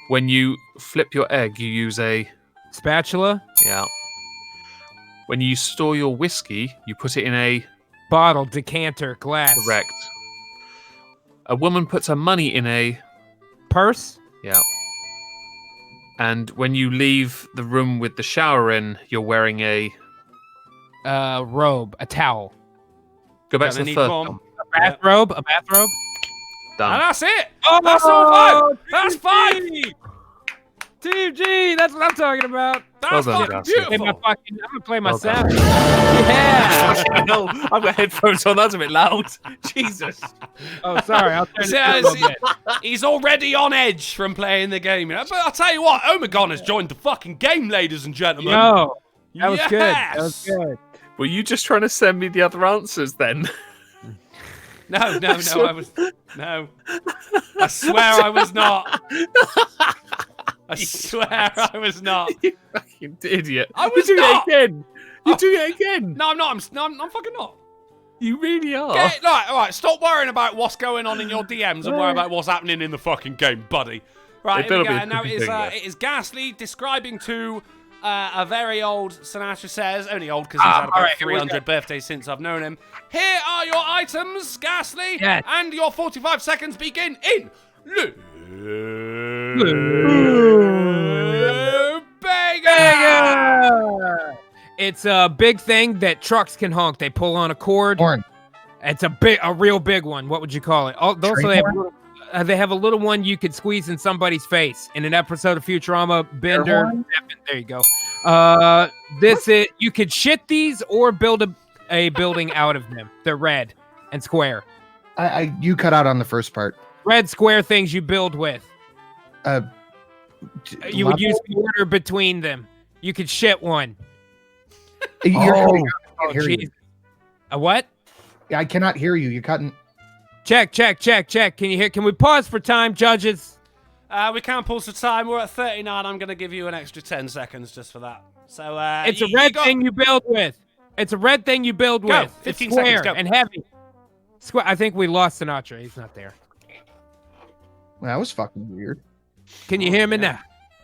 When you flip your egg, you use a Spatula. Yeah. When you store your whiskey, you put it in a Bottle, decanter, glass. Correct. A woman puts her money in a Purse. Yeah. And when you leave the room with the shower in, you're wearing a robe, a towel. Go back to the first one. one. A bathrobe, a bathrobe. Done. And that's it. Oh, that's all 5. That's 5. Team G, that's what I'm talking about. That's Well done, fucking Josh. beautiful. I'm gonna play my Well sound. done. Yeah. No, I've got headphones on. That's a bit loud. Jesus. Oh, sorry. I'll turn it down a Says little bit. he's already on edge from playing the game. You know? But I'll tell you what, Omegon has joined the fucking game, ladies and gentlemen. Yo, that was good. Yes. That was good. Were you just trying to send me the other answers then? No, I was no. I swear I was not. I swear I was not. You fucking idiot. I was You're doing not. it again. You're doing it again. No, I'm not. I'm fucking not. You really are. Okay, all right. Stop worrying about what's going on in your DMs and worry about what's happening in the fucking game, buddy. Right, here we go. Now it is Ghastly describing to a very old Sinatra says, only old because he's had about 300 birthdays since I've known him. Here are your items, Ghastly, and your 45 seconds begin in Bega! It's a big thing that trucks can honk. They pull on a cord. Horn. It's a real big one. What would you call it? Also, they have a little one you could squeeze in somebody's face. In an episode of Futurama, Bender. There you go. You could shit these or build a building out of them. They're red and square. You cut out on the first part. Red square things you build with. You would use mortar between them. You could shit one. Geez. A what? I cannot hear you. You're cutting. Check. Can you hear? Can we pause for time, judges? We can't pause for time. We're at 39. I'm going to give you an extra 10 seconds just for that. So it's a red thing you build with. It's a red thing you build with. 15 it's square seconds. Go. And heavy. I think we lost Sinatra. He's not there. That was fucking weird. Can you hear me now?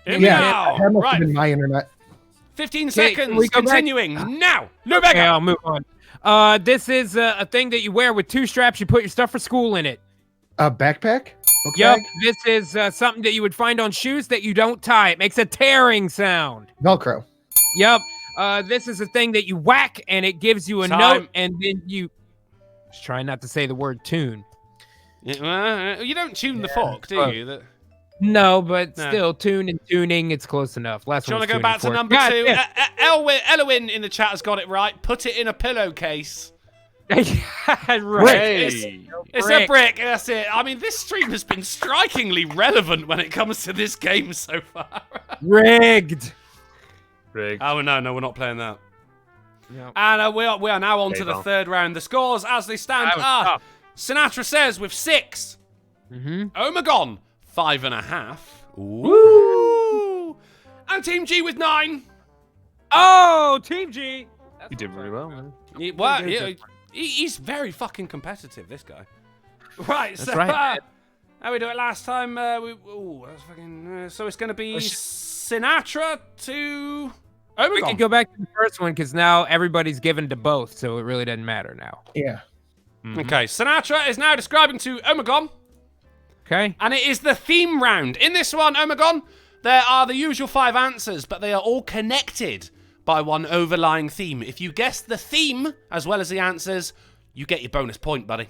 Now. That must Right. have been my internet. 15 seconds. Continuing now. No Okay, I'll move on. This is a thing that you wear with 2 straps. You put your stuff for school in it. A backpack? Okay. Yep. This is something that you would find on shoes that you don't tie. It makes a tearing sound. Velcro. Yep. This is a thing that you whack and it gives you a note, and then you just try not to say the word tune. You don't tune the fork, do you? No, but still, tune and tuning, it's close enough. Do you want to go back to number 2? Elwin in the chat has got it right. Put it in a pillowcase. It's a brick. That's it. I mean, this stream has been strikingly relevant when it comes to this game so far. Rigged. Oh no, we're not playing that. Yep. And we are now on to the third round. The scores as they stand are: Sinatra says with 6, Omegon 5.5, woo, and Team G with 9. Oh, Team G. You did really well, man. He's very fucking competitive, this guy. Right, that's right. How we do it last time? That's fucking. So it's going to be Sinatra to Omegon. We can go back to the first one because now everybody's given to both, so it really doesn't matter now. Yeah. Okay, Sinatra is now describing to Omegon. Okay. And it is the theme round. In this one, Omegon, there are the usual 5 answers, but they are all connected by one overlying theme. If you guess the theme as well as the answers, you get your bonus point, buddy.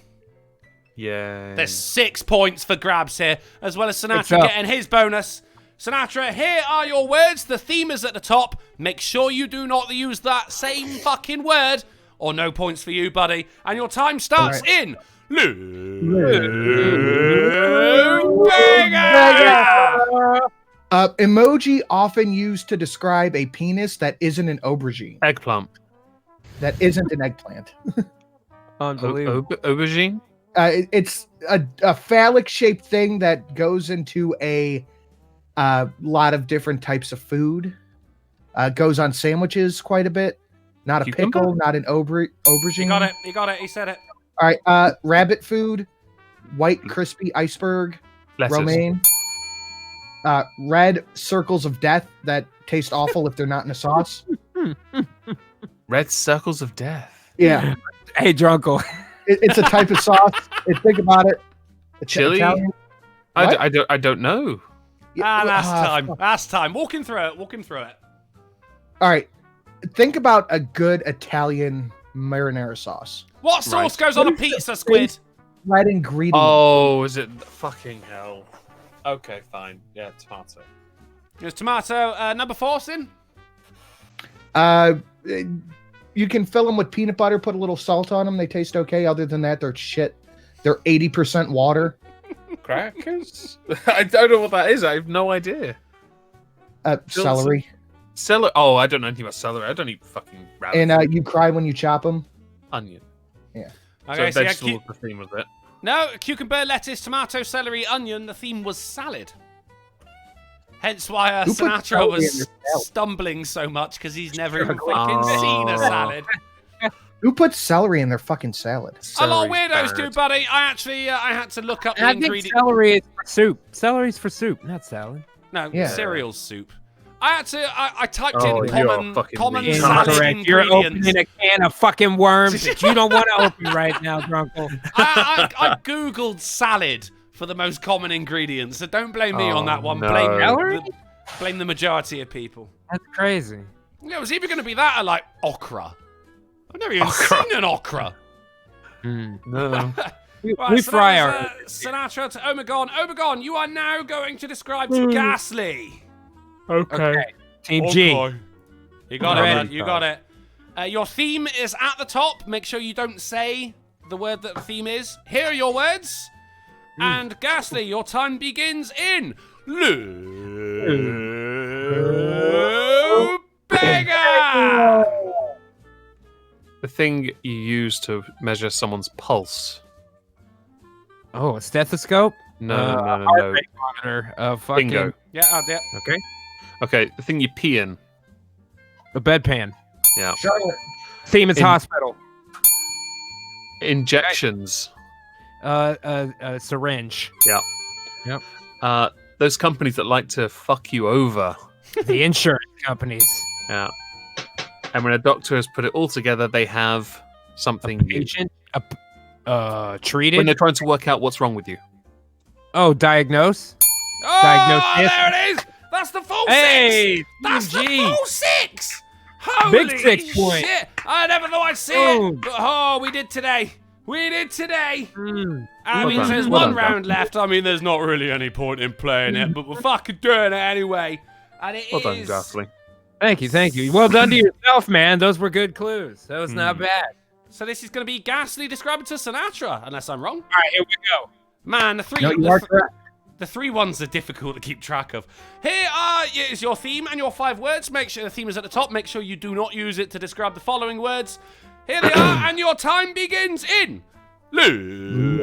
Yeah. There's 6 points for grabs here, as well as Sinatra getting his bonus. Sinatra, here are your words. The theme is at the top. Make sure you do not use that same fucking word, or no points for you, buddy. And your time starts in... Emoji often used to describe a penis that isn't an aubergine. Eggplant. That isn't an eggplant. Unbelievable. Aubergine? It's a phallic-shaped thing that goes into a lot of different types of food. Goes on sandwiches quite a bit. Not a pickle, not an aubergine. He got it. He said it. All right, rabbit food, white crispy iceberg, romaine. Red circles of death that taste awful if they're not in a sauce. Red circles of death. Yeah. Hey, Drunkle. It's a type of sauce. Think about it. Chili? I don't know. Last time. Walk him through it. All right. Think about a good Italian marinara sauce. What sauce goes on a pizza, Squid? Red ingredient. Oh, is it fucking hell? Okay, fine. Yeah, tomato. There's tomato. Number 4, Sin? You can fill them with peanut butter, put a little salt on them. They taste okay. Other than that, they're shit. They're 80% water. Crackers? I don't know what that is. I have no idea. Celery. Celery? Oh, I don't know anything about celery. I don't eat fucking rabbit. And you cry when you chop them. Onion. Yeah. Okay, so vegetable the theme was it? No, cucumber, lettuce, tomato, celery, onion. The theme was salad. Hence why Sinatra was stumbling so much because he's never even fucking seen a salad. Who puts celery in their fucking salad? A lot of weirdos do, buddy. I had to look up the ingredients. Celery is for soup. Celery's for soup, not salad. No, cereal soup. I typed in common salad ingredients. You're opening a can of fucking worms that you don't want to open right now, Drunkle. I googled salad for the most common ingredients, so don't blame me on that one. No. Blame the majority of people. That's crazy. Yeah, it was either going to be that or like okra. I've never even seen an okra. No. We fry our Sinatra to Omegon. Omegon, you are now going to describe to Ghastly. Okay. Team G. You got it, man. You got it. Your theme is at the top. Make sure you don't say the word that the theme is. Here are your words. And Ghastly, your time begins in Bigger. The thing you use to measure someone's pulse. Oh, a stethoscope? No. Heart rate monitor. Fucking... Bingo. Yeah, Okay, the thing you pee in. A bedpan. Yeah. Charlotte. Theme is hospital. Injections. A syringe. Yeah. Yep. Those companies that like to fuck you over. The insurance companies. Yeah. And when a doctor has put it all together, they have something. Patient. Treated. When they're trying to work out what's wrong with you. Oh, diagnose. Oh, Diagnosis. there it is. That's the full 6. Hey, That's the G. full 6. Holy Big 6 point. shit. I never thought I'd see it. But, we did today. I mean, there's one round left. I mean, there's not really any point in playing it, but we're fucking doing it anyway. And it Well done, is... Ghastly. Thank you. Well done to yourself, man. Those were good clues. That was not bad. So this is going to be Ghastly describing to Sinatra, unless I'm wrong. All right, here we go. Man, the three ones are difficult to keep track of. Here is your theme and your 5 words. Make sure the theme is at the top. Make sure you do not use it to describe the following words. Here they are, and your time begins in... Lou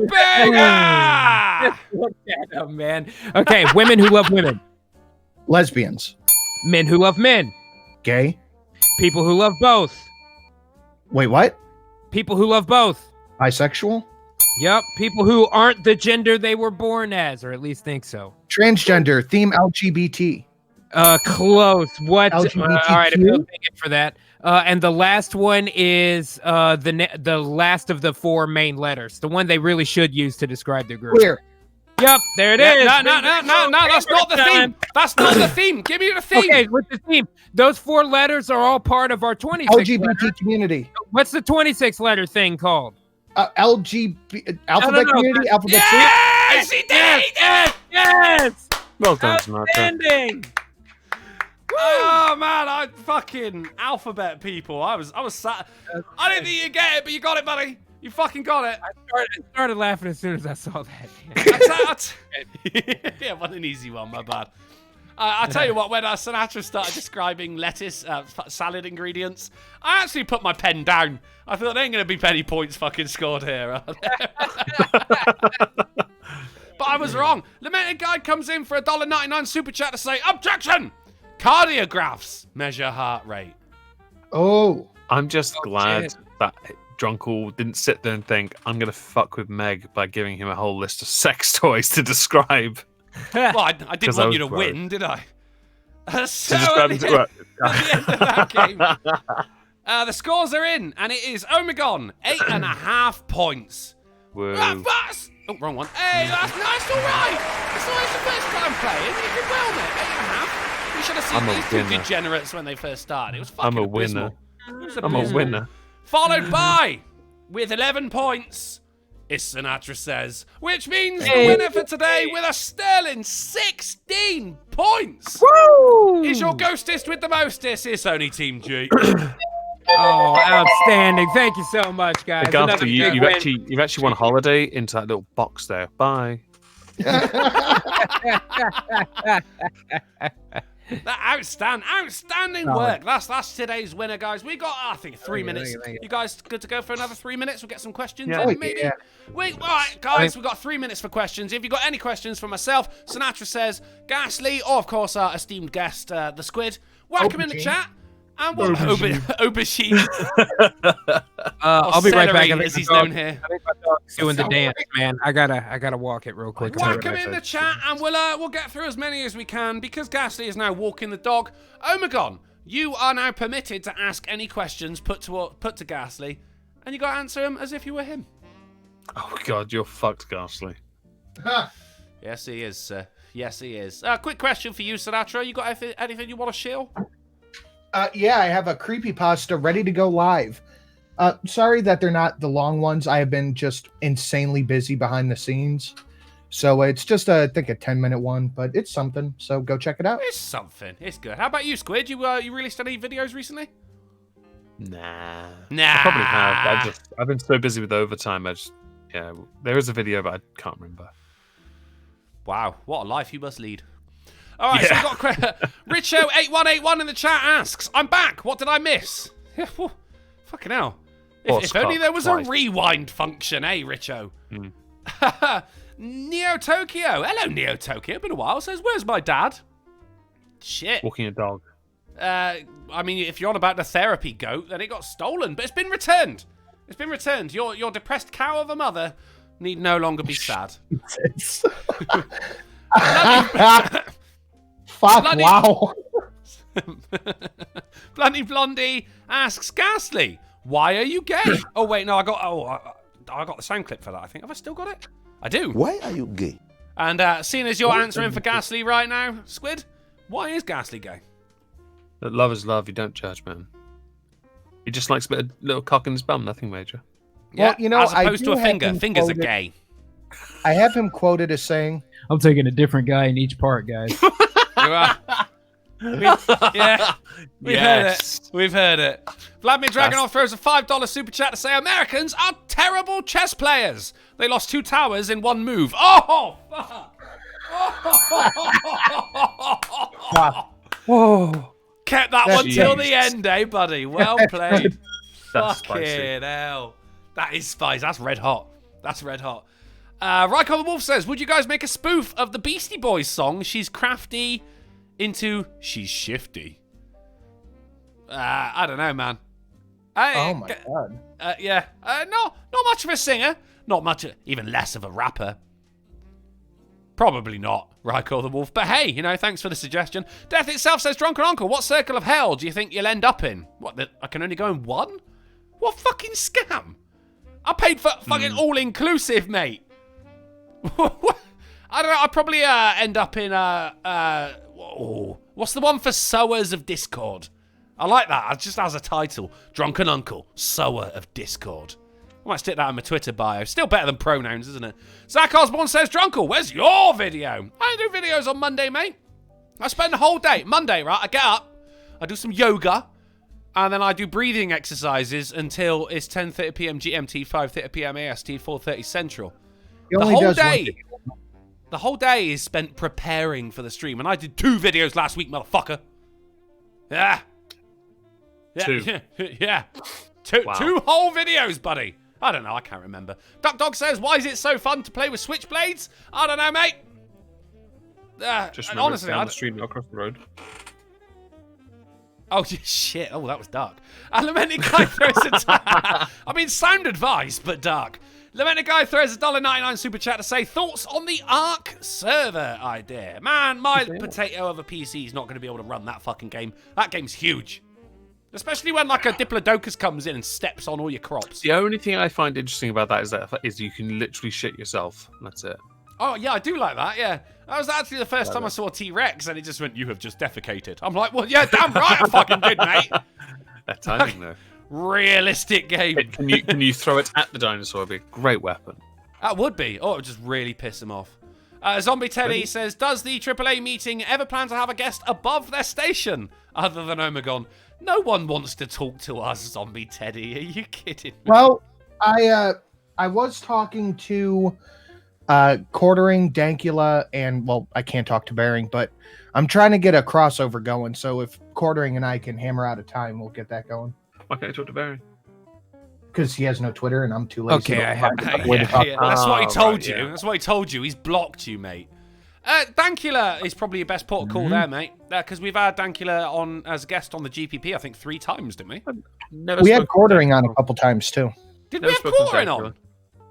Bega! Look that up, man. Okay, women who love women. Lesbians. Men who love men. Gay. People who love both. Wait, what? People who love both. Bisexual. Yep, people who aren't the gender they were born as, or at least think so. Transgender. Theme LGBT. Close. What? LGBTQ? All right, I'm thinking for that. And the last one is the last of the 4 main letters. The one they really should use to describe the group. Queer. Yep, there it is. No, that's not the theme. That's not the theme. Give me the theme. Okay, with the theme. Those 4 letters are all part of our 26 LGBT letter. community. What's the 26 letter thing called? LGBT alphabet community. Alphabet soup. Yes, he did. Yes. Well done, Sinatra. Outstanding. Oh man, I fucking alphabet people. I was sad. I didn't think you'd get it, but you got it, buddy. You fucking got it. I started laughing as soon as I saw that. Yeah, what an easy one. My bad. I tell you what, when Sinatra started describing lettuce, salad ingredients, I actually put my pen down. I thought there ain't gonna be penny points fucking scored here. But I was wrong. Lamented Guy comes in for $1.99 super chat to say, objection! Cardiographs measure heart rate. Oh. I'm just glad that Drunkle didn't sit there and think, I'm going to fuck with Meg by giving him a whole list of sex toys to describe. Well, I didn't want you to win, did I? So at the end of that game, the scores are in, and it is Omegon, 8.5 points. Whoa. Oh, wrong one. Hey, that's all right. It's always the first time playing. You did well, mate. 8.5. You should have seen these 2 degenerates when they first started. It was fucking abysmal. I'm a winner. Followed by, with 11 points, is Sinatra Says, which means the winner for today with a sterling 16 points. Woo! Is your ghostest with the mostest. It's only Team G. Oh, outstanding. Thank you so much, guys. Garth, you've actually won holiday into that little box there. Bye. Outstanding work. That's today's winner, guys. We got, I think, 3 minutes. You guys good to go for another 3 minutes? We'll get some questions in, maybe. Yeah. All right, guys, we've got 3 minutes for questions. If you've got any questions for myself, Sinatra Says, Ghastly, or of course our esteemed guest, the Squid, whack him in the chat. And what aubergine? I'll be right back. As he's known here. I think my dog's doing the dance, man. I gotta walk it real quick. Whack him in the chat, and we'll get through as many as we can because Ghastly is now walking the dog. Omegon, you are now permitted to ask any questions put to Ghastly, and you got to answer them as if you were him. Oh God, you're fucked, Ghastly. Yes, he is, sir. Yes, he is. Quick question for you, Sinatra. You got anything you want to share? Yeah, I have a creepypasta ready to go live. Sorry that they're not the long ones. I have been just insanely busy behind the scenes. So it's just, I think, a 10-minute one, but it's something. So go check it out. It's something. It's good. How about you, Squid? You released any videos recently? Nah. I probably have. I've been so busy with overtime. There is a video, but I can't remember. Wow, what a life you must lead. All right, so we've got Richo8181 in the chat asks, I'm back. What did I miss? Fucking hell. If only there was a rewind function, eh, Richo? Neo Tokyo. Hello, Neo Tokyo. Been a while. Says, where's my dad? Shit. Walking a dog. I mean, if you're on about the therapy goat, then it got stolen, but it's been returned. It's been returned. Your depressed cow of a mother need no longer be sad. Fuck, wow. Bloody Blondie asks, Ghastly, why are you gay? Oh, wait, no, I got the sound clip for that, I think. Have I still got it? I do. Why are you gay? And seeing as you're answering for Ghastly right now, Squid, why is Ghastly gay? Love is love. You don't judge, man. He just likes a bit of little cock in his bum, nothing major. Yeah, well, you know, as opposed to a finger. Fingers are gay. I have him quoted as saying, I'm taking a different guy in each part, guys. Yeah, we've heard it. We've heard it. Vladimir Dragunov throws a $5 super chat to say Americans are terrible chess players. They lost 2 towers in 1 move. Oh, fuck. Whoa. Kept that one till the end, eh, buddy? Well played. That's Fucking spicy. hell. That is spicy. That's red hot. That's red hot. Ryko the Wolf says, would you guys make a spoof of the Beastie Boys song, She's Crafty, into She's Shifty? I don't know, man. Oh my god. Yeah. Not much of a singer. Not much, even less of a rapper. Probably not, Ryko the Wolf. But hey, thanks for the suggestion. Death itself says, Drunken Uncle, what circle of hell do you think you'll end up in? What, I can only go in one? What fucking scam? I paid for fucking all-inclusive, mate. I don't know, I'd probably end up in, what's the one for Sowers of Discord? I like that, just as a title. Drunken Uncle, Sower of Discord. I might stick that in my Twitter bio. Still better than pronouns, isn't it? Zach Osborne says, Drunkle, where's your video? I do videos on Monday, mate. I spend the whole day. Monday, right? I get up, I do some yoga, and then I do breathing exercises until it's 10:30 p.m. GMT, 5:30 p.m. AST, 4:30 Central. The whole day is spent preparing for the stream, and I did 2 videos last week, motherfucker. Yeah. 2. Yeah. 2 whole videos, buddy. I don't know, I can't remember. Duck Dog says, why is it so fun to play with switchblades? I don't know, mate. Just remember, honestly, down the street, not across the road. Oh, shit. Oh, that was dark. Lamented Guy throws a... sound advice, but dark. Lamented Guy throws a $1.99 super chat to say, thoughts on the Ark server idea? Man, my potato of a PC is not going to be able to run that fucking game. That game's huge. Especially when, like, a Diplodocus comes in and steps on all your crops. The only thing I find interesting about that is you can literally shit yourself. That's it. Oh, yeah, I do like that, yeah. That was actually the first time I saw a T-Rex, and it just went, you have just defecated. I'm like, well, yeah, damn right I fucking did, mate. That timing, though. Realistic game. Can you throw it at the dinosaur? It'd be a great weapon. That would be. Oh, it would just really piss him off. Zombie Teddy says, does the AAA meeting ever plan to have a guest above their station other than Omegon? No one wants to talk to us, Zombie Teddy. Are you kidding me? Well, I was talking to Quartering, Dankula, and, well, I can't talk to Bering, but I'm trying to get a crossover going. So if Quartering and I can hammer out a time, we'll get that going. Why can't I talk to Bering? Because he has no Twitter and I'm too lazy. Okay, I have. That's what he told you. That's what he told you. He's blocked you, mate. Dankula is probably your best port of call there, mate. Because we've had Dankula on as a guest on the GPP, I think 3 times, didn't we? We had Quartering on a couple times too. Did we have Quartering on?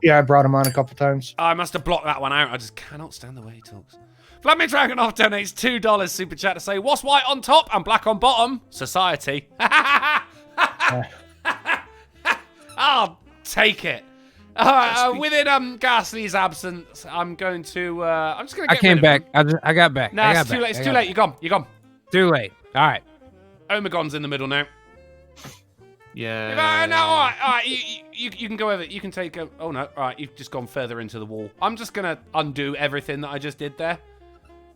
Yeah, I brought him on a couple times. I must have blocked that one out. I just cannot stand the way he talks. Vladimir Dragunov donates $2 super chat to say, what's white on top and black on bottom? Society. I'll take it. Within Ghastly's absence, I'm going to. I'm just going to get. I came back. I got back. Nah, it's too late. It's too late. You're gone. You're gone. Too late. All right. Omegon's in the middle now. Yeah. No, all right. You can go over. You can take a. Oh no. All right. You've just gone further into the wall. I'm just gonna undo everything that I just did there.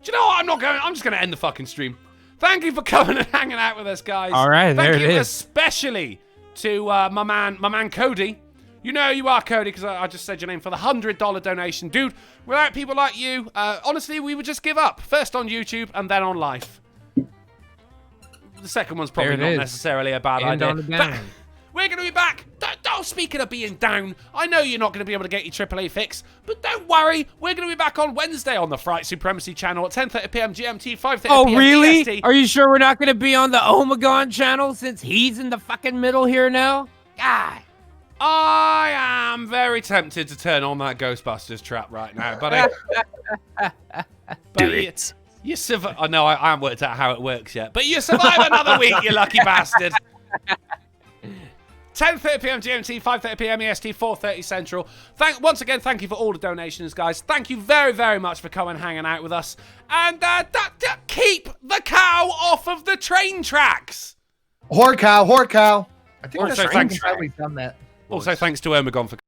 Do you know what? I'm not going. I'm just gonna end the fucking stream. Thank you for coming and hanging out with us, guys. All right. Thank you especially to my man Cody. You know you are, Cody, because I just said your name for the $100 donation. Dude, without people like you, honestly, we would just give up. First on YouTube and then on life. The second one's probably not necessarily a bad idea. We're going to be back. Speaking of being down, I know you're not going to be able to get your AAA fix, but don't worry. We're going to be back on Wednesday on the Fright Supremacy channel at 10:30 p.m. GMT, 5:30 p.m. Oh, really? EST. Are you sure we're not going to be on the Omegon channel since he's in the fucking middle here now? God. I am very tempted to turn on that Ghostbusters trap right now, but do it. You survive. I know I haven't worked out how it works yet, but you survive another week, you lucky bastard. 10:30 p.m. GMT, 5:30 p.m. EST, 4:30 Central. Once again, thank you for all the donations, guys. Thank you very, very much for coming and hanging out with us. And keep the cow off of the train tracks. Whore cow. I think Also, that's thanks. we've done that. Also, thanks to Omegon for